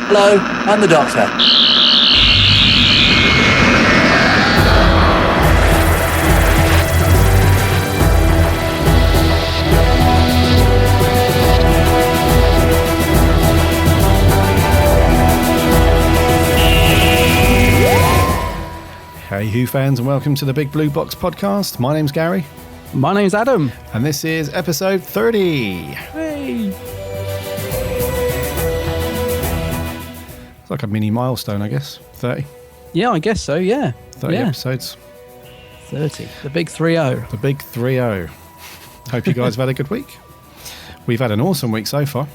Hello, I'm the Doctor. Hey Who fans, and welcome to the Big Blue Box podcast. My name's Gary. My name's Adam. And this is episode 30. Hey. It's like a mini milestone, I guess. 30. Yeah, I guess so, yeah. 30 episodes. 30. The big 3-0. The big 3-0. Hope you guys have had a good week. We've had an awesome week so far.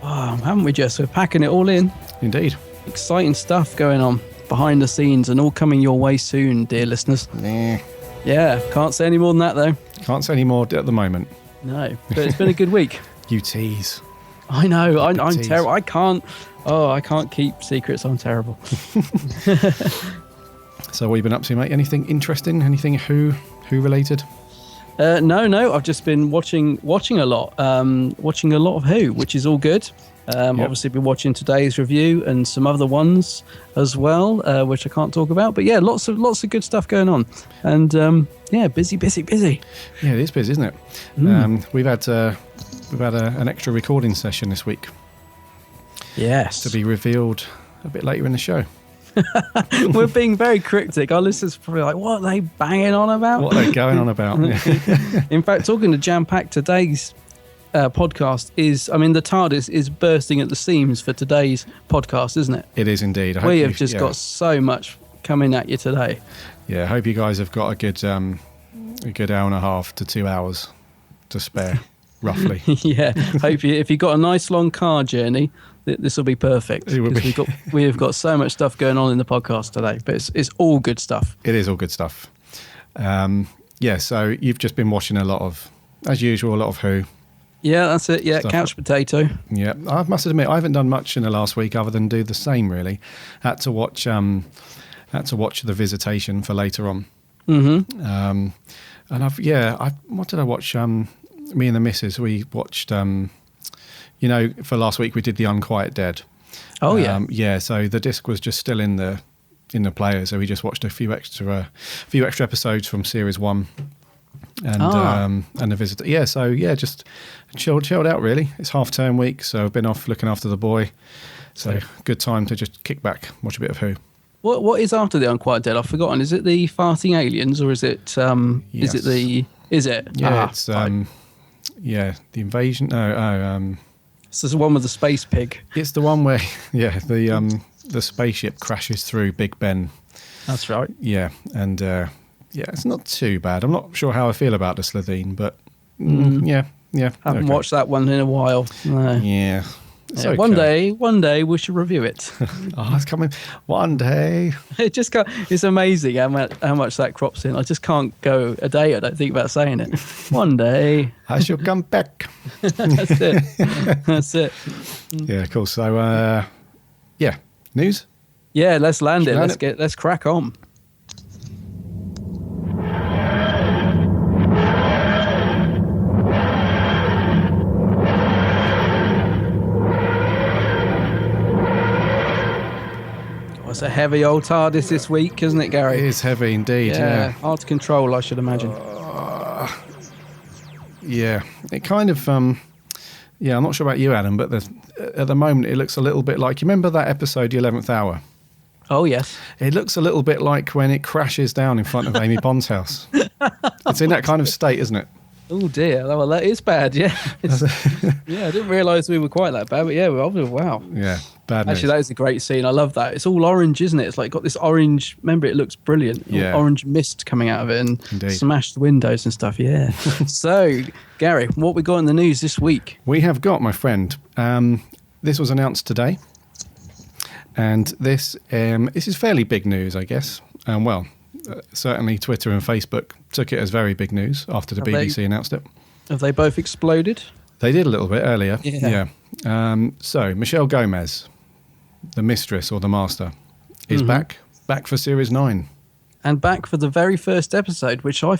Oh, haven't we just? We're packing it all in. Indeed. Exciting stuff going on behind the scenes and all coming your way soon, dear listeners. Nah. Yeah, can't say any more than that, though. Can't say any more at the moment. No, but it's been a good week. You tease. I know, I'm tease. terrible. I can't keep secrets. I'm terrible. So what have you been up to, mate? Anything interesting? Anything Who related? No, I've just been watching a lot. Watching a lot of Who, which is all good. Yep. Obviously been watching today's review and some other ones as well, which I can't talk about. But yeah, lots of good stuff going on. And yeah, busy. Yeah, it is busy, isn't it? We've had an extra recording session this week. Yes. To be revealed a bit later in the show. We're being very cryptic. Our listeners are probably like, what are they banging on about? What are they going on about? In fact, talking to Jam Pack, today's podcast is, the Tardis is bursting at the seams for today's podcast, isn't it? It is indeed. We have just got so much coming at you today. Yeah, I hope you guys have got a good hour and a half to 2 hours to spare, roughly. Yeah, hope if you've got a nice long car journey, this will be perfect. It will be. We have got so much stuff going on in the podcast today, but it's all good stuff. It is all good stuff. Yeah, so you've just been watching a lot of, as usual, a lot of Who. Yeah, that's it. Yeah, Stuff. Couch potato. Yeah, I must admit I haven't done much in the last week other than do the same. Really, had to watch The Visitation for later on. Mm-hmm. And what did I watch? Me and the missus, we watched. For last week we did The Unquiet Dead. Oh yeah. Yeah. So the disc was just still in the player, so we just watched a few extra episodes from series 1. And The Visitor. Yeah, so yeah, just chilled out really. It's half-term week, so I've been off looking after the boy. So good time to just kick back, watch a bit of Who. What is after The Unquiet Dead? I've forgotten. Is it the farting aliens or is it Yes. Is it? Yeah, it's the invasion. No, so it's the one with the space pig. it's the one where the spaceship crashes through Big Ben. That's right. Yeah, and it's not too bad. I'm not sure how I feel about the Slitheen, but yeah. Haven't watched that one in a while. No. Yeah. It's okay. One day we should review it. Oh, it's coming. One day. It's amazing how much that crops in. I just can't go a day I don't think about saying it. One day. I shall come back. That's it. Yeah, cool. So, news? Yeah, let's land it. Let's crack on. It's a heavy old TARDIS this week, isn't it, Gary? It is heavy indeed, yeah. Hard to control, I should imagine. Yeah, it kind of, I'm not sure about you, Adam, but at the moment it looks a little bit like, you remember that episode, The 11th Hour? Oh, yes. It looks a little bit like when it crashes down in front of Amy Pond's house. It's in that kind of state, isn't it? Oh, dear. Well, that is bad, yeah. Yeah, I didn't realise we were quite that bad, but yeah, wow. Yeah, bad news. Actually, that is a great scene. I love that. It's all orange, isn't it? It's like got this orange, remember, it looks brilliant. Yeah. Orange mist coming out of it and Indeed. Smashed windows and stuff, yeah. So, Gary, what we got in the news this week? We have got, my friend, this was announced today, and this is fairly big news, I guess. Certainly Twitter and Facebook took it as very big news after the BBC announced it. Have they both exploded? They did a little bit earlier. Yeah. So Michelle Gomez, the mistress or the master, is back for Series 9. and back for the very first episode, which I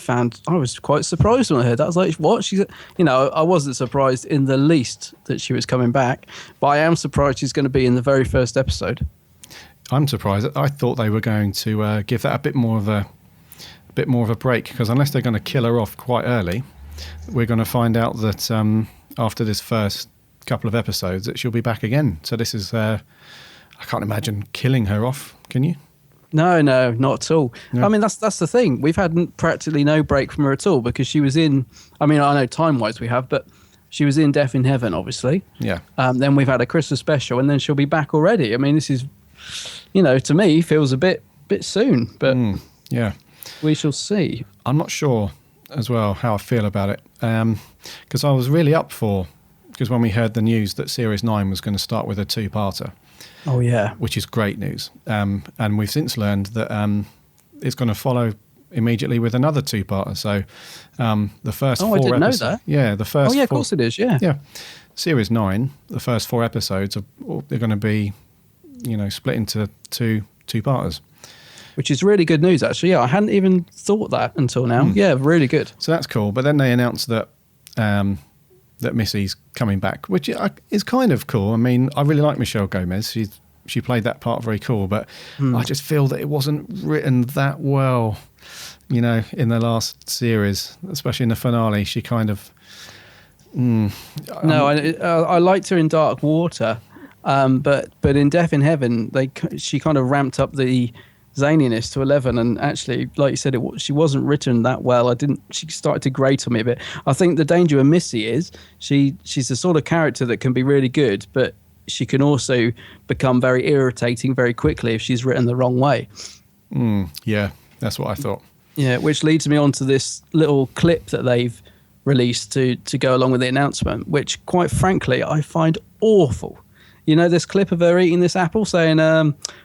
was quite surprised when I heard that. I was like, what? She's, I wasn't surprised in the least that she was coming back, but I am surprised she's going to be in the very first episode. I'm surprised. I thought they were going to give that a bit more of a break, because unless they're going to kill her off quite early, we're going to find out that after this first couple of episodes that she'll be back again. So this is, I can't imagine killing her off. Can you? No, not at all. No. I mean, that's the thing. We've had practically no break from her at all, because she was in, I mean, I know time-wise we have, but she was in Death in Heaven, obviously. Yeah. Then we've had a Christmas special, and then she'll be back already. I mean, this is, to me, feels a bit soon, but yeah, we shall see. I'm not sure as well how I feel about it, because I was really up for, because when we heard the news that Series 9 was going to start with a two-parter. Oh, yeah. Which is great news. And we've since learned that it's going to follow immediately with another two-parter. So the first four I didn't episodes. know that. Yeah, the first. Oh, yeah, of course it is, yeah. Yeah. Series 9, the first 4 episodes, they're going to be, split into two-parters. Which is really good news, actually. Yeah, I hadn't even thought that until now. Yeah, really good. So that's cool. But then they announced that that Missy's coming back, which is kind of cool. I mean, I really like Michelle Gomez. She played that part very cool, but I just feel that it wasn't written that well, in the last series, especially in the finale. She kind of... No, I liked her in Dark Water, but in Death in Heaven, she kind of ramped up the zaniness to 11, and actually, like you said, she wasn't written that well. She started to grate on me a bit. I think the danger of Missy is she's the sort of character that can be really good, but she can also become very irritating very quickly if she's written the wrong way. Yeah, that's what I thought. Yeah, which leads me on to this little clip that they've released to go along with the announcement, which quite frankly I find awful. This clip of her eating this apple saying,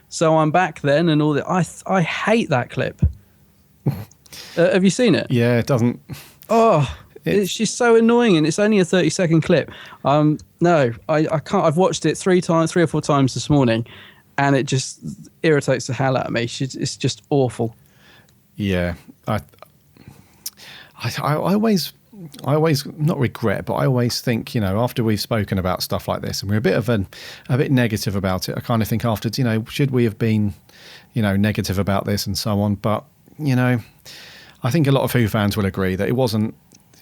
so I'm back then, and all that. I hate that clip. Have you seen it? Yeah, it doesn't... Oh, she's so annoying, and it's only a 30-second clip. No, I can't. I've watched it 3 or 4 times this morning, and it just irritates the hell out of me. It's just awful. Yeah, I always not regret, but I always think, after we've spoken about stuff like this and we're a bit negative about it, I kind of think after, should we have been, negative about this and so on. But, I think a lot of Who fans will agree that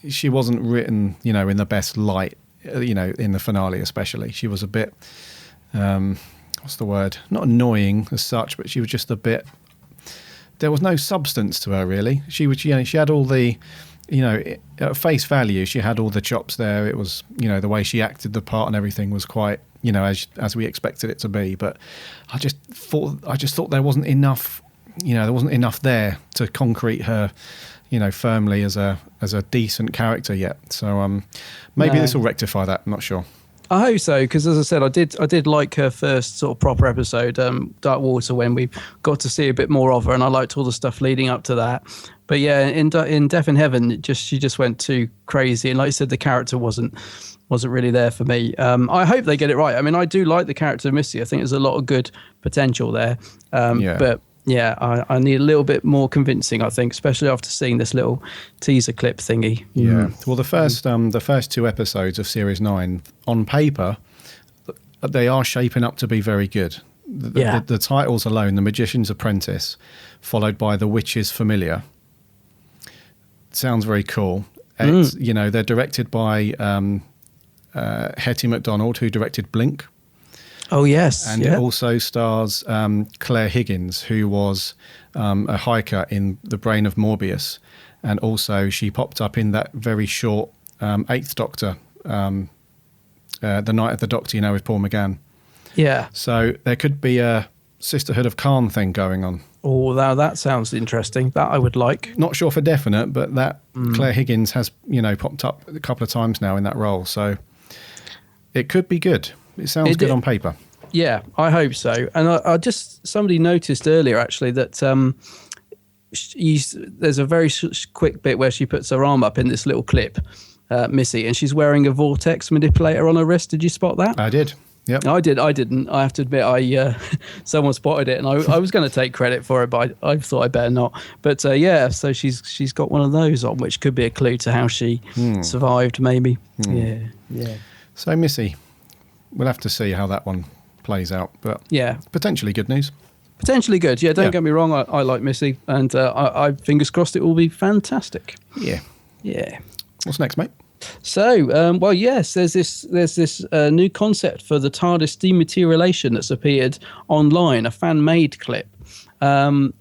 she wasn't written, in the best light, in the finale especially. She was a bit, what's the word? Not annoying as such, but she was just a bit, there was no substance to her really. She had all the, at face value, she had all the chops there. It was, the way she acted the part and everything was quite, as we expected it to be. But I just thought there wasn't enough, there wasn't enough there to concrete her, firmly as a decent character yet. So maybe this will rectify that. I'm not sure. I hope so, because as I said, I did like her first sort of proper episode, Dark Water, when we got to see a bit more of her, and I liked all the stuff leading up to that. But yeah, in Death in Heaven, she just went too crazy, and like you said, the character wasn't really there for me. I hope they get it right. I mean, I do like the character of Missy. I think there's a lot of good potential there. But yeah, I need a little bit more convincing, I think, especially after seeing this little teaser clip thingy. Yeah. Well, the first 2 episodes of Series 9, on paper, they are shaping up to be very good. The titles alone, The Magician's Apprentice, followed by The Witch's Familiar, sounds very cool. It's, they're directed by Hetty MacDonald, who directed Blink. Oh, yes. And it also stars Claire Higgins, who was a hiker in The Brain of Morbius. And also she popped up in that very short 8th Doctor, The Night of the Doctor, with Paul McGann. Yeah. So there could be a Sisterhood of Khan thing going on. Oh, now that sounds interesting. That I would like. Not sure for definite, but that Claire Higgins has, popped up a couple of times now in that role. So it could be good. It sounds good on paper. Yeah, I hope so. And I just, somebody noticed earlier actually that there's a very quick bit where she puts her arm up in this little clip, Missy, and she's wearing a vortex manipulator on her wrist. Did you spot that? I did. Yep. I didn't. I have to admit, someone spotted it, and I was going to take credit for it, but I thought I better not. But yeah, so she's got one of those on, which could be a clue to how she survived, maybe. Yeah. So Missy, we'll have to see how that one plays out, but yeah, potentially good news. Potentially good. Yeah, don't get me wrong. I like Missy, and I fingers crossed it will be fantastic. Yeah. Yeah. What's next, mate? So, well, yes, there's this new concept for the TARDIS dematerialization that's appeared online, a fan-made clip, and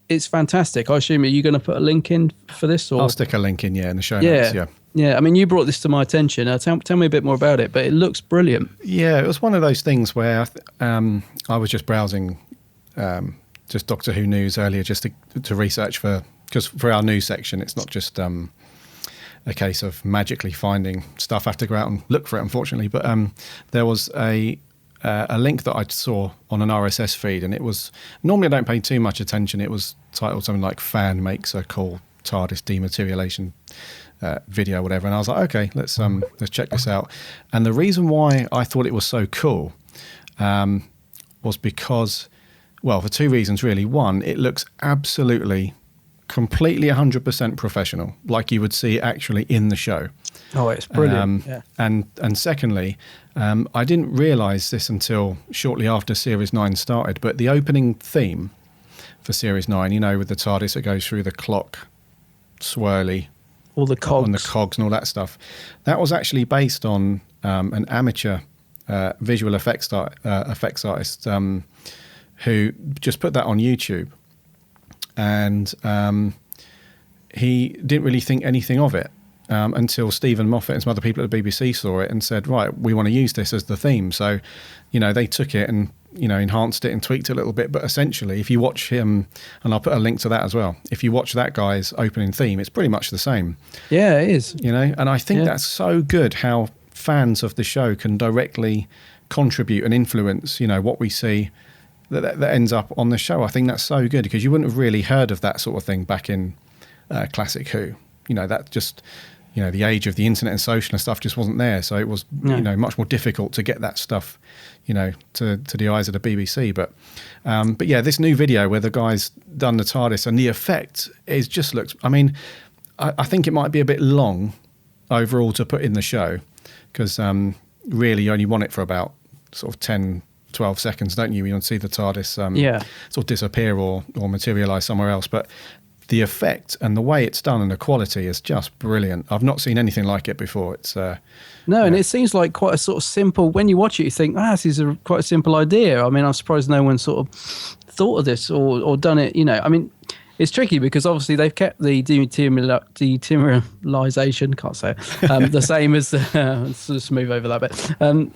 it's fantastic. I assume, are you going to put a link in for this? Or? I'll stick a link in, in the show notes, Yeah, I mean, you brought this to my attention. Tell me a bit more about it, but it looks brilliant. Yeah, it was one of those things where I was just browsing just Doctor Who news earlier just to research because for our news section, it's not just a case of magically finding stuff. I have to go out and look for it, unfortunately. But there was a link that I saw on an RSS feed, and it was, normally I don't pay too much attention. It was titled something like "Fan Makes a Call TARDIS Dematerialization video," whatever. And I was like, okay, let's check this out. And the reason why I thought it was so cool was because, well, for two reasons really. One, it looks absolutely, completely 100% professional, like you would see actually in the show. Oh, it's brilliant. And secondly, I didn't realise this until shortly after Series 9 started, but the opening theme for Series 9, with the TARDIS that goes through the clock, swirly, all the cogs. On the cogs and all that stuff, that was actually based on an amateur visual effects artist who just put that on YouTube. And he didn't really think anything of it until Stephen Moffat and some other people at the BBC saw it and said, right, we want to use this as the theme. So, they took it and, enhanced it and tweaked it a little bit. But essentially, if you watch him, and I'll put a link to that as well, if you watch that guy's opening theme, it's pretty much the same. Yeah, it is. And I think that's so good how fans of the show can directly contribute and influence, what we see that ends up on the show. I think that's so good because you wouldn't have really heard of that sort of thing back in classic Who. That just, the age of the internet and social and stuff just wasn't there. So it was, much more difficult to get that stuff, to the eyes of the BBC. But yeah, this new video where the guy's done the TARDIS and the effect is just looks, I mean, I think it might be a bit long overall to put in the show because really you only want it for about sort of 10, 12 seconds, don't you? You don't see the TARDIS sort of disappear or materialise somewhere else. But the effect and the way it's done and the quality is just brilliant. I've not seen anything like it before. It's and it seems like quite a sort of simple, when you watch it, you think, this is quite a simple idea. I mean, I'm surprised no one sort of thought of this or done it, I mean, it's tricky because obviously they've kept the dematerialization, can't say it, the same as let's just move over that bit.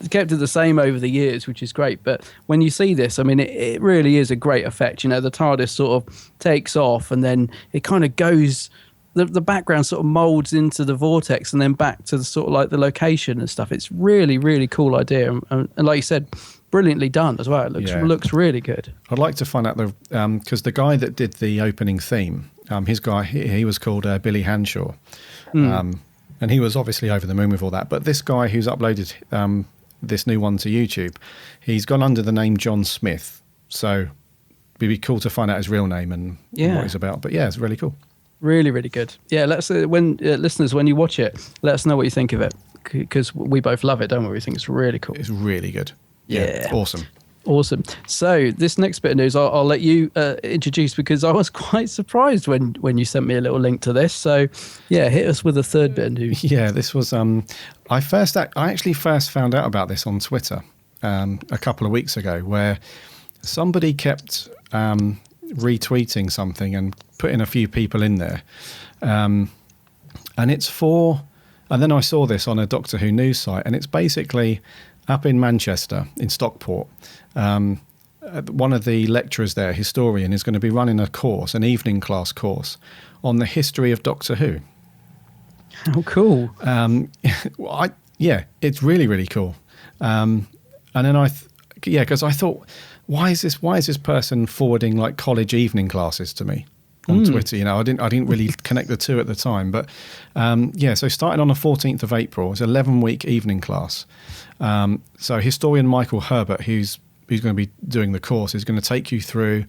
Kept it the same over the years, which is great. But when you see this, I mean, it really is a great effect. The TARDIS sort of takes off and then it kind of goes, the background sort of molds into the vortex and then back to the sort of like the location and stuff. It's really, really cool idea. And like you said, brilliantly done as well. It looks really good. I'd like to find out because the guy that did the opening theme, he was called Billy Hanshaw, and he was obviously over the moon with all that. But this guy who's uploaded this new one to YouTube, he's gone under the name John Smith. So it'd be cool to find out his real name and what he's about. But yeah, it's really cool. Really, really good. Yeah, let's listeners, when you watch it, let us know what you think of it because we both love it, don't we? We think it's really cool. It's really good. Yeah, awesome. So this next bit of news, I'll let you introduce because I was quite surprised when you sent me a little link to this. So yeah, hit us with a third bit of news. Yeah, this was I actually first found out about this on Twitter a couple of weeks ago, where somebody kept retweeting something and putting a few people in there, and it's for. And then I saw this on a Doctor Who news site, and it's basically up in Manchester, in Stockport. One of the lecturers there, historian, is going to be running a course, an evening class course, on the history of Doctor Who. How cool. It's really, really cool. And then because I thought, why is this person forwarding like college evening classes to me? on Twitter. You know, I didn't really connect the two at the time, but so starting on the 14th of April, it's an 11-week evening class. So historian Michael Herbert, who's going to be doing the course, is going to take you through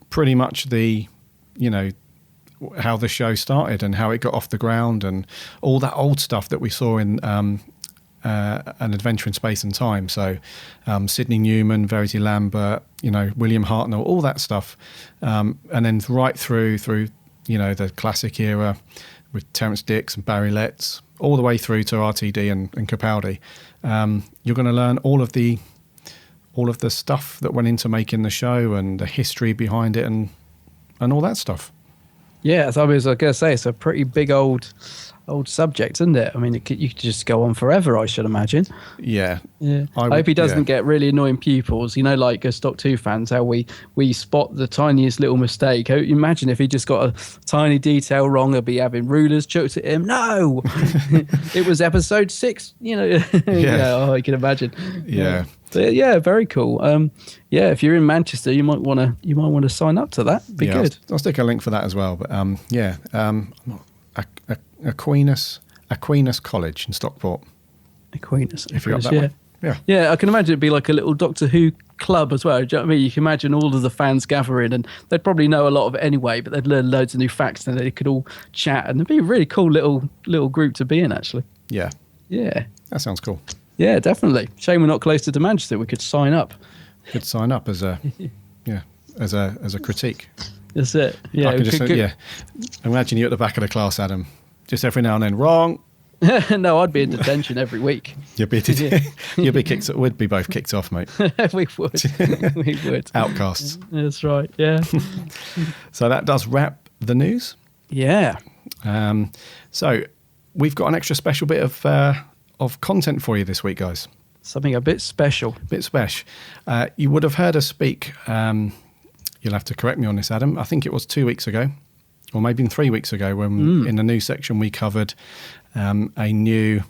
pretty much how the show started and how it got off the ground and all that old stuff that we saw in An Adventure in Space and Time. So Sidney Newman, Verity Lambert, William Hartnell, all that stuff. And then right through the classic era with Terrence Dicks and Barry Letts, all the way through to RTD and Capaldi. You're going to learn all of the stuff that went into making the show and the history behind it and all that stuff. Yeah, so I was going to say, it's a pretty big old subject, isn't it? I mean, you could just go on forever, I should imagine. Yeah. I hope he doesn't get really annoying pupils, like us Doctor Who fans, how we spot the tiniest little mistake. Imagine if he just got a tiny detail wrong, he'd be having rulers chucked at him. No! It was episode 6, Yeah, I can imagine. Yeah. Yeah, very cool. If you're in Manchester, you might want to sign up to that. Be good. I'll stick a link for that as well. But Aquinas College in Stockport. Aquinas, if you're up that way. Yeah. I can imagine it'd be like a little Doctor Who club as well. Do you know what I mean? You can imagine all of the fans gathering, and they'd probably know a lot of it anyway, but they'd learn loads of new facts, and they could all chat, and it'd be a really cool little group to be in, actually. Yeah. That sounds cool. Yeah, definitely. Shame we're not closer to Manchester. We could sign up. Could sign up as a critique. That's it. Yeah. I can just imagine you at the back of the class, Adam. Just every now and then, wrong. No, I'd be in detention every week. You'd be kicked. We'd be both kicked off, mate. We would. Outcasts. That's right. Yeah. So that does wrap the news. Yeah. So we've got an extra special bit of content for you this week, guys. Something a bit special. You would have heard us speak. You'll have to correct me on this, Adam. I think it was 2 weeks ago, or maybe 3 weeks ago, when in the news section we covered a new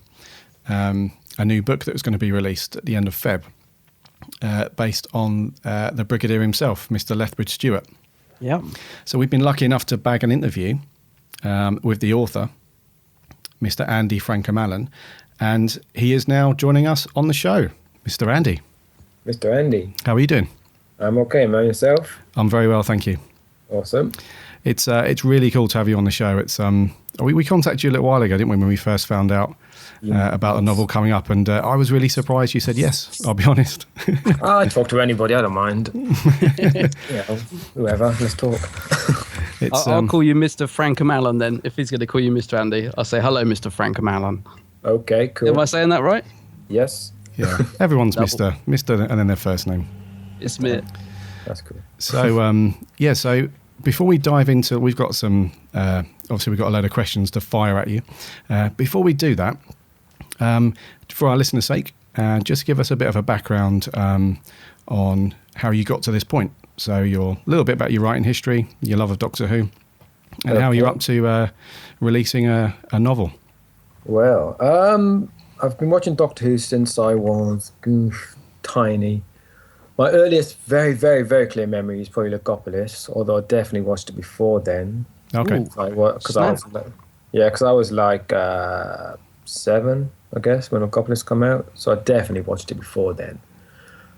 book that was going to be released at the end of Feb, based on the Brigadier himself, Mr. Lethbridge Stewart. Yeah. So we've been lucky enough to bag an interview with the author, Mr. Andy Frankham-Allen, and he is now joining us on the show. Mr. Andy. Mr. Andy. How are you doing? I'm okay, man. Yourself? I'm very well, thank you. Awesome. It's really cool to have you on the show. It's we contacted you a little while ago, didn't we, when we first found out about the novel coming up, and I was really surprised you said yes, I'll be honest. I talk to anybody, I don't mind. Whoever, let's talk. I'll call you Mr. Frankham-Allen then. If he's going to call you Mr. Andy, I'll say, hello, Mr. Frankham-Allen. Okay, cool. Am I saying that right? Yes. Yeah, everyone's Mr. and then their first name. It's me. That's cool. So, so before we dive into, we've got some, obviously we've got a load of questions to fire at you. Before we do that, for our listeners' sake, just give us a bit of a background on how you got to this point. So a little bit about your writing history, your love of Doctor Who, and how you're up to releasing a novel. Well, I've been watching Doctor Who since I was tiny. My earliest, very, very, very clear memory is probably Logopolis, although I definitely watched it before then. Okay. Because I was like 7, I guess, when Logopolis came out. So I definitely watched it before then.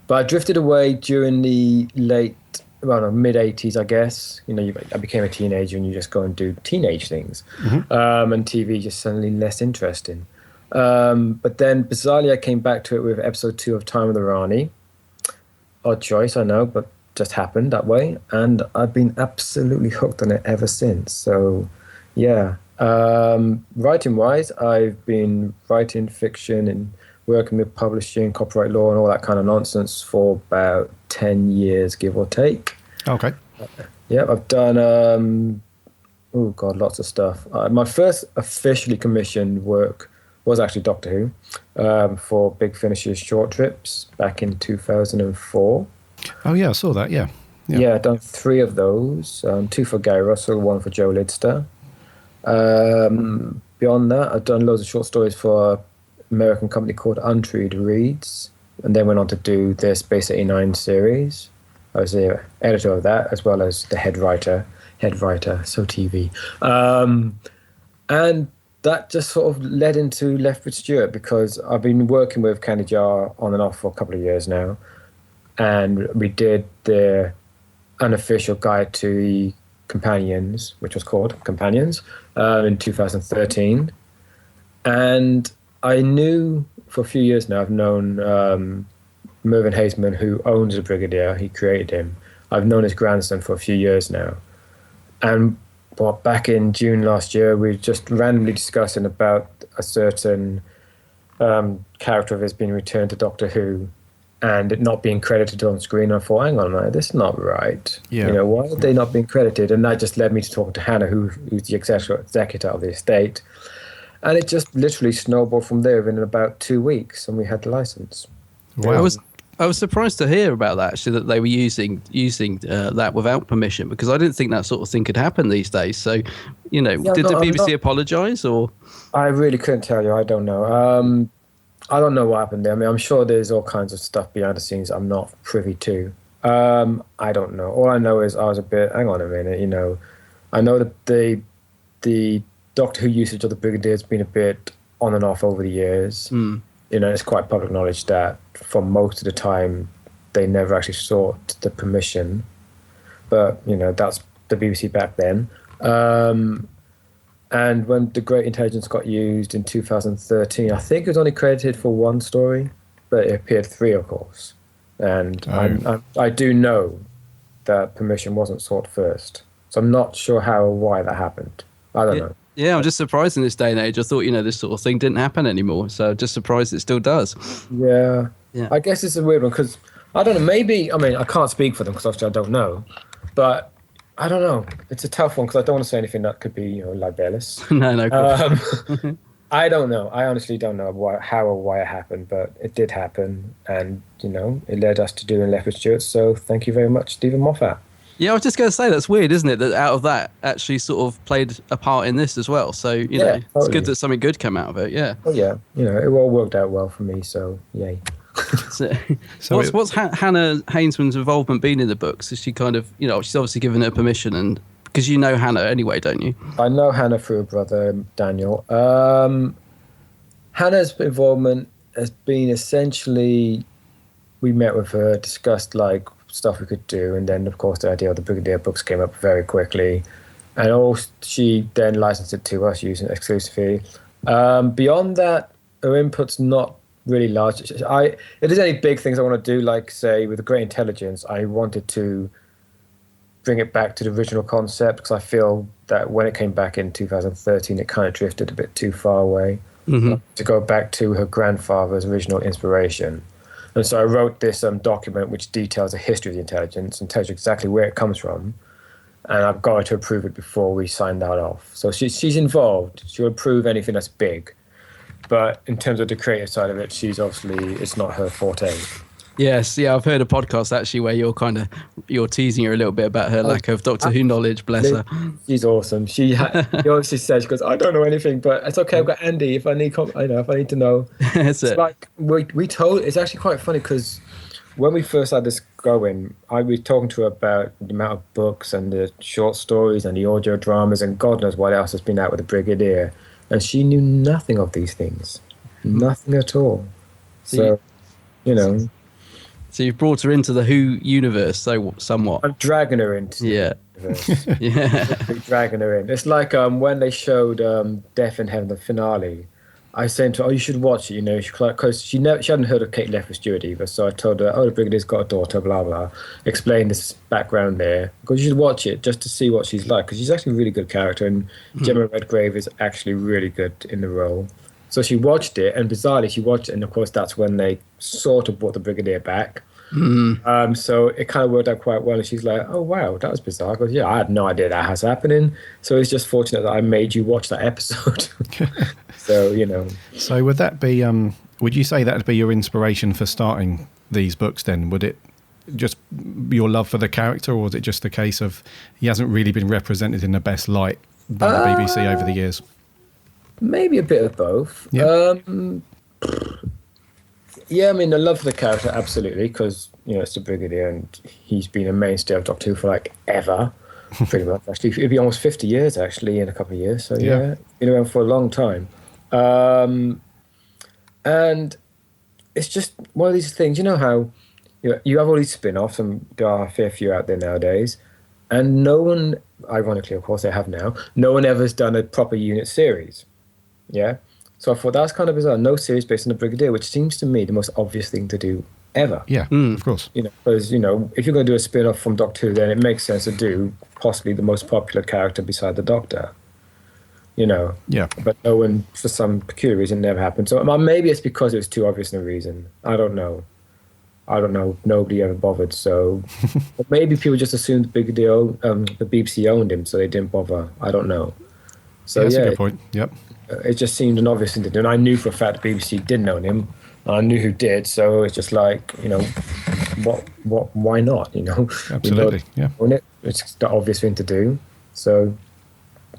But I drifted away during the mid-80s, I guess. I became a teenager and you just go and do teenage things. Mm-hmm. And TV just suddenly less interesting. But then, bizarrely, I came back to it with episode 2 of Time of the Rani. Odd choice, I know, but just happened that way. And I've been absolutely hooked on it ever since. So, yeah. Writing-wise, I've been writing fiction and working with publishing, copyright law, and all that kind of nonsense for about 10 years, give or take. Okay. Yeah, I've done, lots of stuff. My first officially commissioned work was actually Doctor Who for Big Finish's short trips back in 2004. Oh, yeah, I saw that, yeah. Yeah, I've done 3 of those, 2 for Gary Russell, 1 for Joe Lidster. Beyond that, I've done loads of short stories for American company called Untreed Reads, and then went on to do their Space 89 series. I was the editor of that, as well as the head writer, head writer, so TV. And that just sort of led into Left with Stuart, because I've been working with Candy Jar on and off for a couple of years now. And we did the unofficial guide to the Companions, which was called Companions, in 2013. And I knew for a few years now, I've known Mervyn Haseman, who owns the Brigadier. He created him. I've known his grandson for a few years now. And back in June last year, we were just randomly discussing about a certain character of his being returned to Doctor Who, and it not being credited on screen. I thought, hang on a minute, this is not right. Yeah. You know, why are they not being credited? And that just led me to talking to Hannah, who's the executor of the estate. And it just literally snowballed from there within about 2 weeks, and we had the license. Wow. I was surprised to hear about that, actually, that they were using that without permission, because I didn't think that sort of thing could happen these days. So, you know, did the BBC apologise, or? I really couldn't tell you. I don't know. I don't know what happened there. I mean, I'm sure there's all kinds of stuff behind the scenes I'm not privy to. I don't know. All I know is I was a bit, hang on a minute, you know. I know that the Doctor Who usage of the Brigadier has been a bit on and off over the years. You know, it's quite public knowledge that for most of the time they never actually sought the permission. But, you know, that's the BBC back then. And when the Great Intelligence got used in 2013, I think it was only credited for one story, but it appeared 3, of course. And I do know that permission wasn't sought first. So I'm not sure how or why that happened. I don't know. Yeah, I'm just surprised in this day and age. I thought, you know, this sort of thing didn't happen anymore. So I'm just surprised it still does. Yeah. I guess it's a weird one because, I don't know, maybe, I mean, I can't speak for them because obviously I don't know. But I don't know. It's a tough one because I don't want to say anything that could be, you know, libelous. No. I don't know. I honestly don't know how or why it happened, but it did happen. And, you know, it led us to doing Left with Stuart. So thank you very much, Stephen Moffat. Yeah, I was just going to say, that's weird, isn't it? That out of that actually sort of played a part in this as well. So, you know, totally. It's good that something good came out of it. Yeah. Oh, yeah. You know, it all worked out well for me. So, yay. So what's Hannah Hainsman's involvement been in the books? Is she kind of, you know, she's obviously given her permission, and because you know Hannah anyway, don't you? I know Hannah through her brother, Daniel. Hannah's involvement has been essentially, we met with her, discussed like stuff we could do, and then of course the idea of the Brigadier books came up very quickly, and also she then licensed it to us using it exclusively. Beyond that, her input's not really large. If there's any big things I want to do, like say with the Great Intelligence, I wanted to bring it back to the original concept because I feel that when it came back in 2013, it kind of drifted a bit too far away. To go back to her grandfather's original inspiration. And so I wrote this document which details the history of the intelligence and tells you exactly where it comes from. And I've got her to approve it before we sign that off. So she's involved. She'll approve anything that's big. But in terms of the creative side of it, she's obviously, it's not her forte. Yes, yeah, I've heard a podcast actually where you're teasing her a little bit about her lack of Doctor Who knowledge. Bless her. She's awesome. She obviously says, she goes, I don't know anything, but it's okay. I've got Andy. If I need, if I need to know. That's it. Like we told. It's actually quite funny because when we first had this going, I was talking to her about the amount of books and the short stories and the audio dramas and God knows what else has been out with the Brigadier, and she knew nothing of these things, nothing at all. So, you know. So you've brought her into the Who universe, so somewhat. I'm dragging her into the universe. Dragging her in. It's like when they showed Death in Heaven, the finale. I said to her, you should watch it, you know, because she hadn't heard of Kate Left with Stuart either. So I told her, the Brigadier's got a daughter, blah, blah. Explained this background there. Because you should watch it just to see what she's like. Because she's actually a really good character. And Gemma Redgrave is actually really good in the role. So she watched it, and bizarrely she watched it, and of course that's when they sort of brought the Brigadier back. So it kind of worked out quite well, and she's like, oh wow, that was bizarre. I go, yeah, I had no idea that was happening. So it's just fortunate that I made you watch that episode. So, you know. So would that be, would you say that would be your inspiration for starting these books then? Would it just your love for the character, or was it just the case of he hasn't really been represented in the best light by the BBC over the years? Maybe a bit of both. Yeah. Yeah, I mean, I love the character, absolutely, because, you know, it's the Brigadier and he's been a mainstay of Doctor Who for, like, ever. pretty much. Actually, it'd be almost 50 years actually in a couple of years. So yeah, been around for a long time. And it's just one of these things. You know how you have all these spin-offs, and there are a fair few out there nowadays, and no one, ironically, of course, they have now. No one ever has done a proper unit series. Yeah. So I thought that's kind of bizarre. No series based on the Brigadier, which seems to me the most obvious thing to do ever. Yeah, of course. Because if you're going to do a spin-off from Doctor Who, then it makes sense to do possibly the most popular character beside the Doctor. Yeah. But no one, for some peculiar reason, never happened. So maybe it's because it was too obvious a reason. I don't know. Nobody ever bothered. So but maybe people just assumed the BBC owned him, so they didn't bother. I don't know. So that's a good point. Yep. It just seemed an obvious thing to do, and I knew for a fact the BBC didn't own him. And I knew who did, so it's just like, why not? Absolutely, yeah. It's the obvious thing to do. So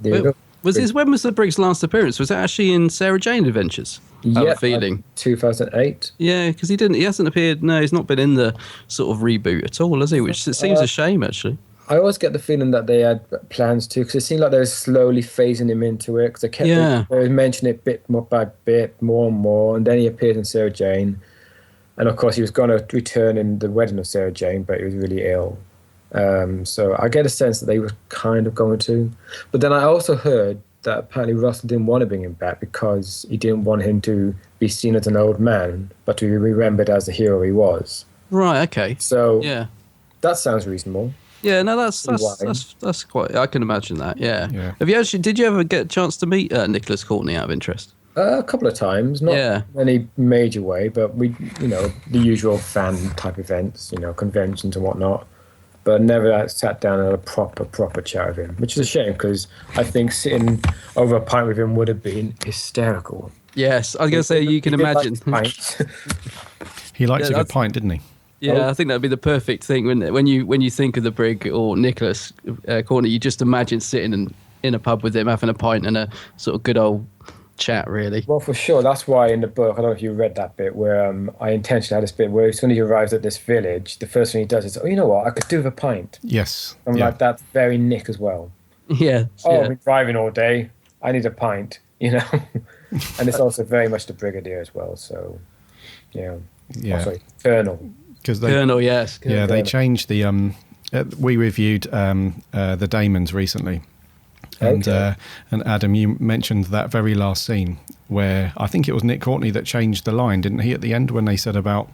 there you go. When was the Brig's last appearance? Was it actually in Sarah Jane Adventures? Yeah, feeling 2008. Yeah, because he hasn't appeared. No, he's not been in the sort of reboot at all, has he? Which it seems a shame, actually. I always get the feeling that they had plans to, because it seemed like they were slowly phasing him into it. Because they kept they mentioning it bit more by bit, more and more, and then he appeared in Sarah Jane, and of course he was going to return in the wedding of Sarah Jane, but he was really ill. So I get a sense that they were kind of going to, but then I also heard that apparently Russell didn't want to bring him back because he didn't want him to be seen as an old man, but to be remembered as the hero he was. Right. Okay. So that sounds reasonable. Yeah, no, that's quite. I can imagine that. Yeah. Did you ever get a chance to meet Nicholas Courtney out of interest? A couple of times, not in any major way, but we, the usual fan type events, conventions and whatnot. But never sat down and had a proper chat with him, which is a shame because I think sitting over a pint with him would have been hysterical. Yes, I was going to say you can imagine. He likes a good pint, didn't he? Yeah, I think that'd be the perfect thing when you think of the Brig or Nicholas Courtney, you just imagine sitting in a pub with him, having a pint and a sort of good old chat, really. Well, for sure. That's why in the book, I don't know if you read that bit where I intentionally had this bit where as soon as he arrives at this village, the first thing he does is, you know what, I could do with a pint. Yes. I'm like, that's very Nick as well. Yeah. I've been driving all day. I need a pint, And it's also very much the Brigadier as well. So, yeah. Yeah. Oh, sorry, Colonel. Colonel, yes. Yeah, they changed the. We reviewed the Damons recently, and Adam, you mentioned that very last scene where I think it was Nick Courtney that changed the line, didn't he? At the end when they said about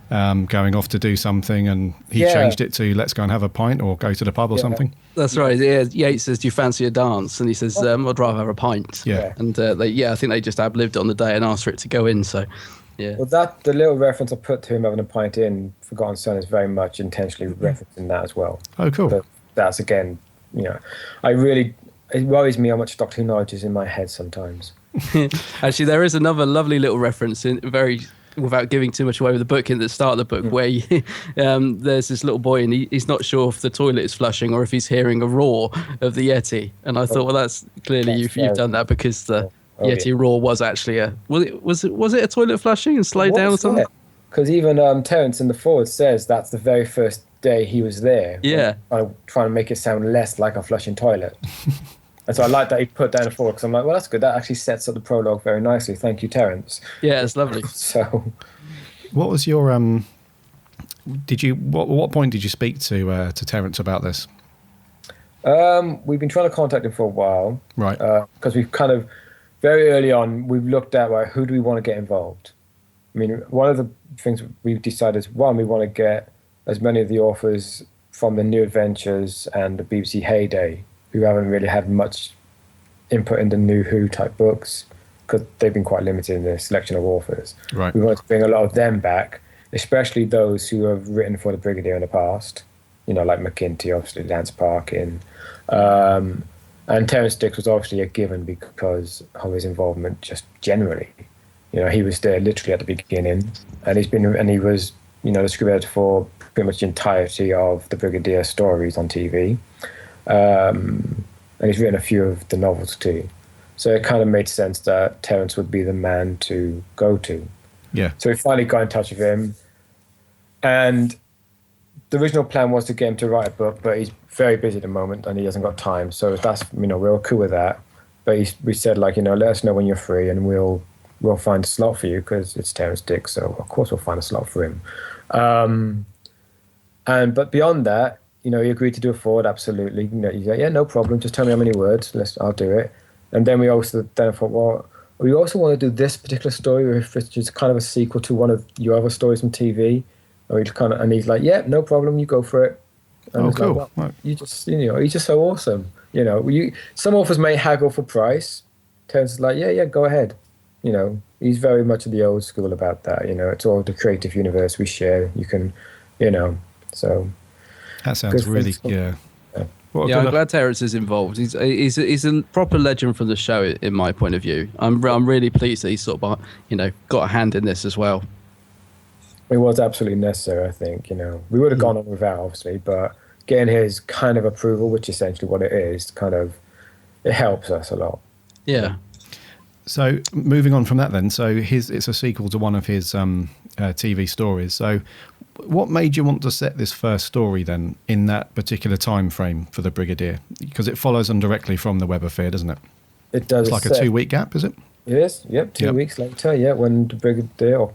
going off to do something, and he changed it to "Let's go and have a pint" or "Go to the pub" or something. That's right. Yeah, Yates says, "Do you fancy a dance?" And he says, "I'd rather have a pint." Yeah, and I think they just ad-libbed on the day and asked for it to go in. So. Yeah. Well, the little reference I put to him having a pint in Forgotten Son is very much intentionally referencing that as well. Oh, cool. But that's again, it worries me how much Doctor Who knowledge is in my head sometimes. Actually, there is another lovely little reference without giving too much away with the book, in the start of the book, where there's this little boy and he's not sure if the toilet is flushing or if he's hearing a roar of the Yeti. And I thought, well, that's clearly you've done that because the Yeti roar was actually was it a toilet flushing and slowed down or something? Because even Terence in the forward says that's the very first day he was there. Yeah. Trying to make it sound less like a flushing toilet. And so I like that he put down the forward because I'm like, well, that's good. That actually sets up the prologue very nicely. Thank you, Terence. Yeah, it's lovely. So, what was your what point did you speak to Terence about this? We've been trying to contact him for a while, right? Because we've kind of very early on we've looked at who do we want to get involved. I mean, one of the things we've decided is one, we want to get as many of the authors from the New Adventures and the BBC heyday who haven't really had much input in the New Who type books because they've been quite limited in their selection of authors. Right. We want to bring a lot of them back, especially those who have written for the Brigadier in the past. Like McKinty, obviously, Lance Parkin. And Terence Dix was obviously a given because of his involvement just generally. He was there literally at the beginning, and he was, the script editor for pretty much the entirety of the Brigadier stories on TV. And he's written a few of the novels too. So it kind of made sense that Terence would be the man to go to. Yeah. So we finally got in touch with him, and the original plan was to get him to write a book, but he's very busy at the moment and he hasn't got time. So that's, we're cool with that. But we said, like, let us know when you're free and we'll find a slot for you, because it's Terrence Dick. So of course we'll find a slot for him. But beyond that, he agreed to do a forward. Absolutely. He said, yeah, no problem. Just tell me how many words. I'll do it. And then I thought, well, we also want to do this particular story, which is kind of a sequel to one of your other stories from TV. And he's like, yeah, no problem. You go for it. And cool. Like, well, you just, he's just so awesome. Some authors may haggle for price. Terrence is like, yeah, go ahead. He's very much of the old school about that. It's all the creative universe we share. You can, so. That sounds really, yeah. I'm glad Terrence is involved. He's a proper legend from the show, in my point of view. I'm really pleased that he's sort of, got a hand in this as well. It was absolutely necessary, I think. We would have gone on without, obviously, but getting his kind of approval, which is essentially what it is, it helps us a lot. Yeah. So moving on from that then, so it's a sequel to one of his TV stories. So what made you want to set this first story then in that particular time frame for the Brigadier? Because it follows on directly from the Web Affair, doesn't it? It does. It's like a 2-week gap, is it? It is, yep. 2 weeks later, yeah, when the Brigadier, or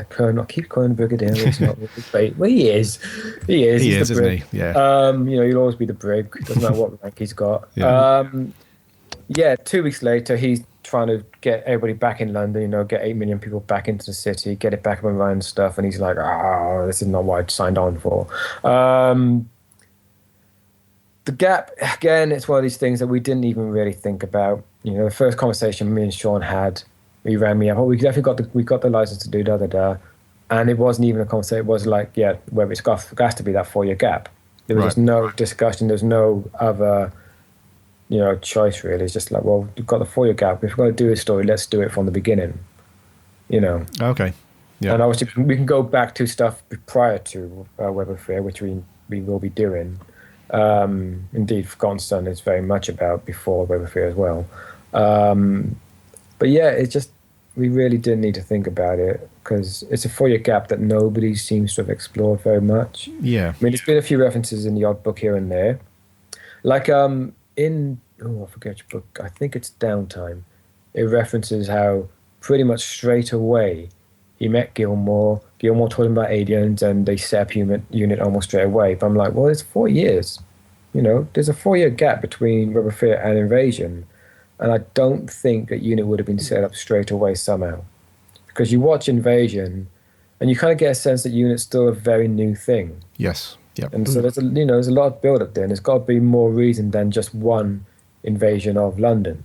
Colonel, I keep calling him Brigadier, it's not really, well, he is. He is, isn't he? Yeah. He'll always be the Brig, doesn't matter what rank he's got. 2 weeks later, he's trying to get everybody back in London, get 8 million people back into the city, get it back up and running and stuff, and he's like, this is not what I signed on for. The gap, again, it's one of these things that we didn't even really think about. The first conversation me and Sean had, he rang me up, we definitely got the license to do da-da-da, and it wasn't even a conversation. It was like, where it has to be that 4-year gap. There was just no discussion, there's no other choice really. It's just like, well, we've got the 4-year gap. If we're going to do a story, let's do it from the beginning. Okay. Yeah. And obviously we can go back to stuff prior to Web of Fear, which we will be doing. Indeed, Forgotten Son is very much about before Web of Fear as well. But yeah, it's just, we really didn't need to think about it because it's a 4-year gap that nobody seems to have explored very much. Yeah. I mean, there's been a few references in the odd book here and there. Like, I forget which book, I think it's Downtime. It references how pretty much straight away he met Gilmore. Gilmore told him about aliens and they set up unit almost straight away. But I'm like, well, it's 4 years. There's a 4-year gap between Web of Fear and Invasion. And I don't think that unit would have been set up straight away somehow. Because you watch Invasion and you kind of get a sense that unit's still a very new thing. Yes. Yep. And so there's a lot of build up there, and there's got to be more reason than just one invasion of London.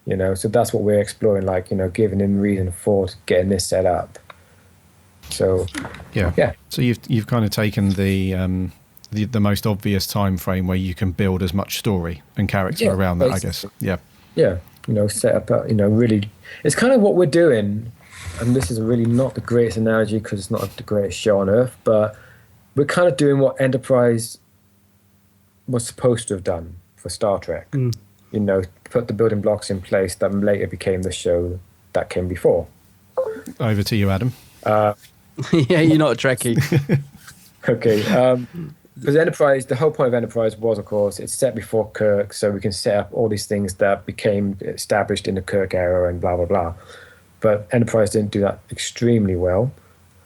So that's what we're exploring, like, giving him reason for getting this set up. So yeah. So you've kind of taken the most obvious time frame where you can build as much story and character around that, basically. I guess. Yeah. Yeah. Set up really, it's kind of what we're doing, and this is really not the greatest analogy because it's not the greatest show on earth, but we're kind of doing what Enterprise was supposed to have done for Star Trek. Put the building blocks in place that later became the show that came before. Over to you, Adam. Yeah, you're not a Trekkie. Okay. Because Enterprise, the whole point of Enterprise was, of course, it's set before Kirk, so we can set up all these things that became established in the Kirk era and blah, blah, blah. But Enterprise didn't do that extremely well.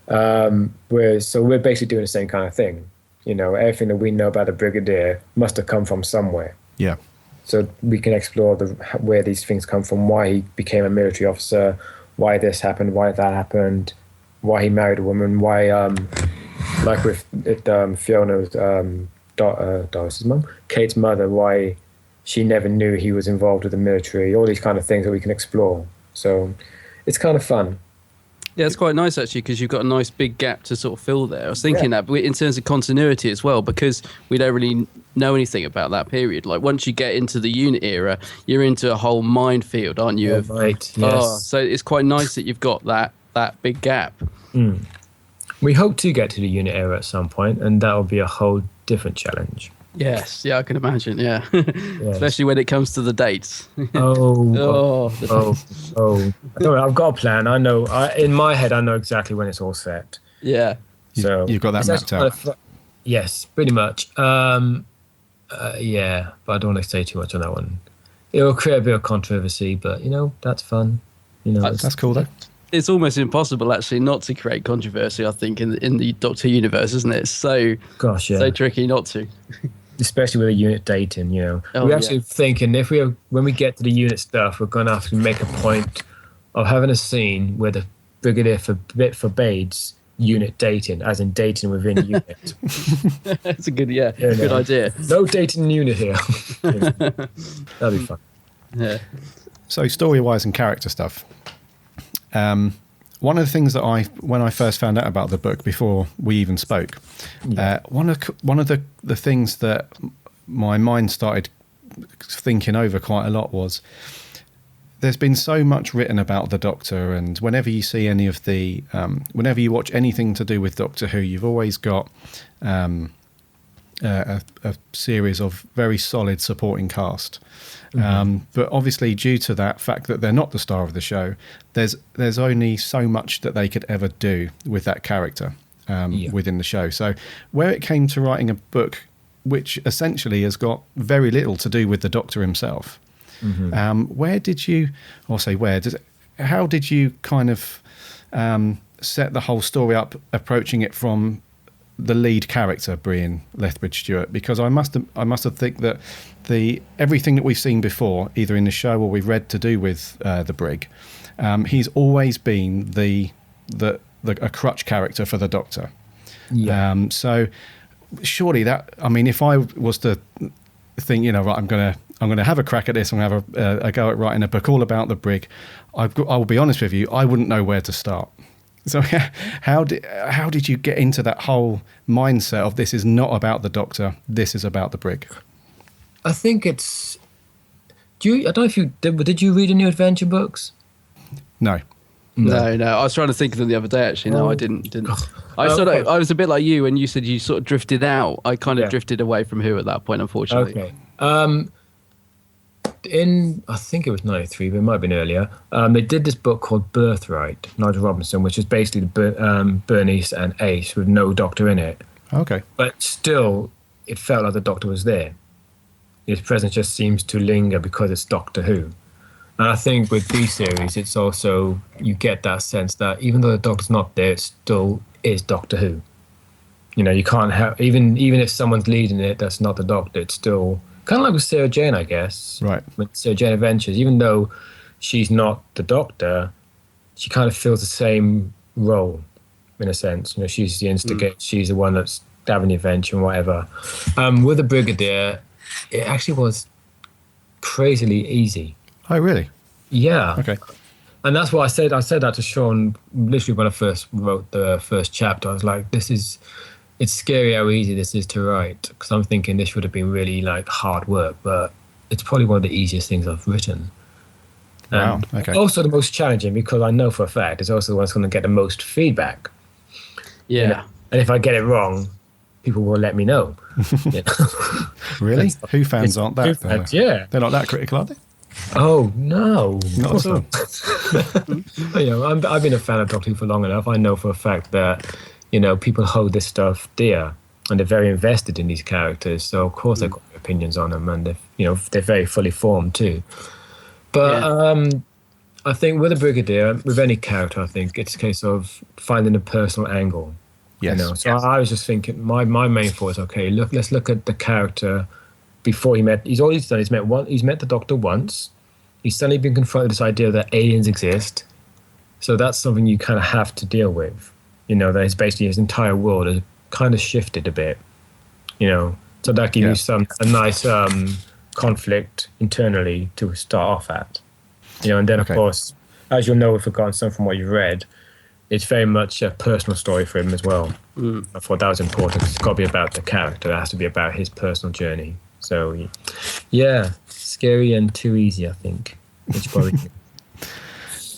So we're basically doing the same kind of thing. Everything that we know about the Brigadier must have come from somewhere. Yeah. So we can explore where these things come from, why he became a military officer, why this happened, why that happened, why he married a woman, why, like with Fiona's Doris's mum, Kate's mother, why she never knew he was involved with the military, all these kind of things that we can explore. So it's kind of fun. Yeah, it's quite nice actually because you've got a nice big gap to sort of fill there. I was thinking that in terms of continuity as well, because we don't really know anything about that period. Like once you get into the unit era, you're into a whole minefield, aren't you? Right. Yes. So it's quite nice that you've got that big gap. We hope to get to the unit era at some point, and that'll be a whole different challenge. Yes, I can imagine. Yeah, especially when it comes to the dates. I don't know. I've got a plan. I know. In my head, I know exactly when it's all set. Yeah. So you've got that mapped out. Yes, pretty much. Yeah, but I don't want to say too much on that one. It will create a bit of controversy, but that's fun. That's That's cool though. It's almost impossible actually not to create controversy. I think in the Doctor universe, isn't it? It's Gosh, yeah. so tricky not to. Especially with the unit dating, Oh, we're yeah. actually thinking when we get to the unit stuff, we're going to have to make a point of having a scene where the Brigadier forbids unit dating, as in dating within a unit. That's a good idea. No dating in unit here. That'd be fun. Yeah. So story-wise and character stuff. One of the things that when I first found out about the book before we even spoke, one of the things that my mind started thinking over quite a lot was there's been so much written about the Doctor, and whenever you see any of the, whenever you watch anything to do with Doctor Who, you've always got a series of very solid supporting cast. But obviously, due to that fact that they're not the star of the show, there's only so much that they could ever do with that character within the show. So where it came to writing a book, which essentially has got very little to do with the Doctor himself, where did you, or say where, how did you kind of set the whole story up, approaching it from the lead character, Brian Lethbridge Stewart? Because I must have think that everything that we've seen before, either in the show or we've read to do with the Brig, he's always been a crutch character for the Doctor. Yeah. So surely that, I mean, if I was to think, right, I'm gonna have a crack at this, I'm gonna have a go at writing a book all about the Brig, I will be honest with you, I wouldn't know where to start. So how did you get into that whole mindset of this is not about the Doctor, this is about the Brig? I think it's. I don't know if you did you read any adventure books? No. No. I was trying to think of them the other day. Actually, no, I didn't. I was a bit like you when you said you sort of drifted out. I kind of drifted away from Who at that point, unfortunately. Okay. I think it was 93, but it might have been earlier. They did this book called Birthright, Nigel Robinson, which is basically Bernice and Ace with no Doctor in it. Okay. But still, it felt like the Doctor was there. His presence just seems to linger because it's Doctor Who. And I think with these series, it's also, you get that sense that even though the Doctor's not there, it still is Doctor Who. You can't have, even if someone's leading it that's not the Doctor, it's still kind of like with Sarah Jane, I guess. Right. With Sarah Jane Adventures, even though she's not the Doctor, she kind of fills the same role in a sense. She's the instigator, she's the one that's having the adventure and whatever. With the Brigadier, it actually was crazily easy. Oh, really? Yeah. Okay. And that's what I said. I said that to Sean literally when I first wrote the first chapter. I was like, it's scary how easy this is to write, because I'm thinking this would have been really like hard work, but it's probably one of the easiest things I've written. Wow. Okay. Also the most challenging, because I know for a fact it's also the one that's going to get the most feedback. Yeah. And if I get it wrong, people will let me know. Really? Who fans aren't that? Fans, yeah. They're not that critical, are they? Oh no, not at all. I've been a fan of Doctor Who for long enough. I know for a fact that people hold this stuff dear, and they're very invested in these characters. So of course they've got opinions on them, and they're very fully formed too. But I think with a Brigadier, with any character, I think it's a case of finding a personal angle. Yes. So I was just thinking, my main thought is, okay, let's look at the character before he's all he's done. He's met the Doctor once. He's suddenly been confronted with this idea that aliens exist. So that's something you kind of have to deal with. That is basically his entire world has kind of shifted a bit. So that gives you a nice conflict internally to start off at. And then of course, as you'll know if you've gotten some from what you've read, it's very much a personal story for him as well. I thought that was important. It's got to be about the character. It has to be about his personal journey. So, yeah, scary and too easy, I think. Which probably.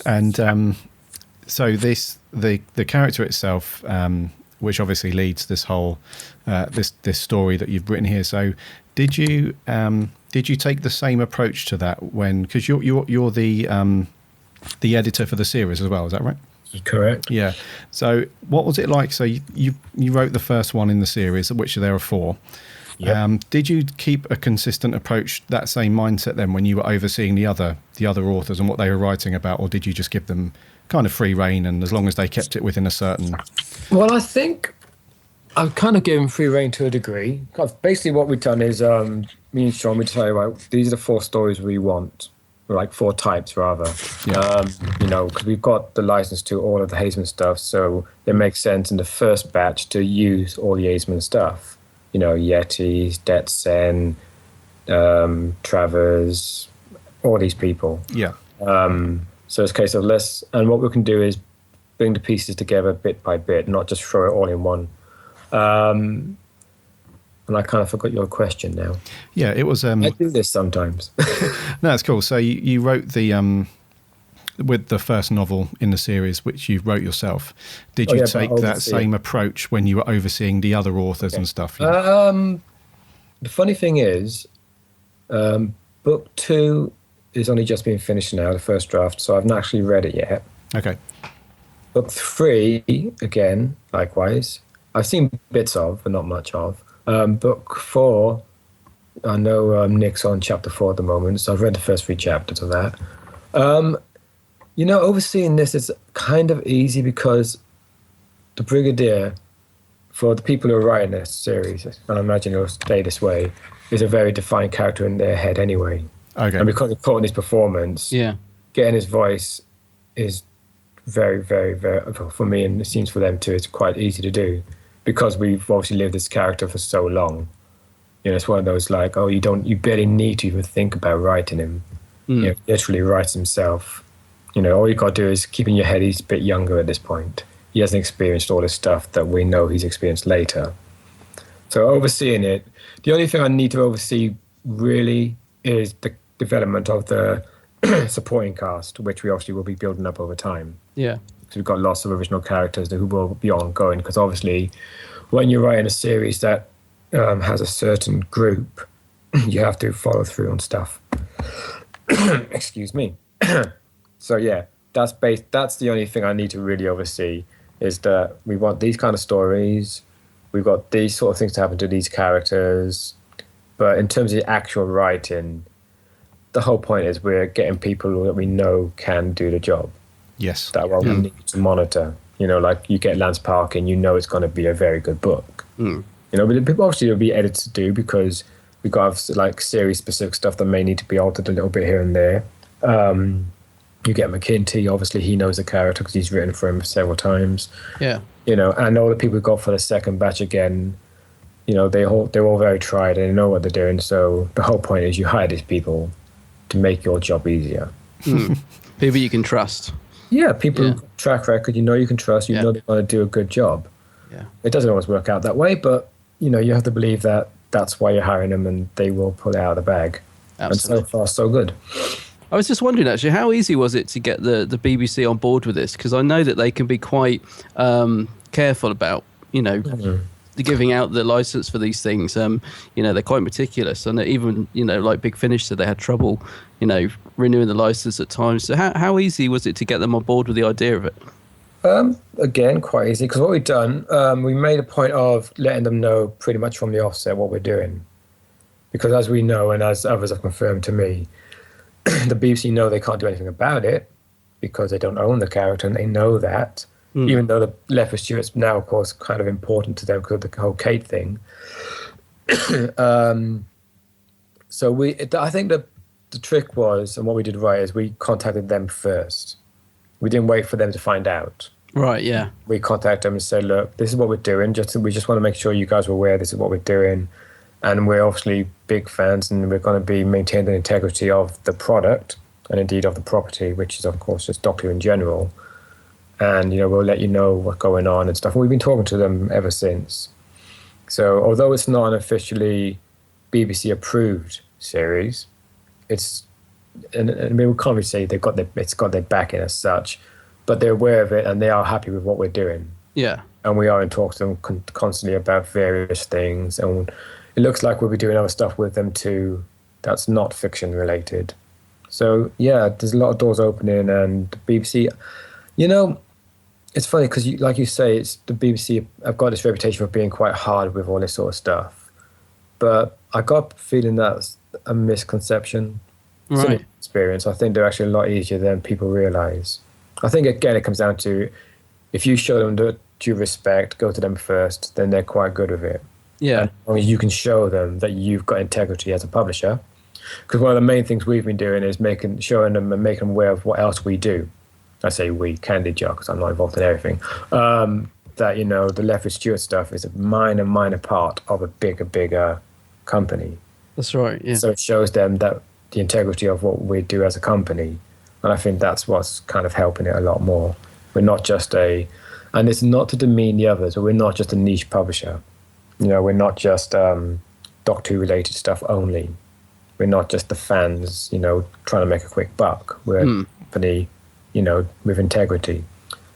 And so the character itself, which obviously leads this whole this story that you've written here. So, did you take the same approach to that because you're the editor for the series as well? Is that right? Correct. Yeah. So what was it like? So you wrote the first one in the series, of which there are 4. Yep. Did you keep a consistent approach, that same mindset then when you were overseeing the other authors and what they were writing about, or did you just give them kind of free reign and as long as they kept it within a certain... Well, I think I've kind of given free reign to a degree. Basically what we've done is me and Sean, we decided, right, these are the 4 stories we want. Like 4 types rather, Yeah. because we've got the license to all of the Hazeman stuff, so it makes sense in the first batch to use all the Hazeman stuff. Yetis, Detsen, Travers, all these people. Yeah. So it's a case of and what we can do is bring the pieces together bit by bit, not just throw it all in one. And I kind of forgot your question now. Yeah, it was... I do this sometimes. No, that's cool. So you wrote with the first novel in the series, which you wrote yourself. Did you take that same approach when you were overseeing the other authors and stuff? The funny thing is, book 2 is only just being finished now, the first draft, so I've not actually read it yet. Okay. Book 3, again, likewise, I've seen bits of, but not much of. Book 4, I know Nick's on chapter 4 at the moment, so I've read the first 3 chapters of that. Overseeing this is kind of easy because the Brigadier, for the people who are writing this series, and I imagine it'll stay this way, is a very defined character in their head anyway. Okay. And because of putting his performance, getting his voice is very, very, very, for me, and it seems for them too, it's quite easy to do. Because we've obviously lived this character for so long. It's one of those like, you barely need to even think about writing him. He literally writes himself. All you got to do is keep in your head he's a bit younger at this point. He hasn't experienced all this stuff that we know he's experienced later. So overseeing it, the only thing I need to oversee really is the development of the supporting cast, which we obviously will be building up over time. Yeah. So we've got lots of original characters who will be ongoing, because obviously when you're writing a series that has a certain group, you have to follow through on stuff. Excuse me. So yeah, that's the only thing I need to really oversee, is that we want these kind of stories, we've got these sort of things to happen to these characters, but in terms of the actual writing, the whole point is we're getting people that we know can do the job. Yes. That we need to monitor. Like you get Lance Park and it's going to be a very good book. But obviously there'll be edits to do, because we've got like series specific stuff that may need to be altered a little bit here and there. You get McKinty, obviously he knows the character because he's written for him several times. Yeah. And all the people we got for the second batch again, they're all very tried and they know what they're doing. So the whole point is you hire these people to make your job easier. People you can trust. Yeah, people track record, you can trust, know they're going to do a good job. Yeah. It doesn't always work out that way, but, you have to believe that that's why you're hiring them and they will pull it out of the bag. Absolutely. And so far, so good. I was just wondering, actually, how easy was it to get the BBC on board with this? Because I know that they can be quite careful about, giving out the license for these things. They're quite meticulous, and even like Big Finish said, they had trouble renewing the license at times. So how easy was it to get them on board with the idea of it? Again, quite easy, because what we've done, we made a point of letting them know pretty much from the offset what we're doing, because as we know and as others have confirmed to me, the BBC know they can't do anything about it because they don't own the character, and they know that. Even though the Left with Stuart's now, of course, kind of important to them because of the whole Kate thing. So I think the trick was, and what we did right, is we contacted them first. We didn't wait for them to find out. Right, yeah. We contacted them and said, look, this is what we're doing. We just want to make sure you guys are aware this is what we're doing. And we're obviously big fans, and we're going to be maintaining the integrity of the product and indeed of the property, which is, of course, just Doctor Who in general. And, we'll let you know what's going on and stuff. And we've been talking to them ever since. So although it's not an officially BBC-approved series, and we can't really say it's got their backing as such, but they're aware of it and they are happy with what we're doing. Yeah. And we are in talks to them constantly about various things. And it looks like we'll be doing other stuff with them too that's not fiction related. So, yeah, there's a lot of doors opening, and the BBC, It's funny because, like you say, it's the BBC have got this reputation for being quite hard with all this sort of stuff. But I got a feeling that's a misconception. It's an Right. experience. I think they're actually a lot easier than people realise. I think, again, it comes down to if you show them the due respect, go to them first, then they're quite good with it. Yeah. And as long as you can show them that you've got integrity as a publisher. Because one of the main things we've been doing is showing them and making them aware of what else we do. I say we, Candy Jar, because I'm not involved in everything. That, the Lethbridge Stewart stuff is a minor part of a bigger company. That's right. Yeah. So it shows them that the integrity of what we do as a company. And I think that's what's kind of helping it a lot more. We're not just and it's not to demean the others, but we're not just a niche publisher. We're not just Doctor Who related stuff only. We're not just the fans, trying to make a quick buck. We're a company, with integrity.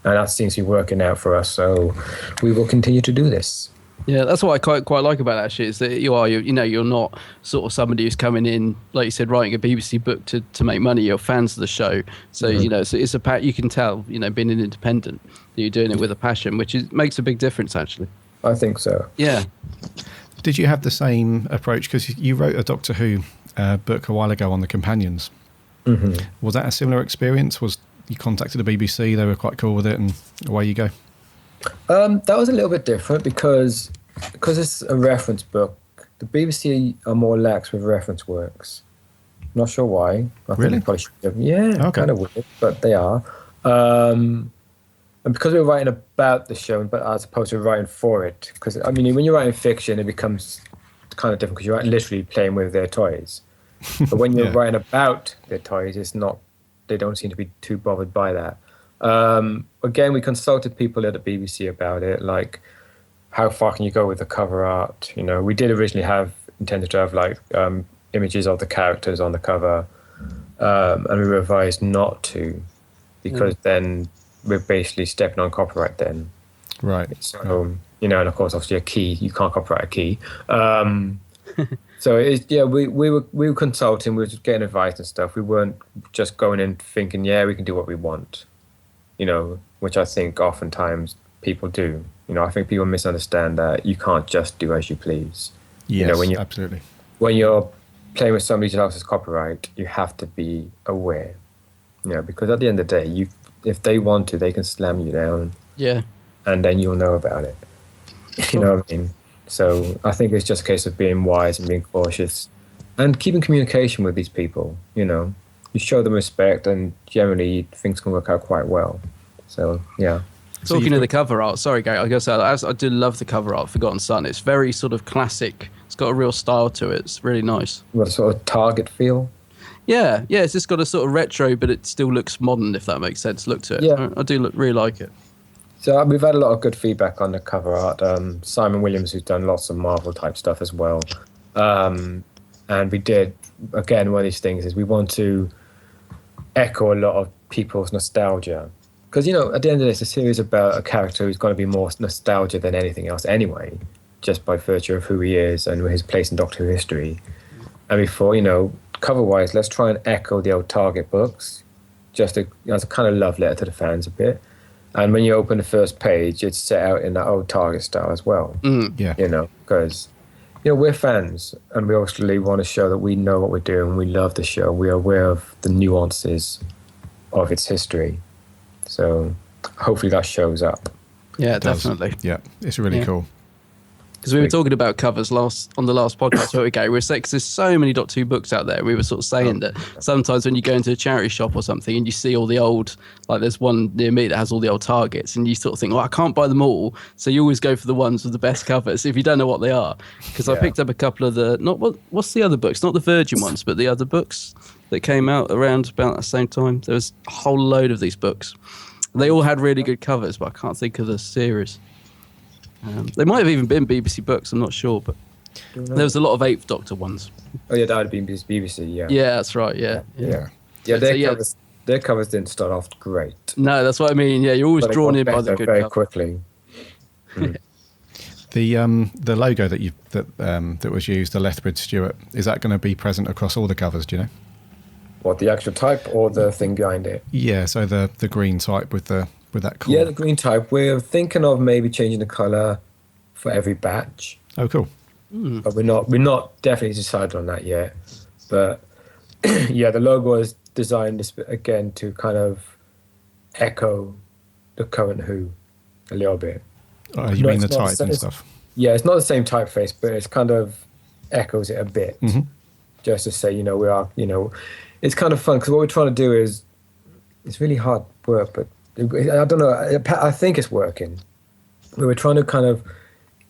And that seems to be working out for us. So we will continue to do this. Yeah, that's what I quite like about it, actually, is that you're not sort of somebody who's coming in, like you said, writing a BBC book to make money. You're fans of the show. So, so it's you can tell, being an independent, that you're doing it with a passion, which makes a big difference, actually. I think so. Yeah. Did you have the same approach? Because you wrote a Doctor Who book a while ago on the companions. Mm-hmm. Was that a similar experience? Was you contacted the BBC, they were quite cool with it, and away you go? That was a little bit different because it's a reference book. The BBC are more lax with reference works. Not sure why. I Really? think they probably should have. Yeah, Okay. kind of weird, but they are. And because we were writing about the show, but as opposed to writing for it, because when you're writing fiction, it becomes kind of different because you're literally playing with their toys. But when you're Yeah. writing about their toys, it's not. They don't seem to be too bothered by that. Again, we consulted people at the BBC about it, like how far can you go with the cover art? We did originally intended to have images of the characters on the cover, and we revised not to, because then we're basically stepping on copyright then. Right. So, and of course, obviously a key, you can't copyright a key. So we were consulting, we were just getting advice and stuff. We weren't just going in thinking, we can do what we want, which I think oftentimes people do. I think people misunderstand that you can't just do as you please. Yes, when absolutely. When you're playing with somebody else's copyright, you have to be aware, because at the end of the day, if they want to, they can slam you down. Yeah. And then you'll know about it. You know what I mean? So I think it's just a case of being wise and being cautious and keeping communication with these people. You show them respect, and generally things can work out quite well. So, yeah. Talking of the cover art, sorry, Gary, I guess I do love the cover art, Forgotten Son. It's very sort of classic. It's got a real style to it. It's really nice. What a sort of Target feel. Yeah, it's just got a sort of retro, but it still looks modern, if that makes sense. Look to it. Yeah. I do really like it. So we've had a lot of good feedback on the cover art. Simon Williams, who's done lots of Marvel type stuff as well. And we did, again, one of these things is we want to echo a lot of people's nostalgia. Because, at the end of this, the series is about a character who's going to be more nostalgia than anything else anyway, just by virtue of who he is and his place in Doctor Who history. And before, cover-wise, let's try and echo the old Target books, just as a kind of love letter to the fans a bit. And when you open the first page, it's set out in that old Target style as well. Yeah. Because, we're fans, and we obviously want to show that we know what we're doing. We love the show. We are aware of the nuances of its history. So hopefully that shows up. Yeah, It does. definitely. Yeah, it's really cool. Because we were talking about covers on the last podcast, weren't we, Gary? We were saying, because there's so many Doctor Who books out there. We were sort of saying that sometimes when you go into a charity shop or something and you see all the old, like there's one near me that has all the old Targets, and you sort of think, I can't buy them all. So you always go for the ones with the best covers if you don't know what they are. Because I picked up a couple of what's the other books? Not the Virgin ones, but the other books that came out around about the same time. There was a whole load of these books. They all had really good covers, but I can't think of the series. They might have even been BBC books, I'm not sure, but there was a lot of Eighth Doctor ones. Oh, yeah, that would have been BBC, yeah. Yeah, that's right, yeah. Yeah, So, their covers didn't start off great. No, that's what I mean. Yeah, you're always But it drawn got in by the better good very cover. quickly. The logo that was used, the Lethbridge Stewart, is that going to be present across all the covers? Do you know? What, the actual type or the thing behind it? Yeah, so the green type with the with that core? Yeah, the green type. We're thinking of maybe changing the color for every batch, Oh, cool. but we're not definitely decided on that yet. But yeah, the logo is designed again to kind of echo the current Who a little bit. You No, mean the it's not type and stuff? Yeah, it's not the same typeface, but it's kind of echoes it a bit, just to say, we are, it's kind of fun because what we're trying to do is, it's really hard work, but I don't know. I think it's working. We're trying to kind of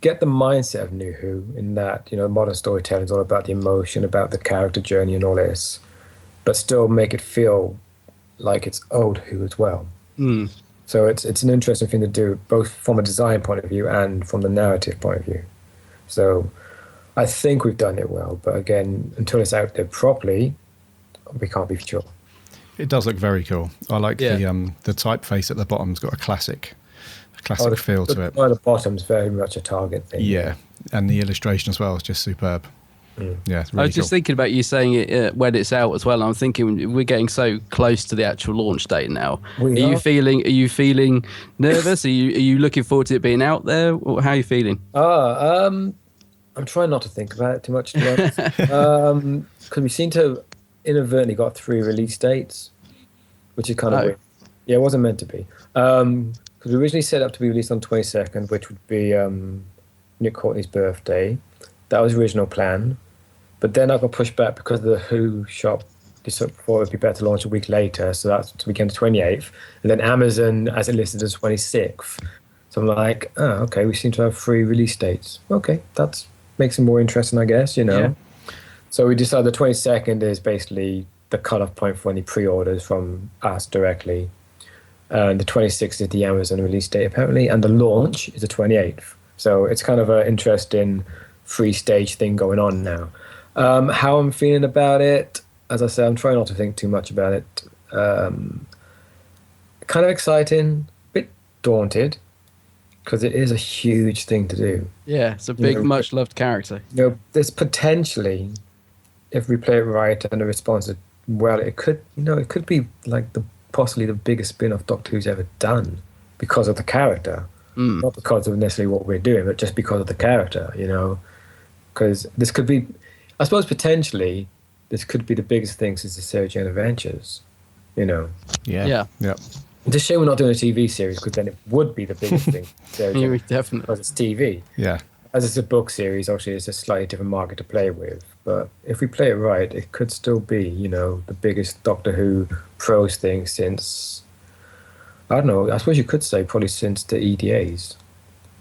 get the mindset of New Who in that, modern storytelling is all about the emotion, about the character journey and all this, but still make it feel like it's old Who as well. So it's an interesting thing to do, both from a design point of view and from the narrative point of view. So I think we've done it well, but again, until it's out there properly, we can't be sure. It does look very cool. I like the typeface at the bottom's got a classic feel to it. The bottom's very much a Target thing. Yeah, and the illustration as well is just superb. Yeah, it's really I was just thinking about you saying it when it's out as well. And I'm thinking we're getting so close to the actual launch date now. Are you feeling nervous? Are you looking forward to it being out there? Or how are you feeling? I'm trying not to think about it too much, to be honest. Because we seem to have inadvertently got 3 release dates, which is kind of weird. Yeah, it wasn't meant to be. Because we originally set up to be released on 22nd, which would be Nick Courtney's birthday. That was the original plan. But then I got pushed back because the Who shop decided it would be better to launch a week later. So that's became the 28th. And then Amazon as it listed as 26th. So I'm like, okay, we seem to have 3 release dates. Okay, that makes it more interesting, I guess, Yeah. So we decided the 22nd is basically the cutoff point for any pre-orders from us directly. And the 26th is the Amazon release date, apparently. And the launch is the 28th. So it's kind of an interesting 3-stage thing going on now. How I'm feeling about it, as I said, I'm trying not to think too much about it. Kind of exciting, a bit daunted, because it is a huge thing to do. Yeah, it's a big, much-loved character. There's potentially, if we play it right and the response is well, it could be like possibly the biggest spin-off Doctor Who's ever done because of the character. Not because of necessarily what we're doing, but just because of the character, Because this could be, I suppose potentially, this could be the biggest thing since the Sarah Jane Adventures, Yeah. It's a shame we're not doing a TV series because then it would be the biggest thing. Sarah Jane, Definitely. because it's TV. Yeah. As it's a book series, obviously it's a slightly different market to play with. But if we play it right, it could still be, the biggest Doctor Who prose thing since, I don't know, I suppose you could say probably since the EDAs.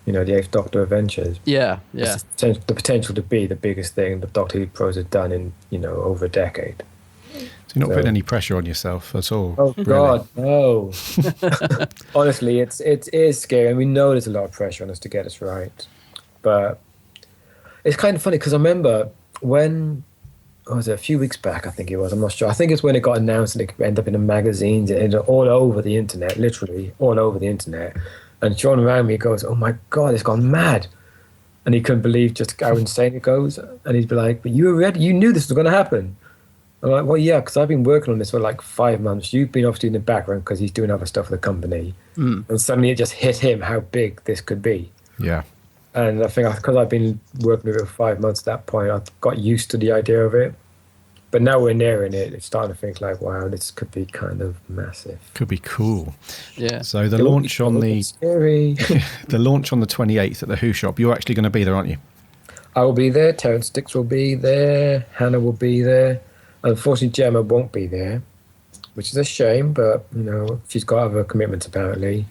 The 8th Doctor Adventures. Yeah. The potential to be the biggest thing that Doctor Who prose has done in, over a decade. So you're not putting any pressure on yourself at all? Oh, really? God, no. Honestly, it is scary, and we know there's a lot of pressure on us to get us right. But it's kind of funny, because I remember when, was it a few weeks back, I think it was, I'm not sure. I think it's when it got announced and it ended up in the magazines and all over the internet, literally all over the internet. And Sean around me goes, "Oh my God, it's gone mad." And he couldn't believe just how insane it goes. And he'd be like, "But you were ready, you knew this was going to happen." I'm like, "Well, yeah, because I've been working on this for like 5 months. You've been obviously in the background because he's doing other stuff for the company." And suddenly it just hit him how big this could be. Yeah. And I think because I've been working with it for 5 months at that point, I got used to the idea of it. But now we're nearing it, it's starting to think like, wow, this could be kind of massive. Could be cool. Yeah. So the launch on the scary. the launch on the 28th at the Who shop, you're actually going to be there, aren't you? I will be there. Terrence Dix will be there. Hannah will be there. Unfortunately, Gemma won't be there, which is a shame. But she's got other commitments apparently.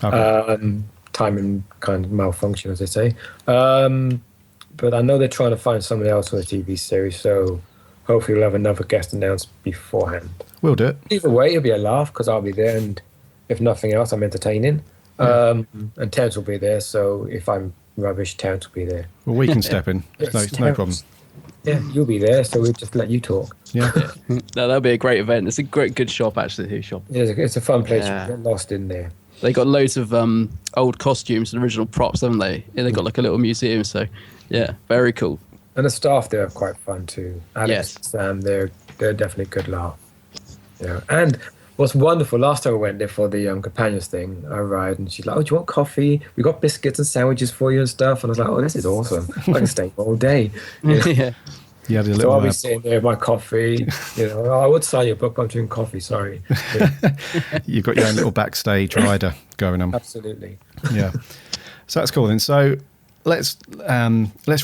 Okay. Timing kind of malfunction, as they say. But I know they're trying to find somebody else for the TV series, so hopefully we'll have another guest announced beforehand. We'll do it. Either way, it'll be a laugh because I'll be there, and if nothing else, I'm entertaining. And Terrence will be there, so if I'm rubbish, Terrence will be there. Well, we can step in. No problem. Yeah, you'll be there, so we'll just let you talk. Yeah. No, that'll be a great event. It's a good shop, actually, the Who shop. It's a fun place. You get lost in there. They got loads of old costumes and original props, haven't they? Yeah, they got like a little museum, so yeah, very cool. And the staff there are quite fun too. Alex and Sam, they're definitely a good laugh. And What's wonderful, last time I went there for the companions thing, I arrived and she's like, oh, do you want coffee? We got biscuits and sandwiches for you and stuff. And I was like, oh, this is awesome. I can stay all day. You know? Yeah. You had a So little. I'll be sitting there with my coffee. You know, oh, I would sign your book, but I'm drinking coffee, sorry. You've got your own little backstage rider going on. Absolutely. Yeah. So that's cool then. So let's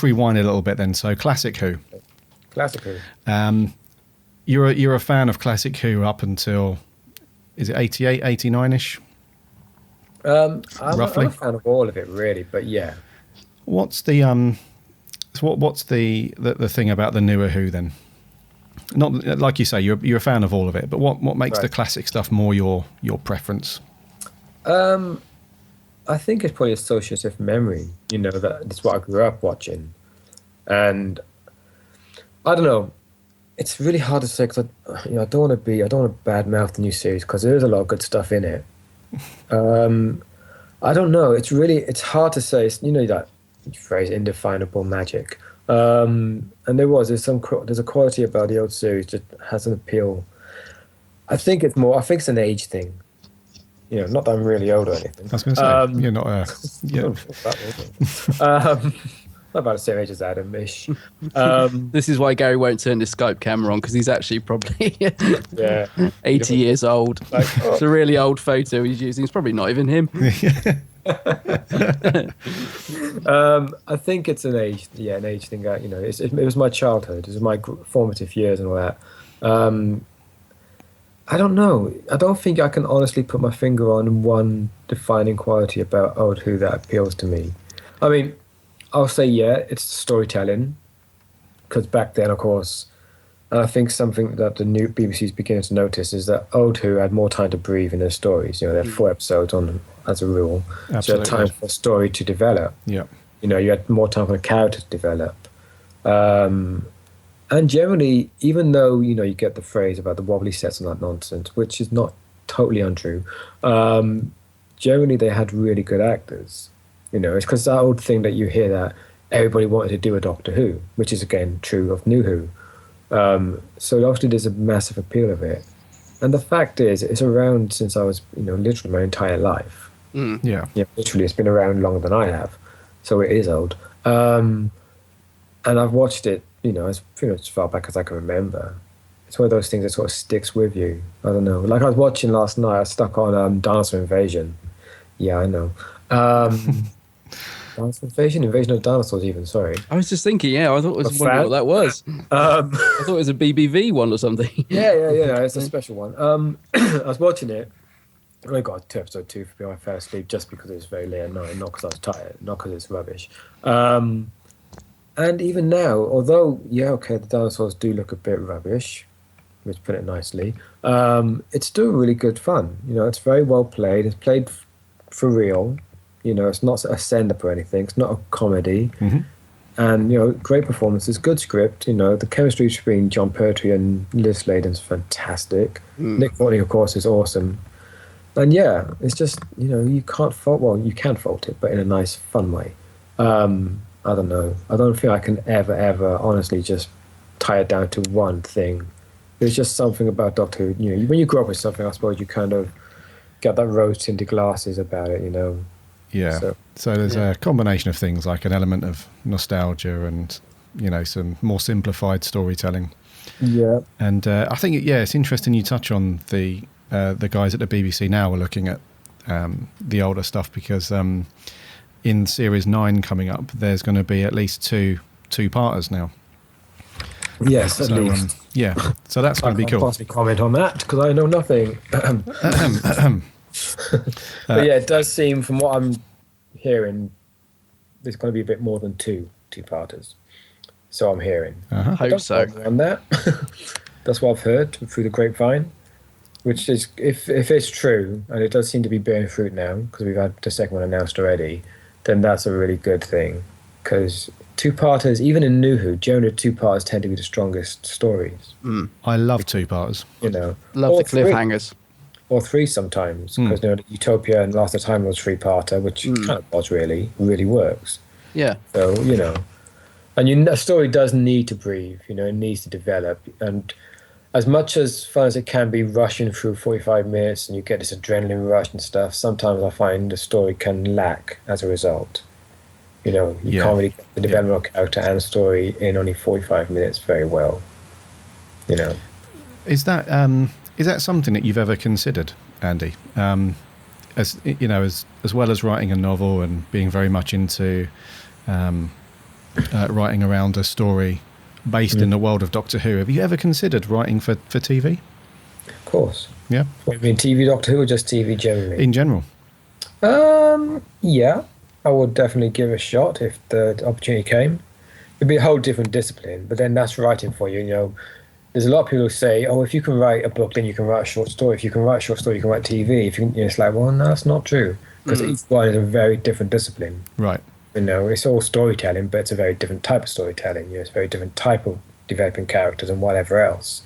rewind a little bit then. So Classic Who. Classic Who. You're a fan of Classic Who up until, is it 88, 89-ish? Roughly? I'm a fan of all of it, really, but yeah. What's the what's the thing about the newer Who then? Not like you say, you're a fan of all of it, but what makes the classic stuff more your preference? I think it's probably associative memory. You know, that's what I grew up watching, and I don't know. It's really hard to say because I don't want to badmouth the new series because there is a lot of good stuff in it. I don't know. It's hard to say. It's, that phrase, indefinable magic. And there's a quality about the old series that has an appeal. I think it's an age thing. Not that I'm really old or anything. I was going to say, you're not not about the same age as Adam-ish. This is why Gary won't turn his Skype camera on, because he's actually probably 80 years old. It's a really old photo he's using. It's probably not even him. I think it's an age thing. It was my childhood. It was my formative years and all that. I don't know. I don't think I can honestly put my finger on one defining quality about old Who that appeals to me. I mean, I'll say, it's storytelling. Because back then, of course, I think something that the new BBC is beginning to notice is that old Who had more time to breathe in their stories. They had 4 episodes on as a rule. Absolutely. So you had time for a story to develop. Yeah. You had more time for a character to develop. And generally, even though, you get the phrase about the wobbly sets and that nonsense, which is not totally untrue, generally they had really good actors. It's because that old thing that you hear that everybody wanted to do a Doctor Who, which is, again, true of New Who. So obviously there's a massive appeal of it. And the fact is, it's around since I was, literally my entire life. Mm. Yeah. Literally, it's been around longer than I have. So it is old. And I've watched it, as pretty much as far back as I can remember. It's one of those things that sort of sticks with you. I don't know. Like I was watching last night, I was stuck on Dinosaur Invasion. Yeah, I know. Dinosaur Invasion of Dinosaurs even, sorry. I was just thinking, I thought it was wondering what that was. I thought it was a BBV one or something. Yeah, it's a special one. I was watching it. I only got to episode 2 before I fell asleep just because it was very late at night, not because I was tired, not because it's rubbish. And even now, although, the dinosaurs do look a bit rubbish, let's put it nicely, it's still really good fun. It's very well played. It's played for real. It's not a send-up or anything. It's not a comedy. Mm-hmm. And, great performances, good script. The chemistry between John Pertwee and Liz Sladen's fantastic. Nick Fortney, of course, is awesome. And, it's just, you can't fault... Well, you can fault it, but in a nice, fun way. I don't know. I don't think I can ever honestly just tie it down to one thing. There's just something about Doctor Who. When you grow up with something, I suppose you kind of get that rose-tinted glasses about it, Yeah. So there's a combination of things, like an element of nostalgia and, some more simplified storytelling. Yeah. And I think, it's interesting you touch on the guys at the BBC now are looking at the older stuff because in Series 9 coming up, there's going to be at least two-parters now. Yes, at least. So that's going to be cool. I can't possibly comment on that because I know nothing. But it does seem, from what I'm hearing, there's going to be a bit more than two-parters. So I'm hearing. Hope so. On that, that's what I've heard through the grapevine. Which is, if it's true, and it does seem to be bearing fruit now, because we've had the second one announced already, then that's a really good thing. Because two-parters, even in New Who, generally two-parters tend to be the strongest stories. I love two-parters. Love the cliffhangers. Or 3 sometimes, because Utopia and Last of Time was 3-parter, which kind of was really works. Yeah. So, and a story does need to breathe, it needs to develop. And as much as fun as it can be rushing through 45 minutes and you get this adrenaline rush and stuff, sometimes I find the story can lack as a result. You know, you can't really get the development of character and story in only 45 minutes very well. You know. Is that something that you've ever considered, Andy? As you know, as well as writing a novel and being very much into writing around a story based in the world of Doctor Who, have you ever considered writing for TV? Of course. Yeah. What, you mean TV Doctor Who or just TV generally? In general. Yeah, I would definitely give it a shot if the opportunity came. It'd be a whole different discipline, but then that's writing for you. You know, there's a lot of people who say, "Oh, if you can write a book, then you can write a short story. If you can write a short story, you can write TV." If you can, it's like, well, no, that's not true because each one is a very different discipline. Right. You know, it's all storytelling, but it's a very different type of storytelling. You know, it's a very different type of developing characters and whatever else.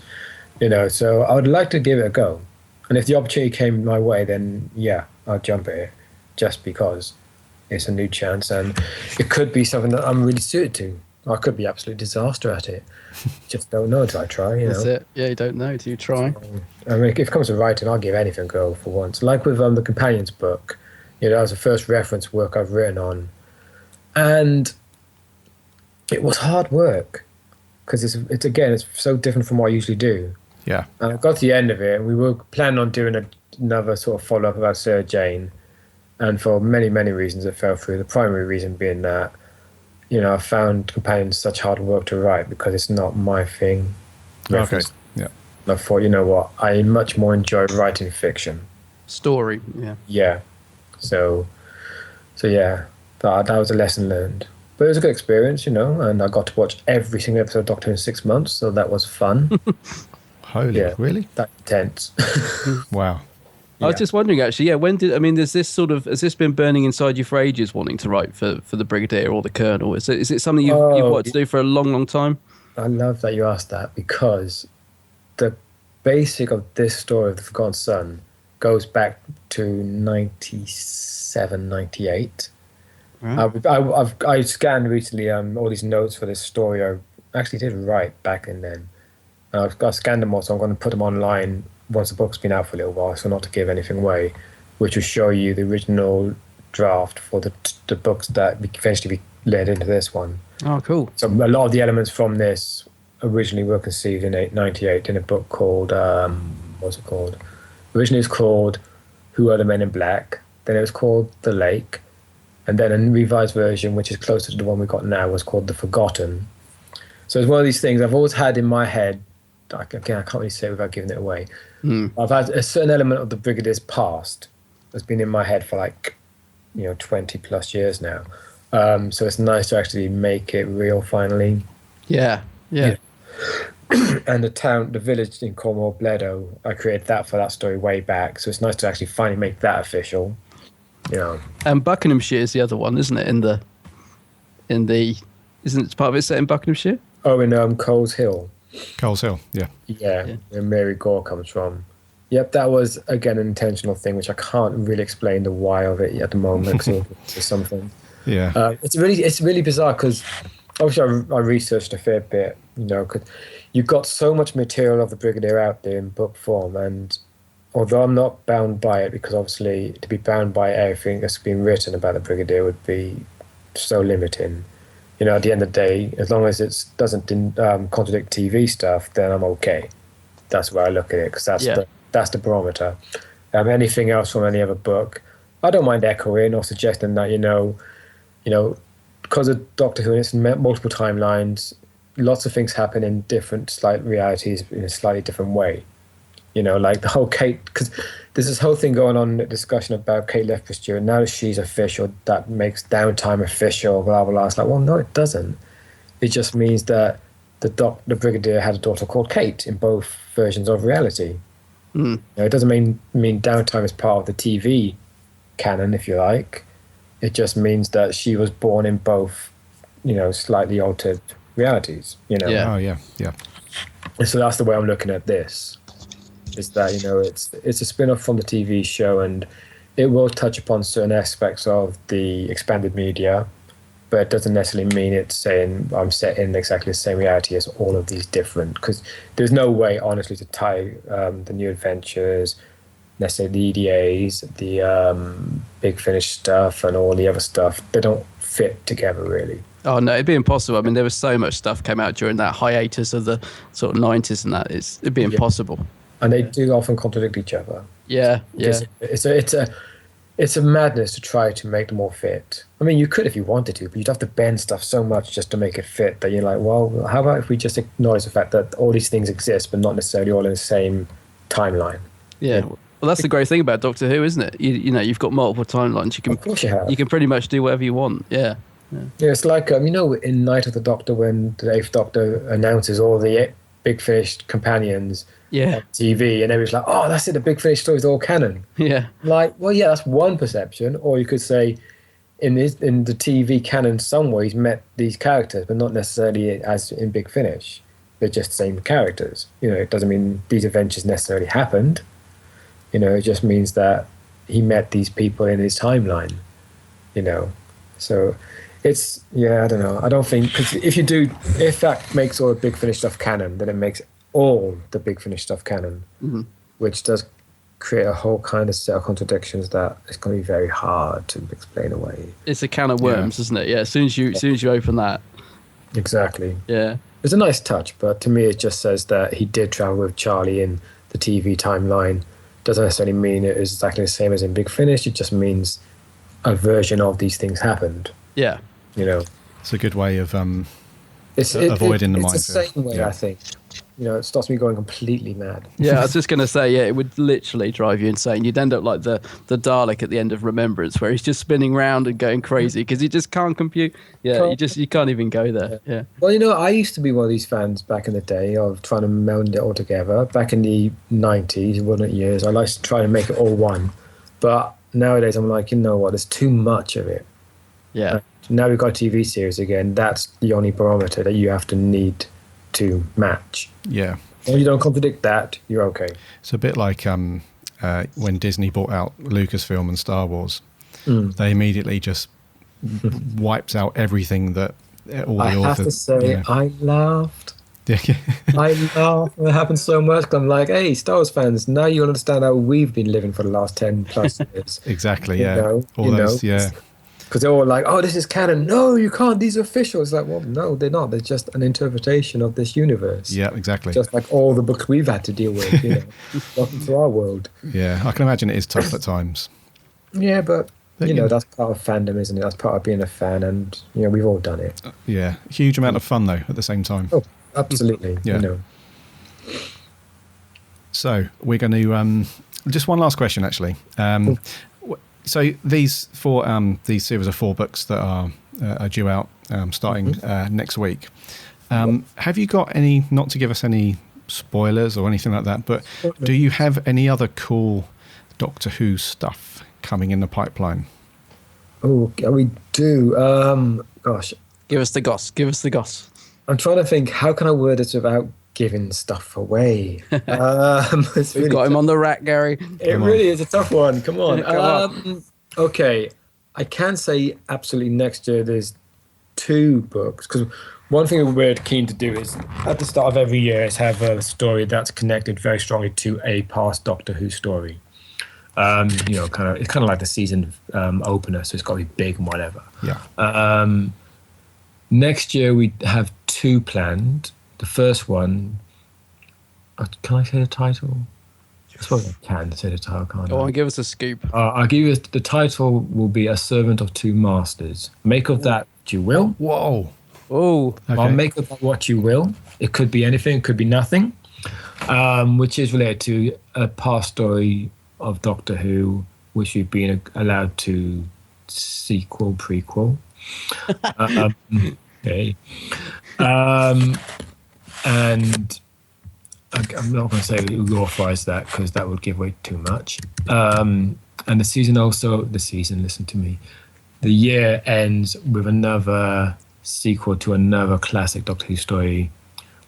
You know, so I would like to give it a go. And if the opportunity came my way, then yeah, I'd jump at it just because it's a new chance and it could be something that I'm really suited to. I could be absolute disaster at it. Just don't know until I try, you know. That's it. Yeah, you don't know till you try. I mean, if it comes to writing, I'll give anything a go for once. Like with the Companions book, you know, that was the first reference work I've written on. And it was hard work because it's so different from what I usually do. Yeah. And I got to the end of it and we were planning on doing another sort of follow-up about Sarah Jane. And for many, many reasons it fell through. The primary reason being that, you know, I found Companions such hard work to write because it's not my thing. Okay. Yeah. And I thought, you know what, I much more enjoy writing fiction. Story, yeah. Yeah. So yeah, that was a lesson learned. But it was a good experience, you know, and I got to watch every single episode of Doctor Who in 6 months, so that was fun. Holy, really? That's intense. Wow. I was just wondering, actually, has this been burning inside you for ages, wanting to write for the Brigadier or the Colonel? Is it something you've wanted to do for a long, long time? I love that you asked that because the basic of this story of the Forgotten Son goes back to 97, 98. Right. I scanned recently all these notes for this story. I actually did write back in then. I scanned them all, so I'm going to put them online once the book's been out for a little while, so not to give anything away, which will show you the original draft for the books that eventually led into this one. Oh, cool. So a lot of the elements from this originally were conceived in 98 in a book called, what's it called? Originally it was called Who Are the Men in Black? Then it was called The Lake. And then a revised version, which is closer to the one we got now, was called The Forgotten. So it's one of these things I've always had in my head. Again, I can't really say it without giving it away. I've had a certain element of the Brigadier's past that's been in my head for 20 plus years now. So it's nice to actually make it real finally. Yeah. And the village in Cornwall, Bledo, I created that for that story way back. So it's nice to actually finally make that official. You know. And Buckinghamshire is the other one, isn't it? Isn't it part of it set in Buckinghamshire? Oh, in Coles Hill. Coles Hill, yeah. Yeah, where Mary Gore comes from. Yep, that was, again, an intentional thing, which I can't really explain the why of it at the moment, because it's something. Yeah. It's really bizarre, because obviously I researched a fair bit, you know, because you've got so much material of the Brigadier out there in book form, and although I'm not bound by it, because obviously to be bound by everything that's been written about the Brigadier would be so limiting. You know, at the end of the day, as long as it doesn't contradict TV stuff, then I'm okay. That's where I look at it, because that's the barometer. Anything else from any other book, I don't mind echoing or suggesting that, you know, because of Doctor Who and its multiple timelines, lots of things happen in different slight realities in a slightly different way. You know, like the whole Kate, because there's this whole thing going on, discussion about Kate Lethbridge Stewart. Now that she's official, that makes Downtime official, blah, blah, blah. It's like, well, no, it doesn't. It just means that the Brigadier had a daughter called Kate in both versions of reality. You know, it doesn't mean Downtime is part of the TV canon, if you like. It just means that she was born in both, you know, slightly altered realities, you know. Yeah. Oh, yeah. And so that's the way I'm looking at this. Is that, you know, it's a spin-off from the TV show, and it will touch upon certain aspects of the expanded media, but it doesn't necessarily mean it's saying I'm set in exactly the same reality as all of these different. Because there's no way, honestly, to tie the New Adventures, necessarily the EDAs, the Big Finish stuff, and all the other stuff. They don't fit together really. Oh no, it'd be impossible. I mean, there was so much stuff came out during that hiatus of the sort of 90s and that. It'd be impossible. And they do often contradict each other. Yeah, yeah. It's a madness to try to make them all fit. I mean, you could if you wanted to, but you'd have to bend stuff so much just to make it fit that you're like, well, how about if we just acknowledge the fact that all these things exist, but not necessarily all in the same timeline? Yeah. Well, that's the great thing about Doctor Who, isn't it? You know, you've got multiple timelines. Of course you have. You can pretty much do whatever you want. Yeah. Yeah, it's like, you know, in Night of the Doctor, when the Eighth Doctor announces all the Big Finish companions on TV, and everybody's like, oh, that's it, the Big Finish story's all canon. Yeah. Like, well, yeah, that's one perception. Or you could say, in the TV canon, some ways met these characters, but not necessarily as in Big Finish. They're just the same characters. You know, it doesn't mean these adventures necessarily happened. You know, it just means that he met these people in his timeline. You know, so it's, yeah, I don't know. I don't think, because if that makes all the Big Finish stuff canon, then it makes all the Big Finish stuff canon, which does create a whole kind of set of contradictions that it's going to be very hard to explain away. It's a can of worms, isn't it? Yeah. As soon as you open that. Exactly. Yeah. It's a nice touch, but to me, it just says that he did travel with Charlie in the TV timeline. Doesn't necessarily mean it is exactly the same as in Big Finish. It just means a version of these things happened. Yeah. You know, it's a good way of avoiding the minefield. It's the same way, I think. You know, it stops me going completely mad. Yeah, I was just going to say, yeah, it would literally drive you insane. You'd end up like the Dalek at the end of Remembrance, where he's just spinning round and going crazy because he just can't compute. Yeah, you can't even go there. Yeah. Well, you know, I used to be one of these fans back in the day of trying to meld it all together. Back in the 90s, wasn't it, years, I liked to try to make it all one. But nowadays, I'm like, you know what? There's too much of it. Yeah. Now we've got a TV series again. That's the only barometer that you have to need to match. Yeah. If you don't contradict that, you're okay. It's a bit like when Disney bought out Lucasfilm and Star Wars. They immediately just wiped out everything that all the authors... I have to say, I laughed. I laughed. It happened so much. I'm like, hey, Star Wars fans, now you understand how we've been living for the last 10 plus years. Exactly, you know, because they're all like, oh, this is canon. No, you can't. These are official. It's like, well, no, they're not. They're just an interpretation of this universe. Yeah, exactly. Just like all the books we've had to deal with, you know, welcome to our world. Yeah, I can imagine it is tough at times. Yeah, but you know, that's part of fandom, isn't it? That's part of being a fan, and, you know, we've all done it. Yeah, huge amount of fun, though, at the same time. Oh, absolutely. Yeah. You know. So we're going to... just one last question, actually. So these series of 4 books that are due out starting next week. Have you got any, not to give us any spoilers or anything like that, but do you have any other cool Doctor Who stuff coming in the pipeline? Oh, we do. Gosh. Give us the goss. Give us the goss. I'm trying to think, how can I word it without giving stuff away? We've got him on the rack, Gary. It really is a tough one. Come on. Okay. I can say absolutely next year there's 2 books, because one thing we're keen to do is at the start of every year is have a story that's connected very strongly to a past Doctor Who story. You know, it's kind of like the season opener, so it's got to be big and whatever. Yeah. Next year we have 2 planned. The first one, can I say the title? I suppose I can say the title, can't I? Go on, give us a scoop. I'll give you the title will be A Servant of Two Masters. Make of that what you will. Whoa. Oh. Okay. I'll make of that what you will. It could be anything, it could be nothing, which is related to a past story of Doctor Who, which we've been allowed to prequel. Okay. And I'm not going to say we authorise that because that would give away too much. And listen to me, the year ends with another sequel to another classic Doctor Who story,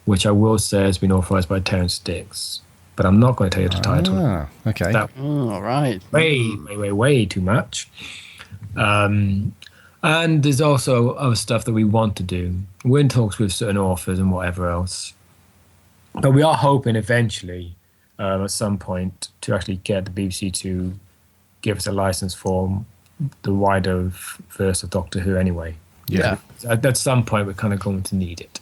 which I will say has been authorised by Terrance Dicks. But I'm not going to tell you the title. Okay. All right. Way too much. And And there's also other stuff that we want to do. We're in talks with certain authors and whatever else. But we are hoping eventually, at some point, to actually get the BBC to give us a license for the wider verse of Doctor Who anyway. Yeah. At some point, we're kind of going to need it.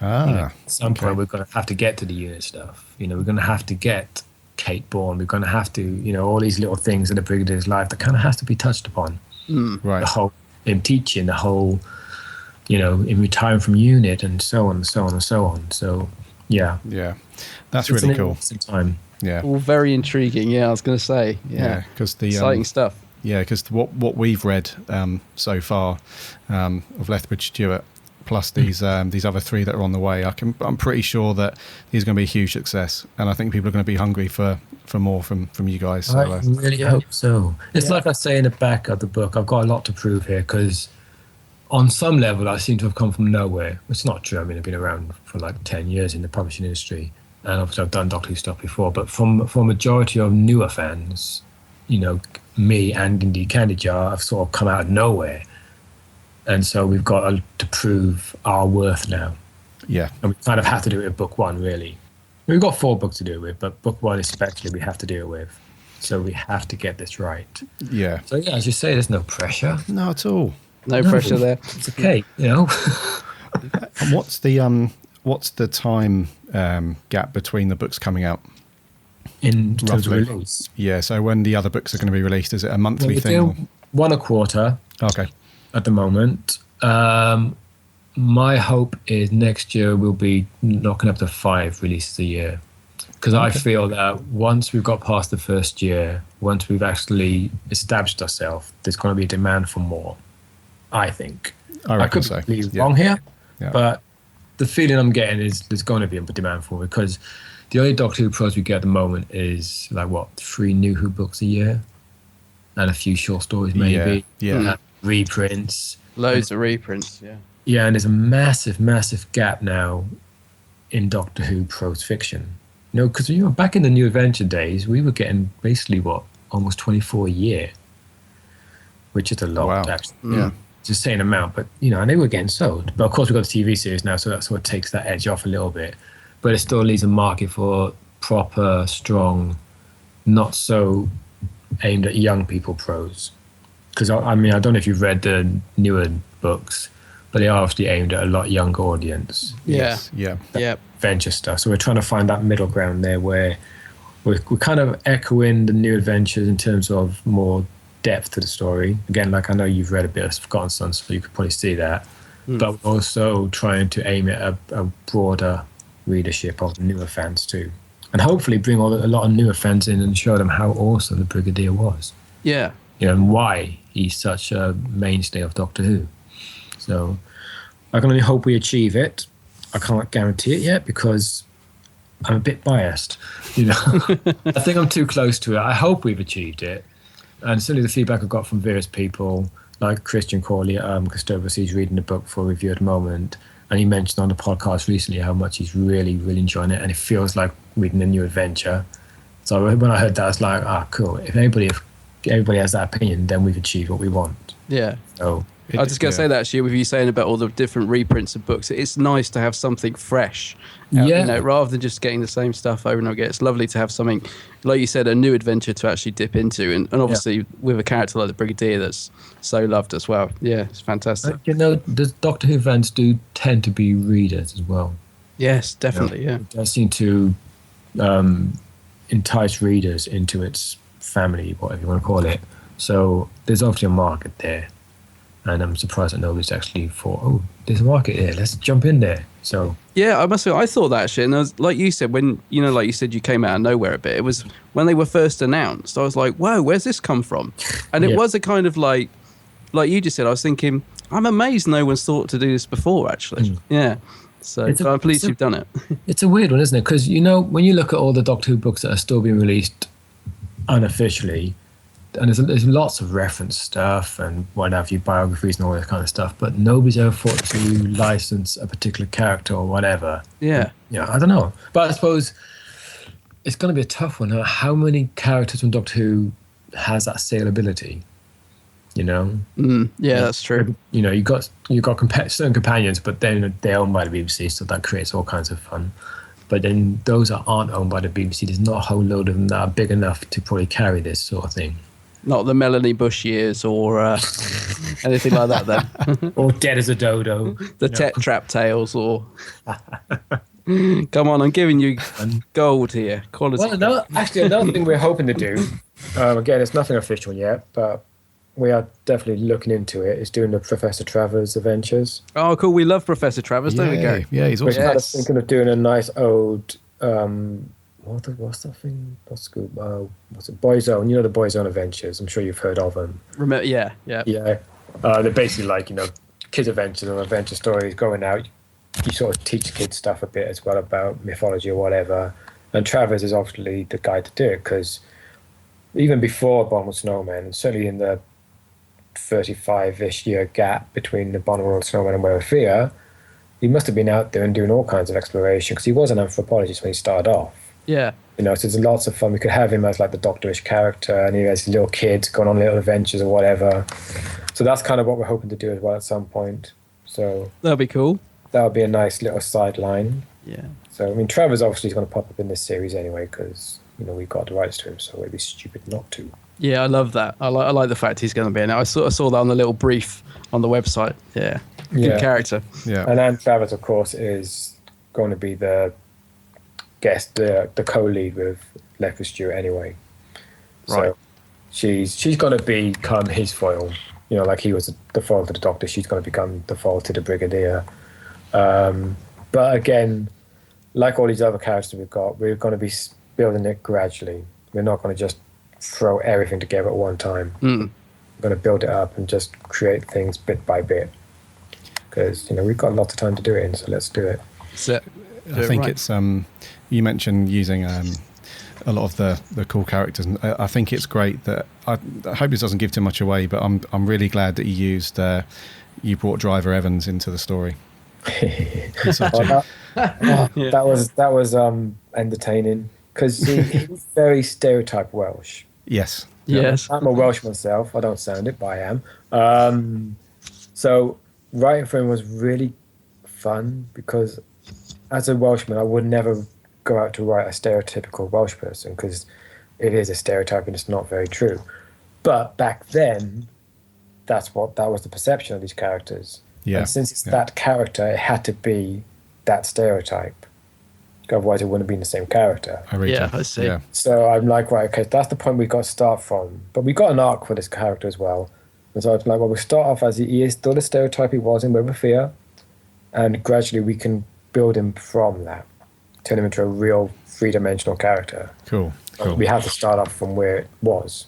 At some point, we're going to have to get to the unit stuff. We're going to have to get Kate Bourne. We're going to have to, all these little things in the Brigadier's life that kind of has to be touched upon. Right. The whole, in teaching, the whole, in retiring from unit and so on and so on and so on. So, yeah. Yeah. That's really cool. Time. Yeah. All very intriguing. Yeah, I was going to say. Yeah. Because the exciting stuff. Yeah, because what we've read so far of Lethbridge Stewart, plus these other three that are on the way, I'm pretty sure that these are going to be a huge success, and I think people are going to be hungry for more from you guys. So, I really hope so. It's like I say in the back of the book, I've got a lot to prove here because on some level I seem to have come from nowhere. It's not true. I mean, I've been around for like 10 years in the publishing industry, and obviously I've done Doctor Who stuff before, but from a majority of newer fans, me and indeed Candy Jar have sort of come out of nowhere. And so we've got to prove our worth now. Yeah. And we kind of have to do it with book one, really. We've got 4 books to do it with, but book one especially we have to deal with. So we have to get this right. Yeah. So yeah, as you say, there's no pressure. No, at all. No pressure there. It's okay, And what's the time gap between the books coming out? In terms of Roughly. release. Yeah, so when the other books are going to be released, is it a monthly thing? Or? One a quarter. Okay. At the moment. My hope is next year we'll be knocking up to 5 releases a year. Because I feel that once we've got past the first year, once we've actually established ourselves, there's going to be a demand for more, I think. I could so. be wrong here, Yeah. but the feeling I'm getting is there's going to be a demand for it because the only Doctor Who prose we get at the moment is 3 New Who books a year and a few short stories maybe. Yeah. Reprints. Loads of reprints, yeah. Yeah, and there's a massive, massive gap now in Doctor Who prose fiction. Because back in the New Adventure days, we were getting basically almost 24 a year, which is a lot. Wow. Actually. Yeah, it's a insane amount, but and they were getting sold. But of course, we've got the TV series now, so that sort of takes that edge off a little bit. But it still leaves a market for proper, strong, not so aimed at young people prose. Because I don't know if you've read the newer books, but they are obviously aimed at a lot younger audience. Yeah. Yeah. Adventure stuff. So we're trying to find that middle ground there where we're kind of echoing the New Adventures in terms of more depth to the story. Again, I know you've read a bit of Forgotten Son, so you could probably see that. But we're also trying to aim at a broader readership of newer fans too. And hopefully bring a lot of newer fans in and show them how awesome the Brigadier was. Yeah. And why he's such a mainstay of Doctor Who. So I can only hope we achieve it. I can't guarantee it yet because I'm a bit biased. I think I'm too close to it. I hope we've achieved it. And certainly the feedback I've got from various people, like Christian Corley at Custobus, he's reading the book for review at the moment. And he mentioned on the podcast recently how much he's really, really enjoying it. And it feels like reading a new adventure. So when I heard that, I was like, cool. If everybody has that opinion, then we've achieved what we want. Yeah. So I was just going to say that actually, with you saying about all the different reprints of books, it's nice to have something fresh. Rather than just getting the same stuff over and over again. It's lovely to have something, like you said, a new adventure to actually dip into. And obviously with a character like the Brigadier that's so loved as well. Yeah, it's fantastic. The Doctor Who fans do tend to be readers as well. Yes, definitely, yeah. It does seem to entice readers into its family, whatever you want to call it. So there's obviously a market there. And I'm surprised that nobody's actually thought, there's a market here, let's jump in there. So yeah, I must say, I thought that actually, and I was, like you said, when like you said, you came out of nowhere a bit. It was when they were first announced. I was like, whoa, where's this come from? And it was a kind of like you just said. I was thinking, I'm amazed no one's thought to do this before. Actually, yeah. So I'm pleased you've done it. It's a weird one, isn't it? Because when you look at all the Doctor Who books that are still being released unofficially. And there's lots of reference stuff and what have you, biographies and all that kind of stuff, but nobody's ever thought to license a particular character or whatever. Yeah. I don't know. But I suppose it's going to be a tough one. How many characters from Doctor Who has that saleability? You know, Yeah, that's true. you know, you got certain companions, but then they're owned by the BBC, so that creates all kinds of fun. But then those that aren't owned by the BBC, there's not a whole load of them that are big enough to probably carry this sort of thing. Not the Melanie Bush years or anything like that. Then Or Dead as a Dodo. the Trap Tales or. Come on, I'm giving you gold here. Quality. Well, another thing we're hoping to do, again, it's nothing official yet, but we are definitely looking into it, is doing the Professor Travers adventures. Oh, cool. We love Professor Travers, don't we, Gary? Yeah, he's We're awesome. kind of thinking of doing a nice old, what's that thing? What's it? Boyzone. You know the Boyzone adventures. I'm sure you've heard of them. Remember? Yeah. Yeah. They're basically like, kids' adventures or adventure stories going out. You sort of teach kids stuff a bit as well about mythology or whatever. And Travers is obviously the guy to do it, because even before Abominable Snowman, and certainly in the 35-ish year gap between the Abominable Snowman and Web of Fear, he must have been out there and doing all kinds of exploration, because he was an anthropologist when he started off. Yeah. So there's lots of fun. We could have him as like the doctorish character, and he has little kids going on little adventures or whatever. So that's kind of what we're hoping to do as well at some point. So That'll be cool. that would be a nice little sideline. Yeah. So, I mean, Travers obviously is going to pop up in this series anyway, because, we've got the rights to him, so it'd be stupid not to. Yeah, I love that. I like the fact he's going to be in it. I saw that on the little brief on the website. Yeah. Good character. Yeah. And Anne Travers, of course, is going to be the guest, the co-lead with Leffer Stewart anyway. Right. So she's going to become his foil. Like he was the foil to the Doctor, she's going to become the foil to the Brigadier. But again, like all these other characters we've got, we're going to be building it gradually. We're not going to just throw everything together at one time. We're going to build it up and just create things bit by bit. Because, we've got lots of time to do it in, so let's do it. So, I think it's you mentioned using a lot of the cool characters, and I think it's great that I hope this doesn't give too much away, but I'm really glad that you brought Driver Evans into the story. That was entertaining, because he's very stereotype Welsh. Yes. Yes. I'm a Welsh myself. I don't sound it, but I am. So writing for him was really fun, because as a Welshman, I would never go out to write a stereotypical Welsh person, because it is a stereotype and it's not very true. But back then, that was the perception of these characters. Yeah. And since it's that character, it had to be that stereotype. Otherwise, it wouldn't have been the same character. I see. Yeah. So I'm like, right, okay, that's the point we got to start from. But we got an arc for this character as well. And so I'm like, well, we'll start off as he is still the stereotype he was in Web of Fear, and gradually we can build him from that, turn him into a real three-dimensional character. Cool. We have to start off from where it was.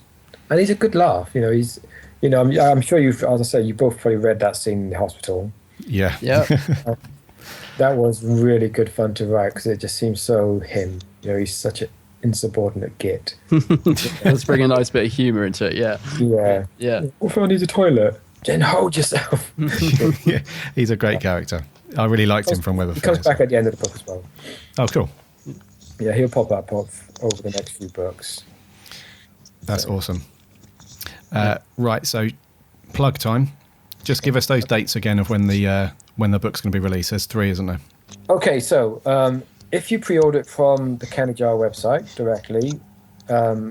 And he's a good laugh. I'm sure as I say, you both probably read that scene in the hospital. Yeah. Yeah. That was really good fun to write, because it just seems so him. He's such an insubordinate git. Let's bring a nice bit of humour into it. Yeah. Yeah. Yeah. If I need a toilet, then hold yourself. Yeah. He's a great character. I really liked him from Web of He Fear. comes back at the end of the book as well. Oh, cool. Yeah, he'll pop up over the next few books. That's awesome. Right, so plug time. Just give us those dates again of when the book's going to be released. There's 3, isn't there? Okay, so if you pre-order it from the Candy Jar website directly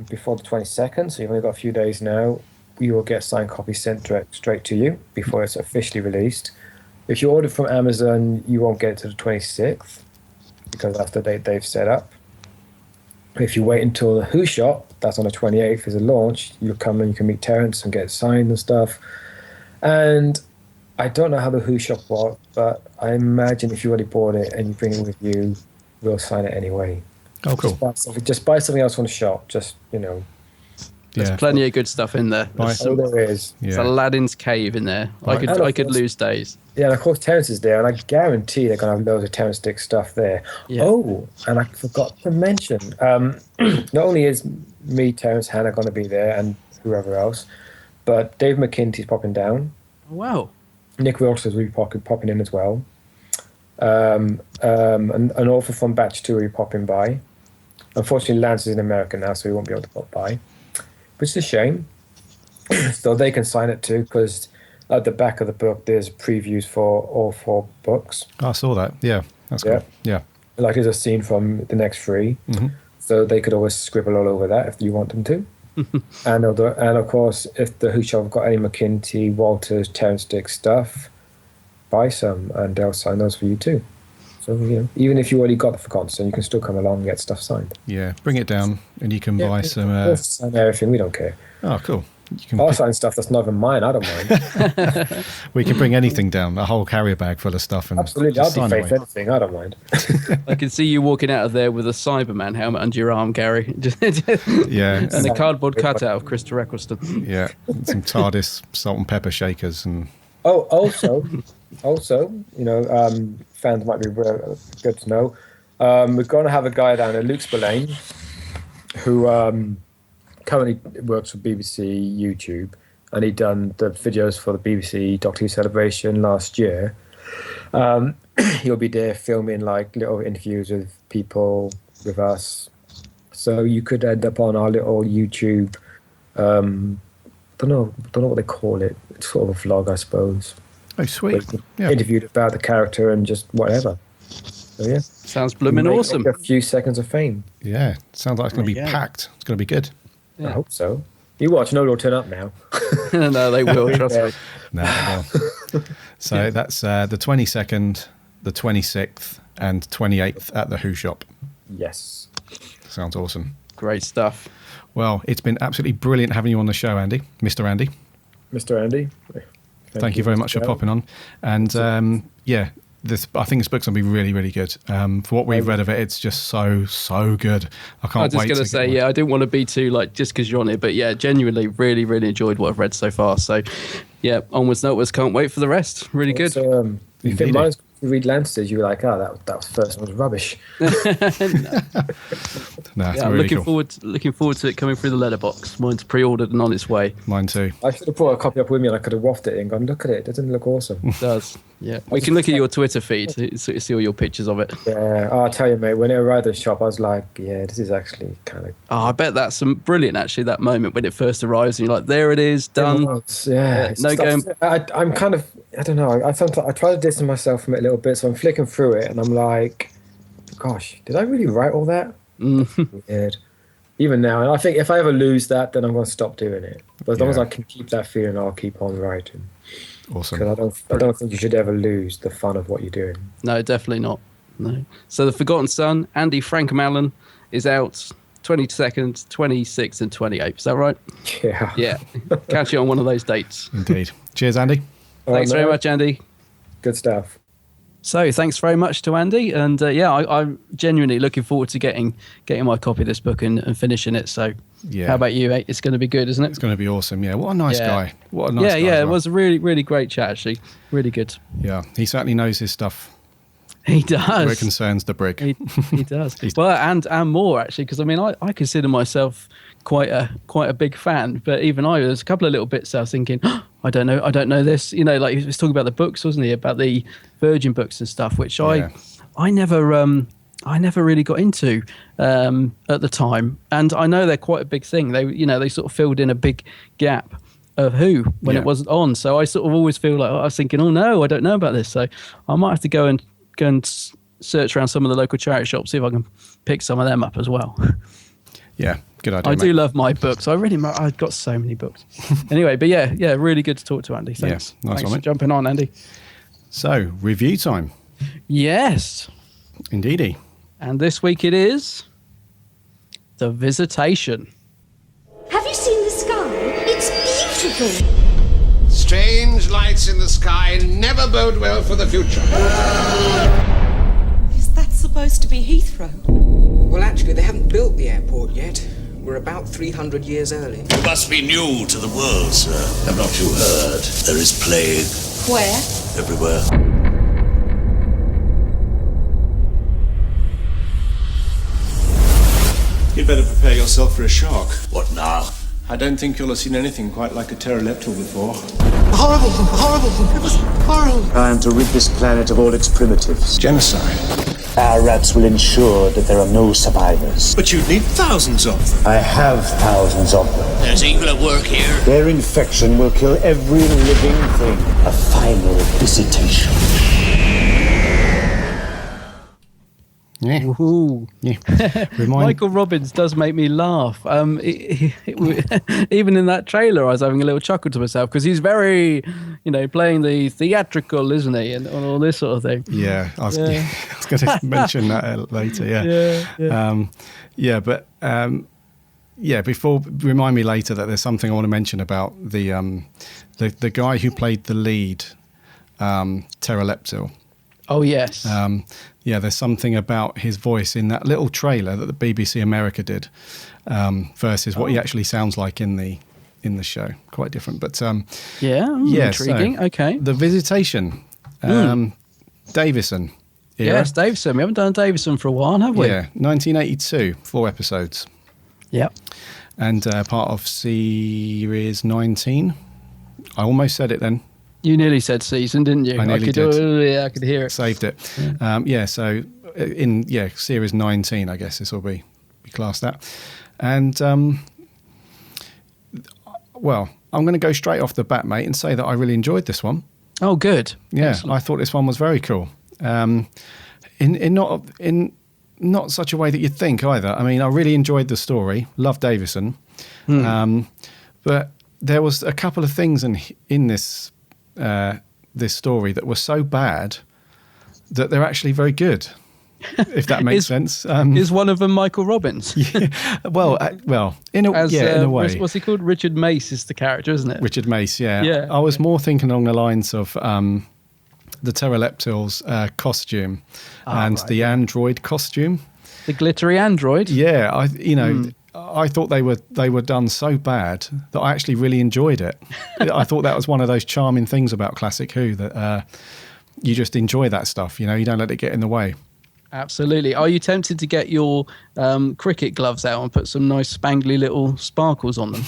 before the 22nd, so you've only got a few days now, you will get a signed copy sent straight to you before it's officially released. If you order from Amazon, you won't get it to the 26th, because that's the date they've set up. If you wait until the Who Shop, that's on the 28th, is a launch, you'll come and you can meet Terence and get it signed and stuff. And I don't know how the Who Shop works, but I imagine if you already bought it and you bring it with you, we'll sign it anyway. Oh, cool. Just buy something else from the shop. There's plenty of good stuff in there. There is. It's Aladdin's cave in there. Right. I could lose days. Yeah, and of course Terence is there, and I guarantee they're going to have loads of Terence Dick stuff there. Yeah. Oh, and I forgot to mention, not only is me, Terence, Hannah going to be there, and whoever else, but Dave McKinty's popping down. Oh, wow. Nick Wilson will be popping in as well. An author from Batch 2 will be popping by. Unfortunately, Lance is in America now, so he won't be able to pop by, which is a shame. so they can sign it too, because at the back of the book there's previews for all 4 books. I saw that. Yeah, that's cool. Yeah. Like there's a scene from the next 3, so they could always scribble all over that if you want them to. and of course, if the Who Shop have got any McKinty, Walters, Terrence Dick stuff, buy some and they'll sign those for you too. So, even if you already got the Forgotten Son, you can still come along and get stuff signed. Yeah, bring it down and you can buy some... We'll sign everything, we don't care. Oh, cool. I'll sign stuff that's not even mine, I don't mind. We can bring anything down, a whole carrier bag full of stuff. And absolutely, I'll deface anything, I don't mind. I can see you walking out of there with a Cyberman helmet under your arm, Gary. Yeah. And a cardboard cutout of Christopher Eccleston. Yeah, some Tardis salt and pepper shakers. And also, fans might be good to know, we're going to have a guy down there, Luke Spillane, who currently works for BBC YouTube, and he'd done the videos for the BBC Doctor Who celebration last year. He'll be there filming like little interviews with people, with us. So you could end up on our little YouTube, don't know what they call it. It's sort of a vlog, I suppose. Oh, sweet. Yeah. Interviewed about the character and just whatever. So, yeah. Sounds blooming awesome. A few seconds of fame. Yeah, sounds like it's going to be packed. It's going to be good. Yeah. I hope so. You watch, nobody will turn up now. No, they will, trust me. No, they will. So that's the 22nd, the 26th, and 28th at the Who Shop. Yes. Sounds awesome. Great stuff. Well, it's been absolutely brilliant having you on the show, Andy. Mr. Andy. Mr. Andy. Thank you very much for popping on. And I think this book's going to be really, really good. For what we've read of it, it's just so good. I can't wait. I was just going to say, I didn't want to be too just because you're on it, but genuinely, really, really enjoyed what I've read so far. So, onwards and upwards. Can't wait for the rest. Really good. So, you think mine's read Lancers? You were like, that first one was rubbish. I'm looking forward to it coming through the letterbox. Mine's pre-ordered and on its way. Mine too. I should have brought a copy up with me and I could have wafted it and gone, look at it. Doesn't it look awesome? It does. Yeah. We can look at your Twitter feed to see all your pictures of it. Yeah. I'll tell you, mate, when it arrived at the shop, I was like, yeah, this is actually kind of... Oh, I bet that's brilliant, actually, that moment when it first arrives and you're like, there it is, done. No going... I'm kind of... I don't know. I try to distance myself from it a little bit, so I'm flicking through it and I'm like, gosh, did I really write all that? Weird. Even now, and I think if I ever lose that, then I'm going to stop doing it. But as long as I can keep that feeling, I'll keep on writing. Awesome. Because I don't think you should ever lose the fun of what you're doing. No, definitely not. No. So The Forgotten Son, Andy Frankham-Allen, is out 22nd, 26th and 28th. Is that right? Yeah. Yeah. Catch you on one of those dates. Indeed. Cheers, Andy. Thanks very much, Andy. Good stuff. So thanks very much to Andy, and I'm genuinely looking forward to getting my copy of this book and finishing it. So how about you, mate? It's going to be good, isn't it? It's going to be awesome. Yeah, what a nice guy. What a nice guy. Yeah, it was a really, really great chat, actually. Really good. Yeah, he certainly knows his stuff. He does. Where it concerns the brig. He does. Well, and more, actually, because I consider myself quite a big fan, but even there's a couple of little bits I was thinking, I don't know this. Like he was talking about the books, wasn't he? About the Virgin books and stuff, which I never really got into at the time. And I know they're quite a big thing. They sort of filled in a big gap of Who when it wasn't on. So I sort of always feel like I was thinking, oh no, I don't know about this. So I might have to go and search around some of the local charity shops, see if I can pick some of them up as well. Yeah, good idea. I do love my books. I've got so many books. Anyway, but yeah, really good to talk to Andy. Thanks. Yeah, nice Thanks for jumping on, Andy. So, review time. Yes. Indeedy. And this week it is The Visitation. Have you seen the sky? It's beautiful. Strange lights in the sky never bode well for the future. Is that supposed to be Heathrow? Well, actually, they haven't built the airport yet. We're about 300 years early. You must be new to the world, sir. Have not you heard? There is plague. Where? Everywhere. You'd better prepare yourself for a shock. What now? I don't think you'll have seen anything quite like a pteroleptal before. Horrible! It was horrible! I am to rid this planet of all its primitives. Genocide. Our rats will ensure that there are no survivors. But you'd need thousands of them. I have thousands of them. There's evil at work here. Their infection will kill every living thing. A final visitation. Yeah. Woohoo. Yeah. Michael Robbins does make me laugh. Even in that trailer, I was having a little chuckle to myself because he's very, playing the theatrical, isn't he, and all this sort of thing. Yeah, I was going to mention that later. Yeah. Before, remind me later that there's something I want to mention about the guy who played the lead, Pteroleptil. Oh yes. There's something about his voice in that little trailer that the BBC America did versus what he actually sounds like in the show. Quite different, but intriguing. So, okay. The Visitation, Davison. Era. Yes, Davison. We haven't done Davison for a while, have we? Yeah, 1982, 4 episodes. Yep. And part of series 19. I almost said it then. You nearly said season, didn't you? I nearly did. Yeah, I could hear it. Saved it. So in series 19, I guess this will be classed that. And I'm going to go straight off the bat, mate, and say that I really enjoyed this one. Oh, good. Yeah, Excellent. I thought this one was very cool. In not such a way that you'd think either. I mean, I really enjoyed the story. Love Davison, but there was a couple of things in this story that were so bad that they're actually very good. If that makes sense. Is one of them Michael Robbins? Yeah. Well, in a way. What's he called? Richard Mace is the character, isn't it? Richard Mace, yeah. Yeah. I was more thinking along the lines of the Pteroleptil's costume and the android costume. The glittery android? Yeah, I thought they were done so bad that I actually really enjoyed it. I thought that was one of those charming things about Classic Who, that you just enjoy that stuff, you don't let it get in the way. Absolutely. Are you tempted to get your cricket gloves out and put some nice spangly little sparkles on them?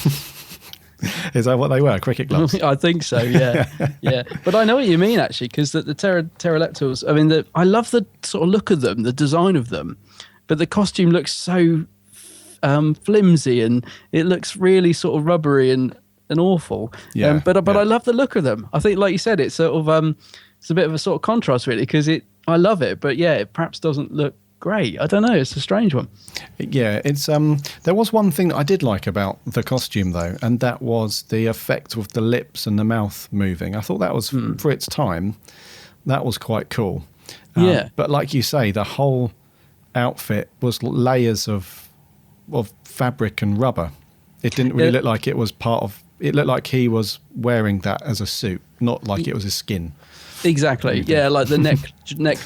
Is that what they were, cricket gloves? I think so, yeah. Yeah. But I know what you mean, actually, because the Pteroleptils, I mean, I love the sort of look of them, the design of them, but the costume looks so flimsy and it looks really sort of rubbery and awful. Yeah. But I love the look of them. I think, like you said, it's sort of it's a bit of a sort of contrast, really, because I love it, but yeah, it perhaps doesn't look great. I don't know. It's a strange one. Yeah, it's there was one thing that I did like about the costume though, and that was the effect with the lips and the mouth moving. I thought that was for its time, that was quite cool. Yeah. But like you say, the whole outfit was layers of fabric and rubber. It didn't really look like it was part of. It looked like he was wearing that as a suit, not like it was his skin. Exactly. Yeah, like the neck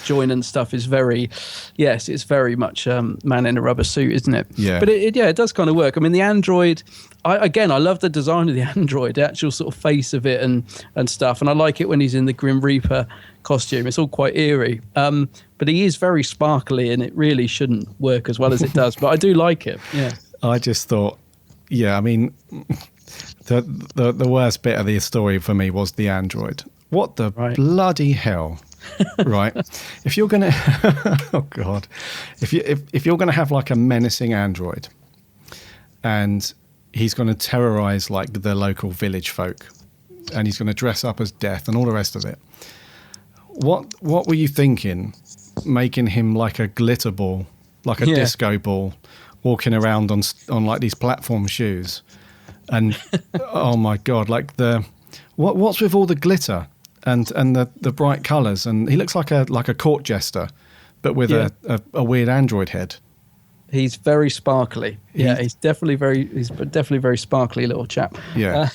joint and stuff is it's very much man in a rubber suit, isn't it? Yeah. But it does kind of work. I mean, the android, I love the design of the android, the actual sort of face of it and stuff. And I like it when he's in the Grim Reaper costume. It's all quite eerie. But he is very sparkly and it really shouldn't work as well as it does. But I do like it. Yeah. I just thought, I mean, the worst bit of the story for me was the android. What the bloody hell, right? If you're gonna, oh god, if you're gonna have like a menacing android, and he's going to terrorize like the local village folk, and he's going to dress up as Death and all the rest of it. What were you thinking, making him like a glitter ball, like a disco ball, walking around on like these platform shoes, and oh my god, like what's with all the glitter? And the bright colours, and he looks like a court jester, but with a weird android head. He's very sparkly. Yeah, he's definitely very sparkly little chap. Yeah,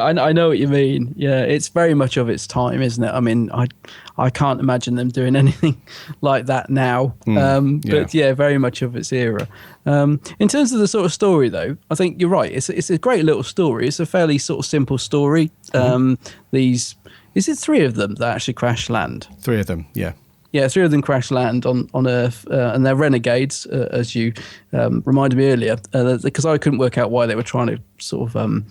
I know what you mean. Yeah, it's very much of its time, isn't it? I mean, I can't imagine them doing anything like that now. But very much of its era. In terms of the sort of story, though, I think you're right. It's a great little story. It's a fairly sort of simple story. Is it 3 of them that actually crash land? 3 of them, yeah. Yeah, 3 of them crash land on Earth, and they're renegades, as you reminded me earlier, because I couldn't work out why they were trying to sort of,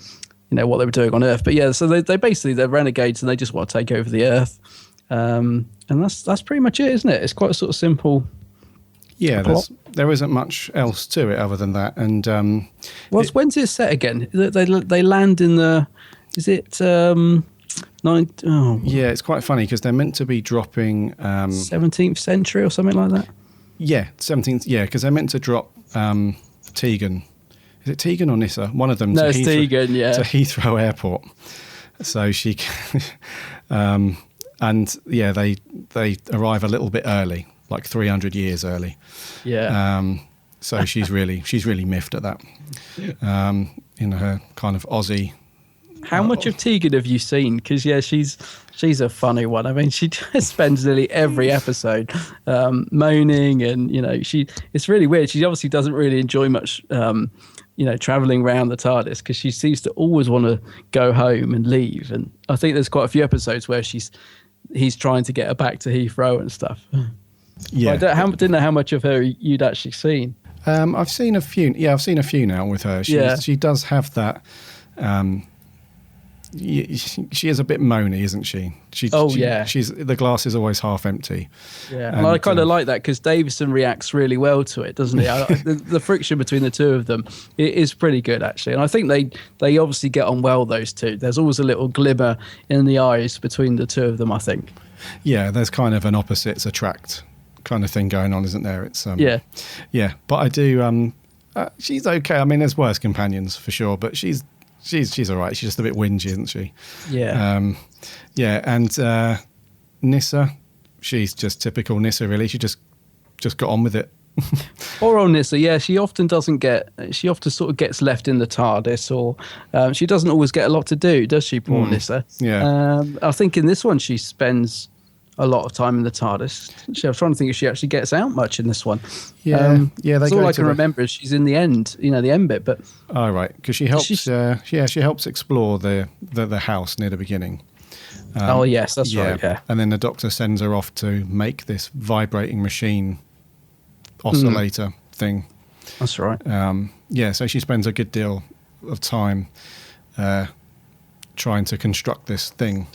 what they were doing on Earth. But yeah, so they're renegades and they just want to take over the Earth. And that's pretty much it, isn't it? It's quite a sort of simple. Yeah, there isn't much else to it other than that. And when's it set again? They land in the. Is it? Yeah, it's quite funny because they're meant to be dropping 17th century or something like that. Yeah, 17th. Yeah, because they're meant to drop Tegan. Is it Tegan or Nissa? One of them. No, it's Tegan. Yeah, to Heathrow Airport. So she, and yeah, they arrive a little bit early, like 300 years early. Yeah. So she's really miffed at that. In her kind of Aussie. How much of Tegan have you seen? Because she's a funny one. I mean, she just spends nearly every episode moaning, and it's really weird. She obviously doesn't really enjoy much, traveling around the TARDIS because she seems to always want to go home and leave. And I think there's quite a few episodes where he's trying to get her back to Heathrow and stuff. Yeah, didn't know how much of her you'd actually seen. I've seen a few. Yeah, I've seen a few now with her. She does have that. She is a bit moany, isn't she? She's the glass is always half empty. Yeah, and I kind of like that because Davison reacts really well to it, doesn't he? The friction between the two of them is pretty good actually, and I think they obviously get on well. Those two. There's always a little glimmer in the eyes between the two of them, I think. Yeah, there's kind of an opposites attract kind of thing going on, isn't there? It's yeah. But I do. She's okay. I mean, there's worse companions for sure, but she's all right. She's just a bit whingy, isn't she? Yeah. And Nissa, she's just typical Nissa, really. She just got on with it. Poor old Nissa, yeah. She often sort of gets left in the TARDIS, or she doesn't always get a lot to do, does she, poor Nissa? Yeah. I think in this one she spends a lot of time in the TARDIS. I was trying to think if she actually gets out much in this one. Yeah, that's all I can remember is she's in the end, the end bit. But right, because she helps. She helps explore the house near the beginning. Yes, that's right. Yeah, and then the Doctor sends her off to make this vibrating machine oscillator thing. That's right. So she spends a good deal of time trying to construct this thing.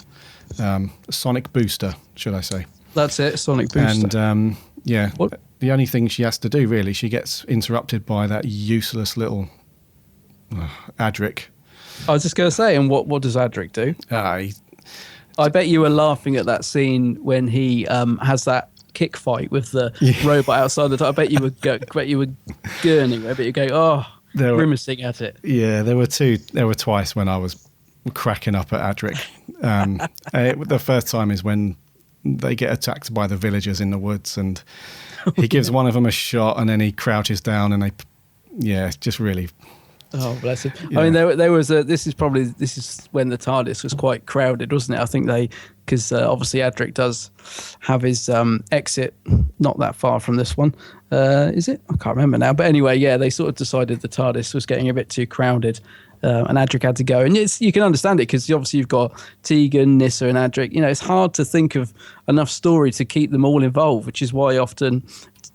Sonic booster, should I say? That's it, sonic booster. And the only thing she has to do really, she gets interrupted by that useless little Adric. I was just going to say, and what does Adric do? I bet you were laughing at that scene when he has that kick fight with the robot outside the door. I bet you were gurning. I bet you go, grimacing at it. Yeah, there were twice when I was cracking up at Adric. The first time is when they get attacked by the villagers in the woods, and he gives one of them a shot, and then he crouches down, and just really. Oh, bless him. Yeah. I mean, there was this is when the TARDIS was quite crowded, wasn't it? I think because obviously Adric does have his exit not that far from this one. Is it? I can't remember now. But anyway, they sort of decided the TARDIS was getting a bit too crowded. And Adric had to go, and you can understand it because obviously you've got Tegan, Nissa, and Adric. It's hard to think of enough story to keep them all involved, which is why often,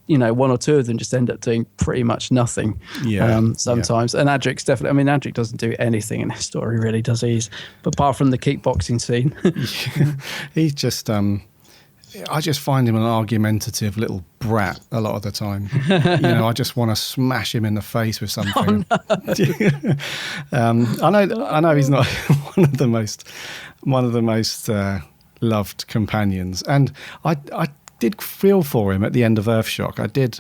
one or two of them just end up doing pretty much nothing. Sometimes, and Adric's definitely. I mean, Adric doesn't do anything in this story, really, does he? But apart from the kickboxing scene, he's just. I just find him an argumentative little brat a lot of the time. I just want to smash him in the face with something. I know he's not one of the most loved companions, and I did feel for him at the end of Earthshock. I did.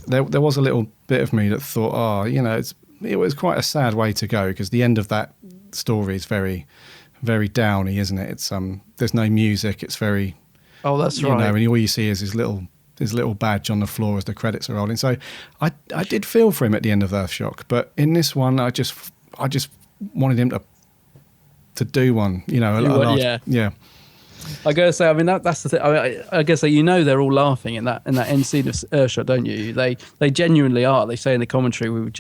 There was a little bit of me that thought, it was quite a sad way to go because the end of that story is very, very downy, isn't it? It's there's no music. It's very. Oh, that's right. And all you see is his little badge on the floor as the credits are rolling. So I did feel for him at the end of Earthshock, but in this one, I just wanted him to do one. Yeah. I gotta say, I mean that's the thing. I guess they're all laughing in that end scene of Earthshock, don't you? They genuinely are. They say in the commentary,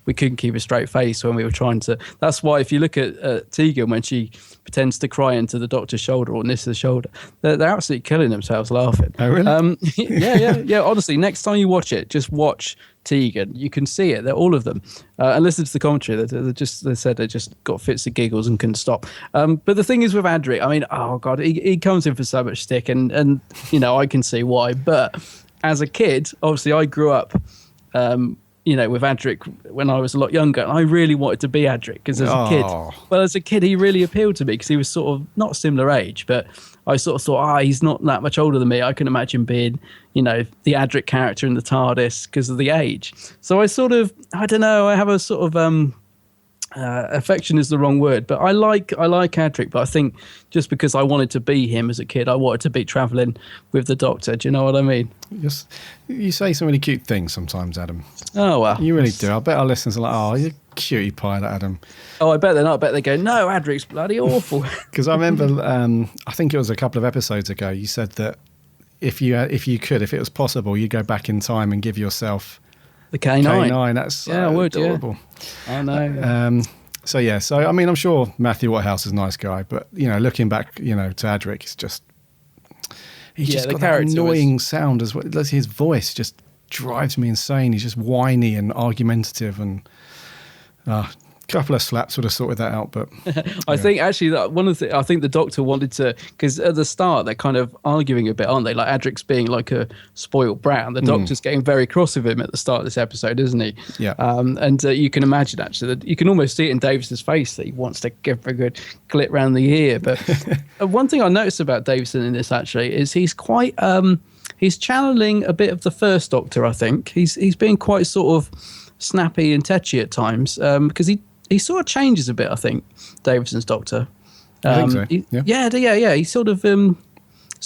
we we couldn't keep a straight face when we were trying to. That's why if you look at Tegan when she pretends to cry into the doctor's shoulder or Nissa's shoulder, they're absolutely killing themselves laughing. Oh, really? Yeah. Honestly, next time you watch it, just watch Tegan. You can see it. They're all of them. And listen to the commentary. They said they just got fits of giggles and couldn't stop. But the thing is with Adric, I mean, oh God, he comes in for so much stick, and you know, I can see why. But as a kid, obviously, I grew up, with Adric when I was a lot younger, and I really wanted to be Adric because as a kid, he really appealed to me because he was sort of not similar age, but I sort of thought, he's not that much older than me. I can imagine being, the Adric character in the TARDIS because of the age. So I sort of, I don't know, I have a sort of affection is the wrong word, but I like Adric, but I think just because I wanted to be him as a kid, I wanted to be traveling with the Doctor. Do you know what I mean? Just, you say so many cute things sometimes, Adam. Oh, well. You really do. I bet our listeners are like, oh, you're a cutie pie, that Adam. Oh, I bet they're not. I bet they go, no, Adric's bloody awful. Because I remember, I think it was a couple of episodes ago, you said that if it was possible, you'd go back in time and give yourself the K9. K9, that's I would, adorable. Yeah. I know. So I mean, I'm sure Matthew Waterhouse is a nice guy, but looking back, to Adric, it's just he's just got that annoying sound as well. His voice just drives me insane. He's just whiny and argumentative, and a couple of slaps would have sorted that out. But I think actually that I think the Doctor wanted to, because at the start they're kind of arguing a bit, aren't they? Like Adric's being like a spoiled brat, and the Doctor's getting very cross with him at the start of this episode, isn't he? Yeah. And you can imagine actually that you can almost see it in Davison's face that he wants to give a good clip round the ear. But one thing I noticed about Davison in this actually is he's quite he's channeling a bit of the first Doctor. I think he's being quite sort of snappy and tetchy at times because he sort of changes a bit, I think, Davison's Doctor. I think so. Yeah. He sort of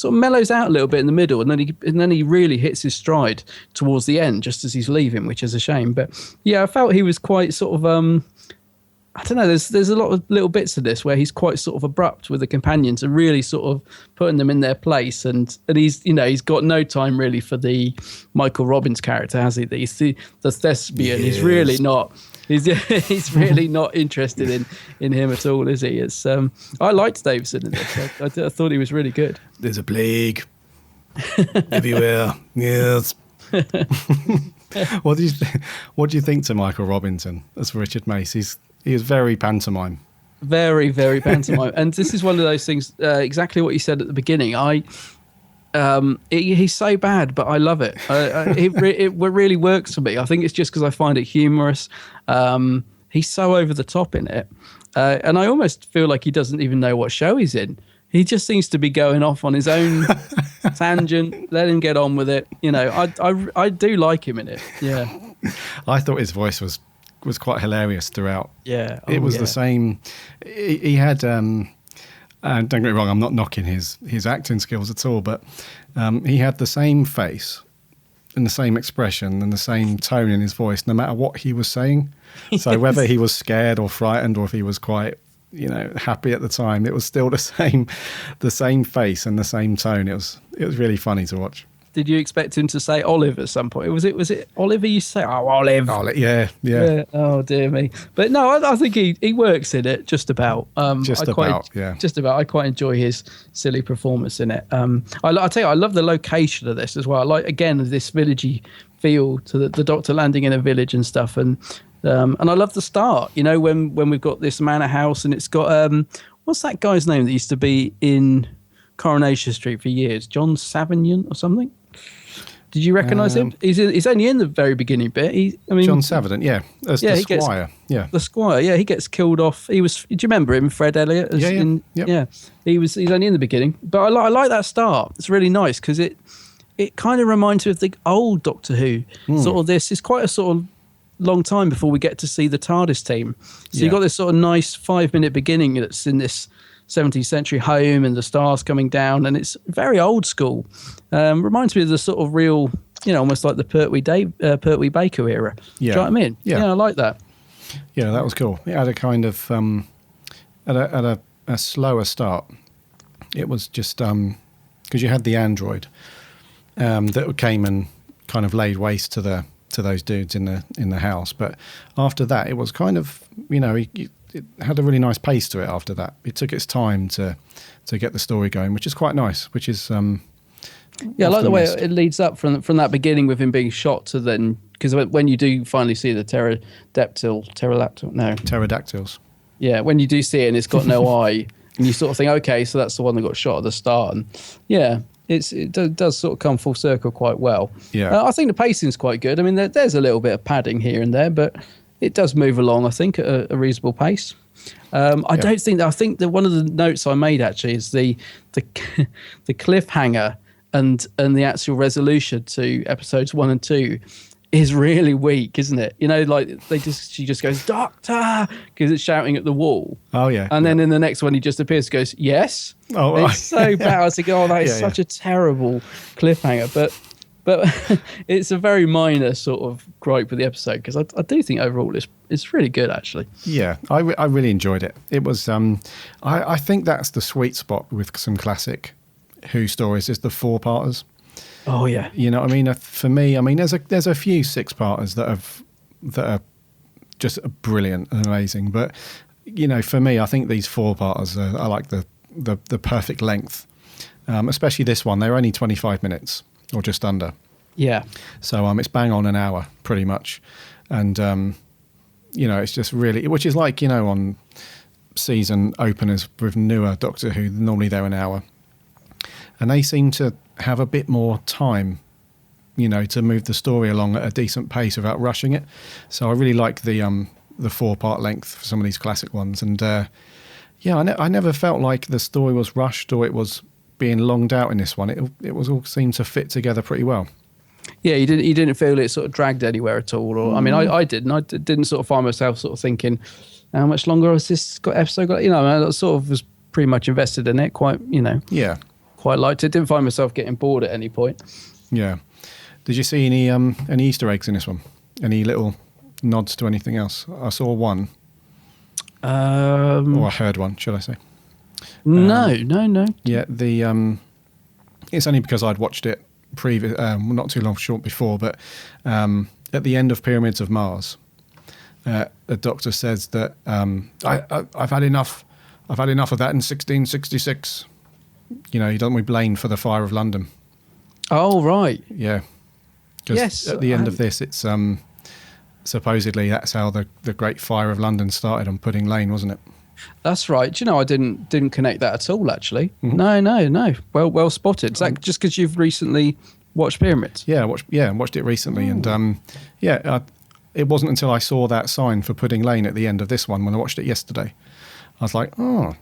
mellows out a little bit in the middle, and then he really hits his stride towards the end, just as he's leaving, which is a shame. But yeah, I felt he was quite sort of I don't know. There's a lot of little bits of this where he's quite sort of abrupt with the companions and really sort of putting them in their place. And he's got no time really for the Michael Robbins character, has he? He's the thespian. Yes. He's really not. He's really not interested in him at all, is he? It's I liked Davison in this. I thought he was really good. There's a plague everywhere. Yes. What do you think to Michael Robinson as Richard Mace? He is very pantomime. Very, very pantomime. And this is one of those things, exactly what you said at the beginning. He's so bad, but I love it. It really works for me. I think it's just because I find it humorous. He's so over the top in it. And I almost feel like he doesn't even know what show he's in. He just seems to be going off on his own tangent. Let him get on with it. I do like him in it. Yeah. I thought his voice was quite hilarious throughout. Yeah. It was the same. He had, don't get me wrong, I'm not knocking his acting skills at all, but he had the same face and the same expression and the same tone in his voice, no matter what he was saying. So whether he was scared or frightened, or if he was quite, happy at the time, it was still the same face and the same tone. It was really funny to watch. Did you expect him to say Olive at some point? Was it Oliver you say? Oh, Olive. Yeah. Oh, dear me. But no, I think he works in it just about. Just about. I quite enjoy his silly performance in it. I tell you, I love the location of this as well. I like, again, this villagey feel to the Doctor landing in a village and stuff. And I love the start, when we've got this manor house and it's got, what's that guy's name that used to be in Coronation Street for years? John Savignon or something? Did you recognise him? He's only in the very beginning bit. John Savignon, yeah. As the Squire. The Squire, yeah. He gets killed off. Do you remember him, Fred Elliott? Yeah. He's only in the beginning. But I like that start. It's really nice because it kind of reminds me of the old Doctor Who. Sort of this. It's quite a sort of long time before we get to see the TARDIS team. So you've got this sort of nice 5-minute beginning that's in this 17th century home and the stars coming down, and it's very old school. Reminds me of the sort of real, almost like the Pertwee Baker era. Yeah. Do you know what I mean? Yeah, I like that. Yeah, that was cool. It had a kind of at a slower start. It was just because you had the android that came and kind of laid waste to the those dudes in the house. But after that, it was kind of, it had a really nice pace to it. After that, it took its time to get the story going, which is quite nice. Which is I like the way it leads up from that beginning with him being shot to then, because when you do finally see the pterodactyls. Yeah, when you do see it and it's got no eye, and you sort of think, okay, so that's the one that got shot at the start, and it does sort of come full circle quite well. Yeah, I think the pacing's quite good. I mean, there's a little bit of padding here and there, but it does move along, I think, at a reasonable pace. I think that one of the notes I made actually is the cliffhanger and the actual resolution to episodes 1 and 2 is really weak, isn't it? Like she just goes, "Doctor," because it's shouting at the wall. Oh yeah. And then in the next one, he just appears, goes, "Yes." Oh, it's so bad. I was thinking, oh, that is such a terrible cliffhanger. But it's a very minor sort of gripe with the episode, because I do think overall it's really good actually. Yeah, I really enjoyed it. It was I think that's the sweet spot with some classic Who stories, is the 4-parters. Oh yeah. You know what I mean? For me, I mean, there's a few 6-parters that are just brilliant and amazing. But for me, I think these 4-parters are like the perfect length. Especially this one. They're only 25 minutes or just under. Yeah. So it's bang on an hour pretty much, and it's just really, which is like on season openers with newer Doctor Who, normally they're an hour. And they seem to have a bit more time, to move the story along at a decent pace without rushing it. So I really like the 4-part length for some of these classic ones. And I never felt like the story was rushed or it was being longed out in this one. It was all seemed to fit together pretty well. Yeah, you didn't feel it sort of dragged anywhere at all. Or I mean, I didn't. I didn't sort of find myself sort of thinking, how much longer has this episode got? I sort of was pretty much invested in it. Quite, Yeah. Quite liked it. Didn't find myself getting bored at any point. Yeah. Did you see any Easter eggs in this one? Any little nods to anything else? I saw one. Or I heard one, should I say? No. Yeah, it's only because I'd watched it not too long short before, but at the end of Pyramids of Mars, the Doctor says that I've had enough. I've had enough of that in 1666. He done with Blaine for the fire of London. Oh right. Yeah. Yes. At the end of this, it's supposedly that's how the Great Fire of London started on Pudding Lane, wasn't it? That's right. I didn't connect that at all, actually. Mm-hmm. No. Well spotted. Is that just because you've recently watched Pyramids? Yeah, I watched it recently, and it wasn't until I saw that sign for Pudding Lane at the end of this one when I watched it yesterday. I was like, oh,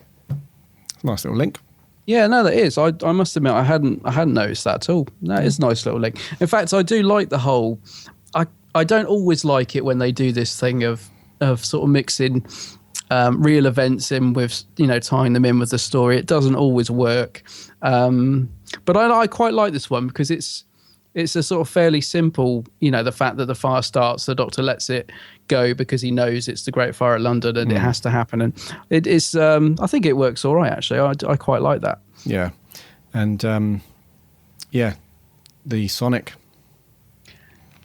nice little link. Yeah, no, that is. I must admit, I hadn't noticed that at all. That is a nice little link. In fact, I do like the whole. I don't always like it when they do this thing of sort of mixing real events in with tying them in with the story. It doesn't always work, but I quite like this one because it's a sort of fairly simple. The fact that the fire starts, the Doctor lets it go because he knows it's the Great Fire of London and it has to happen, and it is. I think it works all right actually. I quite like that. Yeah, and the Sonic.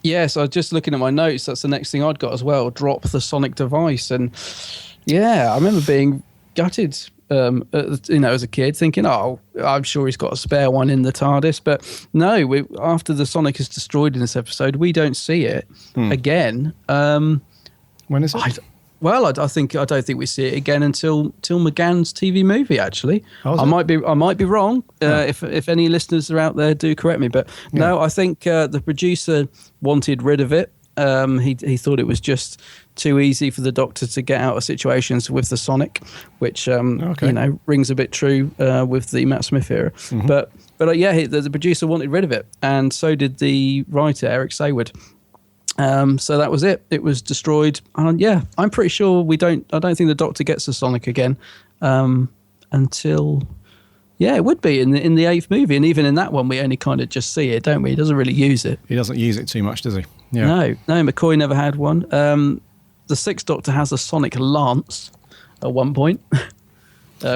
Yes, I was just looking at my notes. That's the next thing I'd got as well. Drop the Sonic device, and I remember being gutted. As a kid, thinking, "Oh, I'm sure he's got a spare one in the TARDIS." But no, after the Sonic is destroyed in this episode, we don't see it again. When is it? I don't think we see it again until McGann's TV movie. Actually, I might be wrong. If any listeners are out there, do correct me. But no, I think the producer wanted rid of it. He thought it was just too easy for the Doctor to get out of situations with the Sonic, which rings a bit true with the Matt Smith era. Mm-hmm. But the producer wanted rid of it, and so did the writer Eric Sayward. So that was it. It was destroyed. And I'm pretty sure I don't think the Doctor gets the Sonic again until. Yeah, it would be in the 8th movie, and even in that one, we only kind of just see it, don't we? He doesn't really use it. He doesn't use it too much, does he? Yeah. No, McCoy never had one. The 6th Doctor has a Sonic Lance at one point.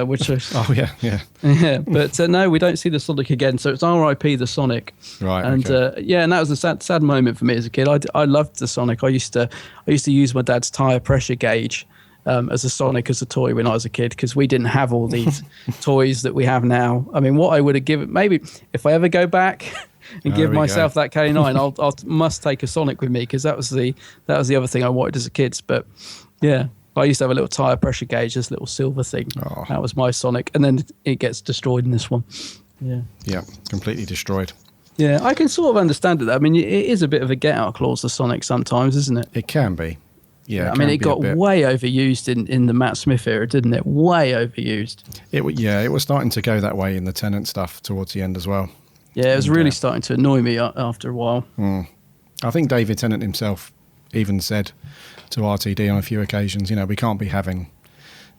which is yeah. But no, we don't see the Sonic again. So it's R.I.P. the Sonic. Right. And and that was a sad moment for me as a kid. I loved the Sonic. I used to use my dad's tire pressure gauge as a Sonic as a toy when I was a kid, because we didn't have all these toys that we have now. I mean, what I would have given, maybe if I ever go back and give myself that K9, I'll must take a Sonic with me, because that was the other thing I wanted as a kid. But yeah, I used to have a little tire pressure gauge, this little silver thing. Oh. That was my Sonic, and then it gets destroyed in this one. Yeah, completely destroyed. Yeah, I can sort of understand it. I mean, it is a bit of a get-out clause, the Sonic, sometimes, isn't it? It can be. Yeah, I mean, it got way overused in the Matt Smith era, didn't it? Way overused. It was starting to go that way in the Tennant stuff towards the end as well. Yeah, it was really starting to annoy me after a while. I think David Tennant himself even said to RTD on a few occasions, we can't be having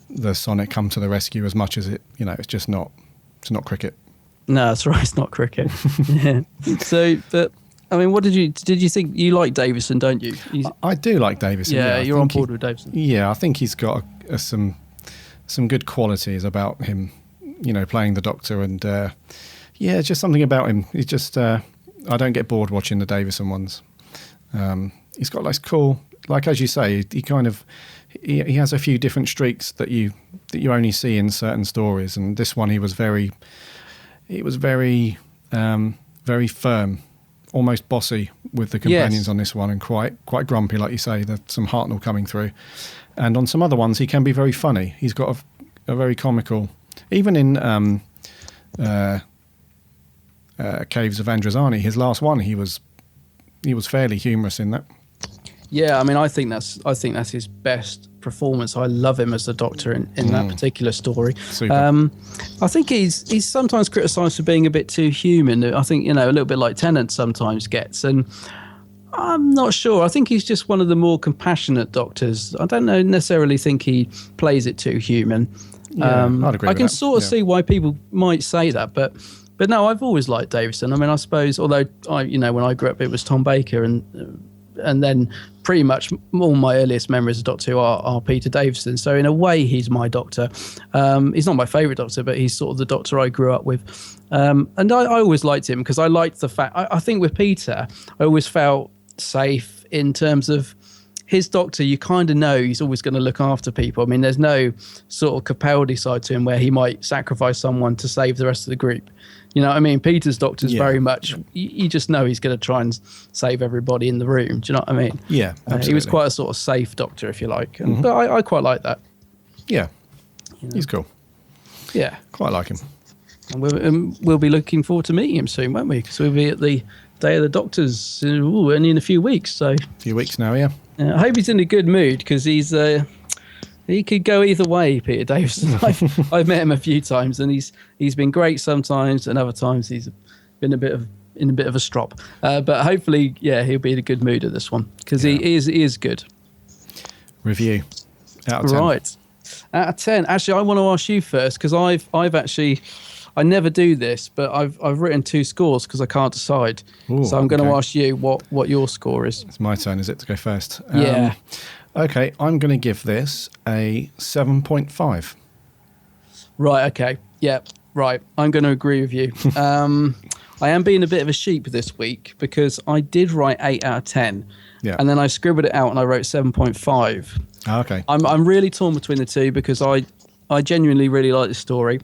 the Sonic come to the rescue as much as it's just not. It's not cricket. No, that's right. It's not cricket. Yeah. So, but I mean, what did you think? You like Davison, don't you? I do like Davison. Yeah, you're on board with Davison. Yeah, I think he's got some good qualities about him. Playing the Doctor, and it's just something about him. He's just I don't get bored watching the Davison ones. He's got cool, as you say, he has a few different streaks that you only see in certain stories, and this one he was very very firm, almost bossy with the companions on this one, and quite grumpy, like you say. There's some Hartnell coming through, and on some other ones he can be very funny. He's got a very comical, even in Caves of Androzani, his last one, he was fairly humorous in that. Yeah, I mean, I think that's his best performance. I love him as the Doctor in that particular story. I think he's sometimes criticised for being a bit too human. I think, a little bit like Tennant sometimes gets, and I'm not sure. I think he's just one of the more compassionate Doctors. I don't necessarily think he plays it too human. Yeah, I'd agree I with can that. sort of see why people might say that, but no, I've always liked Davison. I mean, I suppose, although when I grew up, it was Tom Baker, and then pretty much all my earliest memories of Doctor Who are Peter Davison. So in a way, he's my Doctor. He's not my favourite Doctor, but he's sort of the Doctor I grew up with. And I always liked him because I liked the fact, I think with Peter, I always felt safe in terms of his Doctor. You kind of know he's always going to look after people. I mean, there's no sort of Capaldi side to him where he might sacrifice someone to save the rest of the group. You know what I mean? Peter's Doctor's very much, you just know he's going to try and save everybody in the room. Do you know what I mean? Yeah, absolutely. He was quite a sort of safe Doctor, if you like. But I quite like that. Yeah, he's cool. Yeah. Quite like him. And we'll be looking forward to meeting him soon, won't we? Because we'll be at the Day of the Doctors only in a few weeks. So. A few weeks now, yeah. I hope he's in a good mood, because he could go either way, Peter Davison. I've met him a few times, and he's been great sometimes, and other times he's been in a bit of a strop. But hopefully, he'll be in a good mood at this one, because he is good. Review out of 10. Right, out of 10. Actually, I want to ask you first, because I've actually. I never do this, but I've written 2 scores because I can't decide. Ooh, so I'm going to ask you what your score is. It's my turn, is it, to go first? Yeah. Okay, I'm going to give this a 7.5. Right, okay. Yeah, right. I'm going to agree with you. I am being a bit of a sheep this week because I did write 8 out of 10. Yeah. And then I scribbled it out and I wrote 7.5. Oh, okay. I'm really torn between the two because I genuinely really like the story.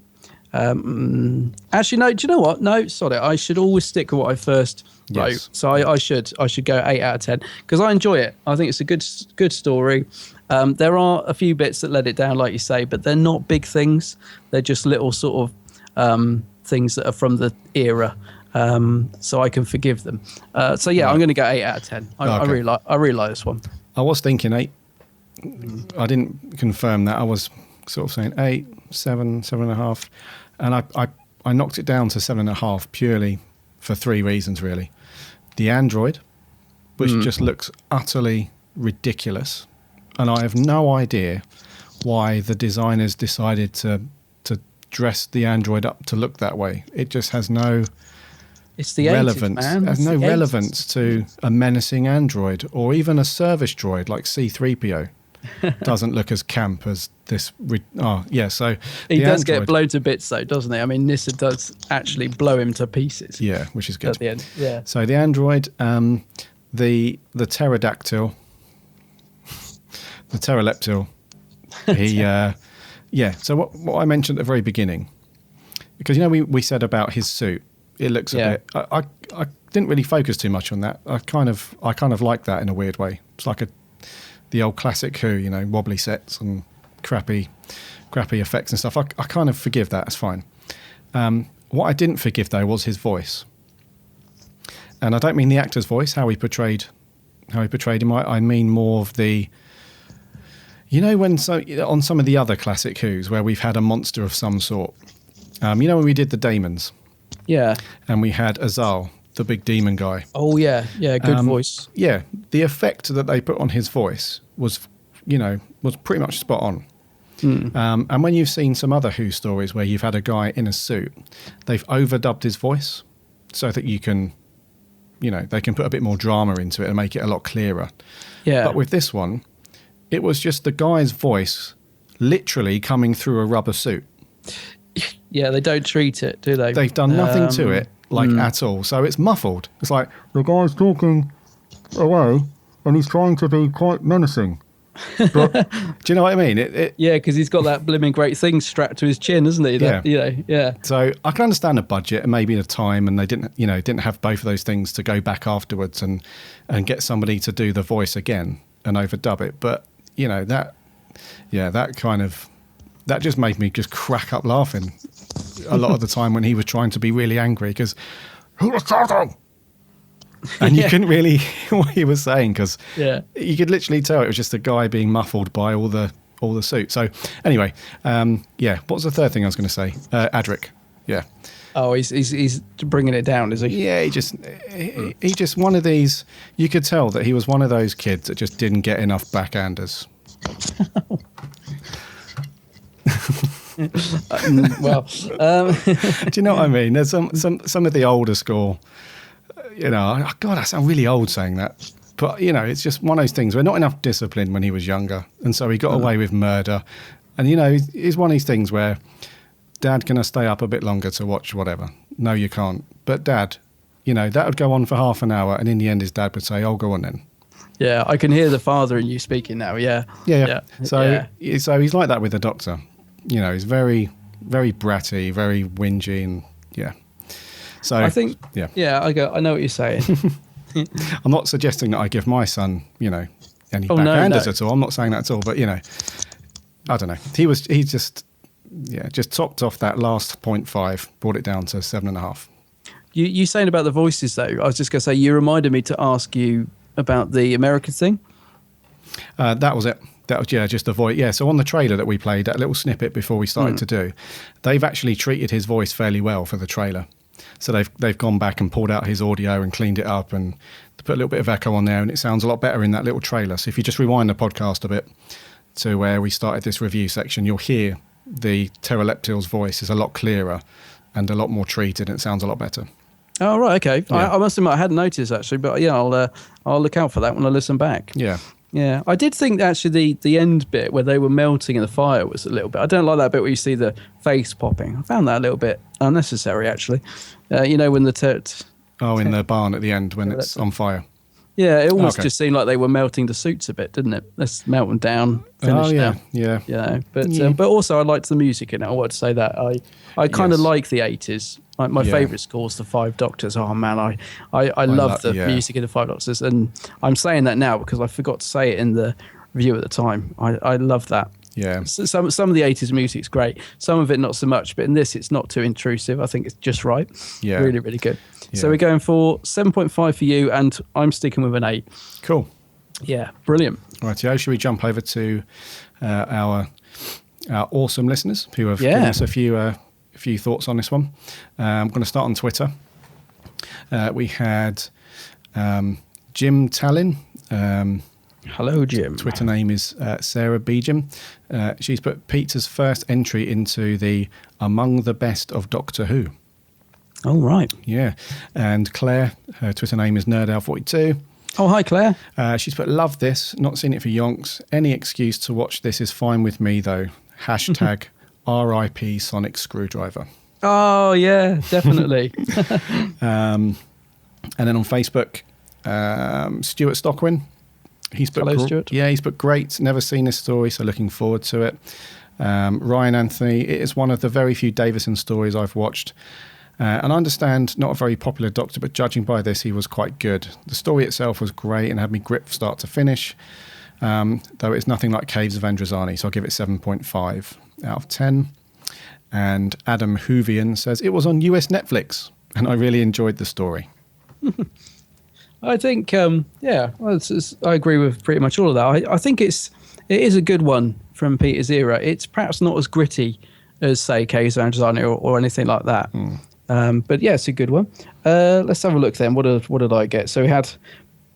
Actually, no, do you know what? No, sorry. I should always stick with what I first wrote. So I should go 8 out of 10 because I enjoy it. I think it's a good story. There are a few bits that let it down, like you say, but they're not big things. They're just little sort of things that are from the era. So I can forgive them. So yeah, I'm going to go 8 out of 10. I really like this one. I was thinking 8. I didn't confirm that. I was sort of saying 8, 7, 7.5. And I knocked it down to 7.5 purely for 3 reasons, really. The android, which just looks utterly ridiculous. And I have no idea why the designers decided to dress the android up to look that way. It just has no relevance. 80s, man. It has no relevance to a menacing android or even a service droid like C-3PO. doesn't look as camp as this. So he the does get android- blown to bits, though, doesn't he? I mean, Nyssa does actually blow him to pieces. Yeah, which is good. At the end, yeah. So the android, the pterodactyl, the pteroleptil, he, So what I mentioned at the very beginning, because we said about his suit, it looks a bit. I didn't really focus too much on that. I kind of like that in a weird way. It's like the old classic Who, wobbly sets and crappy effects and stuff. I kind of forgive that. It's fine. What I didn't forgive though was his voice, and I don't mean the actor's voice, how he portrayed him. I mean more of the. On some of the other classic Who's where we've had a monster of some sort. When we did the Daemons. Yeah. And we had Azal, the big demon guy. Oh, yeah. Yeah, good voice. Yeah. The effect that they put on his voice was pretty much spot on. And when you've seen some other Who stories where you've had a guy in a suit, they've overdubbed his voice so that you can, they can put a bit more drama into it and make it a lot clearer. Yeah. But with this one, it was just the guy's voice literally coming through a rubber suit. Yeah, they don't treat it, do they? They've done nothing to it, at all. So it's muffled. It's like, the guy's talking away and he's trying to be quite menacing. But, do you know what I mean? Yeah, because he's got that blooming great thing strapped to his chin, isn't he? Yeah. So I can understand the budget and maybe the time, and they didn't have both of those things to go back afterwards and get somebody to do the voice again and overdub it. But, that just made me just crack up laughing a lot of the time when he was trying to be really angry because he was talking. And you couldn't really hear what he was saying because you could literally tell it was just a guy being muffled by all the suit. So anyway, what was the third thing I was going to say? Adric, yeah. Oh, he's bringing it down, is he? Yeah, he just one of these. You could tell that he was one of those kids that just didn't get enough backhanders. Do you know what I mean? There's some of the older school. God, I sound really old saying that. But, it's just one of those things where not enough discipline when he was younger. And so he got away with murder. And, it's one of these things where, Dad, can I stay up a bit longer to watch whatever? No, you can't. But Dad, that would go on for half an hour. And in the end, his dad would say, oh, go on then. Yeah, I can hear the father in you speaking now. Yeah. So he's like that with the Doctor. He's very, very bratty, very whingy, and So I think, I know what you're saying. I'm not suggesting that I give my son, any backhanders at all. I'm not saying that at all. But I don't know. He just topped off that last 0.5, brought it down to 7.5. You saying about the voices though? I was just going to say you reminded me to ask you about the American thing. That was it. That was just the voice. Yeah, so on the trailer that we played, that little snippet before we started to do, they've actually treated his voice fairly well for the trailer. So they've gone back and pulled out his audio and cleaned it up and put a little bit of echo on there, and it sounds a lot better in that little trailer. So if you just rewind the podcast a bit to where we started this review section, you'll hear the pteroleptil's voice is a lot clearer and a lot more treated, and it sounds a lot better. Oh, right, okay. Yeah. I must admit I hadn't noticed actually, but I'll look out for that when I listen back. Yeah. Yeah, I did think actually the end bit where they were melting in the fire was a little bit. I don't like that bit where you see the face popping. I found that a little bit unnecessary actually. When the in the barn at the end when it's on fire. Yeah, it almost just seemed like they were melting the suits a bit, didn't it? Let's melt them down, finish now. Yeah. But also I liked the music in it. I want to say that I kind of like the 80s. My favourite score is the Five Doctors. Oh man, I love the music in the Five Doctors, and I'm saying that now because I forgot to say it in the review at the time. I love that. Yeah. Some of the 80s music's great. Some of it not so much, but in this it's not too intrusive. I think it's just right. Yeah. Really, really good. Yeah. So we're going for 7.5 for you, and I'm sticking with an 8. Cool. Yeah, brilliant. Right, should we jump over to our awesome listeners who have given us a few thoughts on this one? I'm going to start on Twitter. We had Jim Tallin. Hello, Jim. Twitter name is Sarah Beejam. She's put Peter's first entry into the Among the Best of Doctor Who. Oh, right. Yeah. And Claire, her Twitter name is NerdOwl42. Oh, hi, Claire. She's put, love this, not seen it for yonks. Any excuse to watch this is fine with me, though. Hashtag RIP Sonic Screwdriver. Oh, yeah, definitely. And then on Facebook, Stuart Stockwin. He's put, Hello, Stuart. Yeah, he's put, great. Never seen this story, so looking forward to it. Ryan Anthony, it is one of the very few Davison stories I've watched. And I understand, not a very popular Doctor, but judging by this, he was quite good. The story itself was great and had me gripped start to finish, though it's nothing like Caves of Androzani, so I'll give it 7.5 out of 10. And Adam Hoovian says, it was on US Netflix, and I really enjoyed the story. I think, I agree with pretty much all of that. I think it is a good one from Peter's era. It's perhaps not as gritty as, say, Caves of Androzani or anything like that. But yeah, it's a good one. Let's have a look then. What did I get? So we had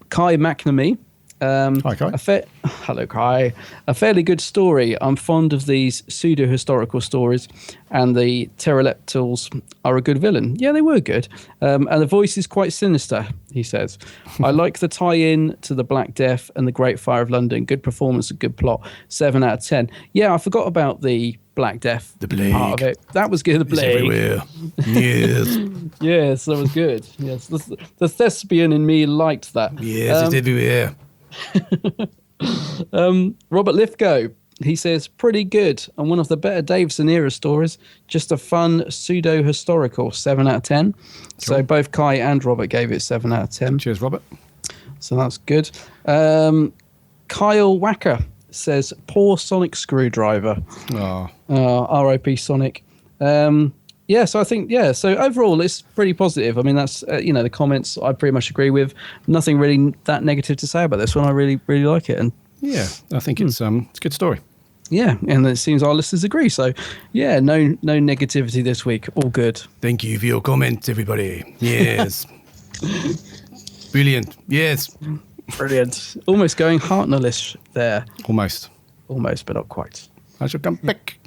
Kai McNamee. Hi, Kai. Hello, Kai. A fairly good story. I'm fond of these pseudo-historical stories, and the pterodactyls are a good villain. Yeah, they were good. And the voice is quite sinister, he says. I like the tie-in to the Black Death and the Great Fire of London. Good performance, a good plot. 7 out of 10. Yeah, I forgot about the Black Death. The plague. Part of it. That was good. The plague. Everywhere. Yes. Yes, that was good. Yes, the thespian in me liked that. Yes, it's everywhere. Robert Lithgow, he says, pretty good and one of the better Davison era stories. Just a fun pseudo-historical. 7 out of 10. Cool. So both Kai and Robert gave it 7 out of 10. Cheers, Robert. So that's good. Kyle Wacker says, poor Sonic Screwdriver. R.I.P. Sonic. Yeah, so I think, so overall it's pretty positive. I mean, that's, the comments I pretty much agree with. Nothing really that negative to say about this one. I really, really like it. And yeah, I think it's a good story. Yeah, and it seems our listeners agree. So, yeah, no negativity this week. All good. Thank you for your comments, everybody. Yes. Brilliant. Yes. Brilliant. Almost going Hartnell-ish there. Almost, but not quite. I shall come back.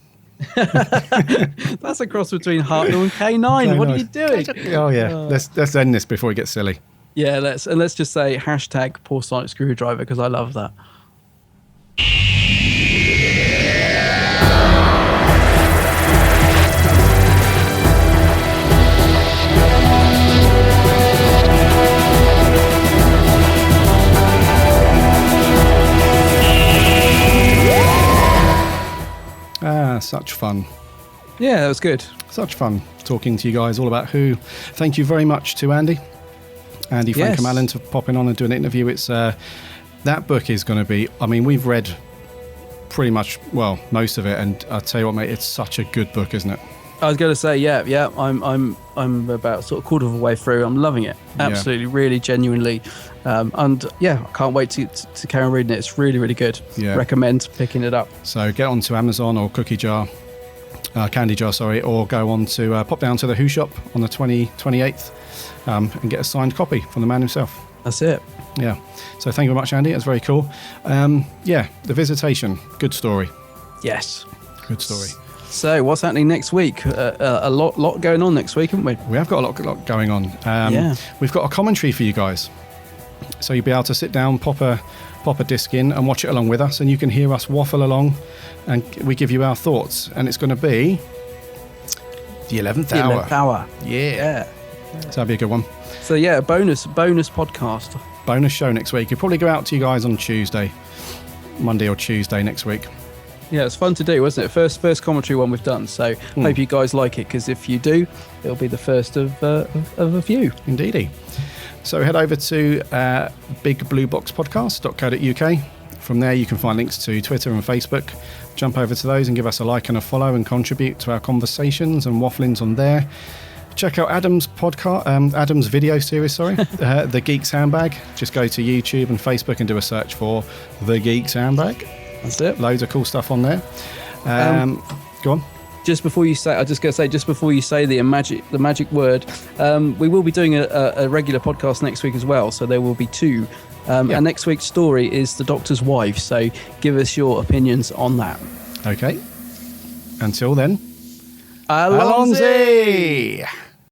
That's a cross between Hartnell and K9. What are you doing? Oh yeah, let's end this before it gets silly. Yeah, let's just say hashtag poor Sonic Screwdriver because I love that. Such fun. Yeah, that was good. Such fun talking to you guys all about Who. Thank you very much to Andy Frankham Allen for popping on and doing an interview. It's that book is going to be, I mean, we've read pretty much, most of it, and I'll tell you what, mate, it's such a good book, isn't it? I was going to say, yeah. I'm about sort of quarter of a way through. I'm loving it. Absolutely, really, genuinely. And yeah, I can't wait to carry on reading it. It's really, really good. Yeah. Recommend picking it up. So get onto Amazon or Candy Jar, or go on to pop down to the Who shop on the 28th and get a signed copy from the man himself. That's it. Yeah. So thank you very much, Andy. That's very cool. The Visitation. Good story. Yes. Good story. So what's happening next week? A lot going on next week, haven't we? We have got a lot going on. We've got a commentary for you guys. So you'll be able to sit down, pop a disc in and watch it along with us, and you can hear us waffle along and we give you our thoughts. And it's going to be the 11th hour. 11th hour. Yeah. So that'll be a good one. So yeah, a bonus podcast. Bonus show next week. It'll probably go out to you guys on Monday or Tuesday next week. Yeah, it's fun to do, wasn't it? First commentary one we've done. So hope you guys like it, because if you do, it'll be the first of a few. Indeedy. So head over to bigblueboxpodcast.co.uk. From there, you can find links to Twitter and Facebook. Jump over to those and give us a like and a follow and contribute to our conversations and wafflings on there. Check out Adam's podcast, Adam's video series, The Geek's Handbag. Just go to YouTube and Facebook and do a search for The Geek's Handbag. That's it. Loads of cool stuff on there. Go on. Just before you say the magic word, we will be doing a regular podcast next week as well. So there will be two. And next week's story is the Doctor's wife. So give us your opinions on that. Okay. Until then, Alonzi!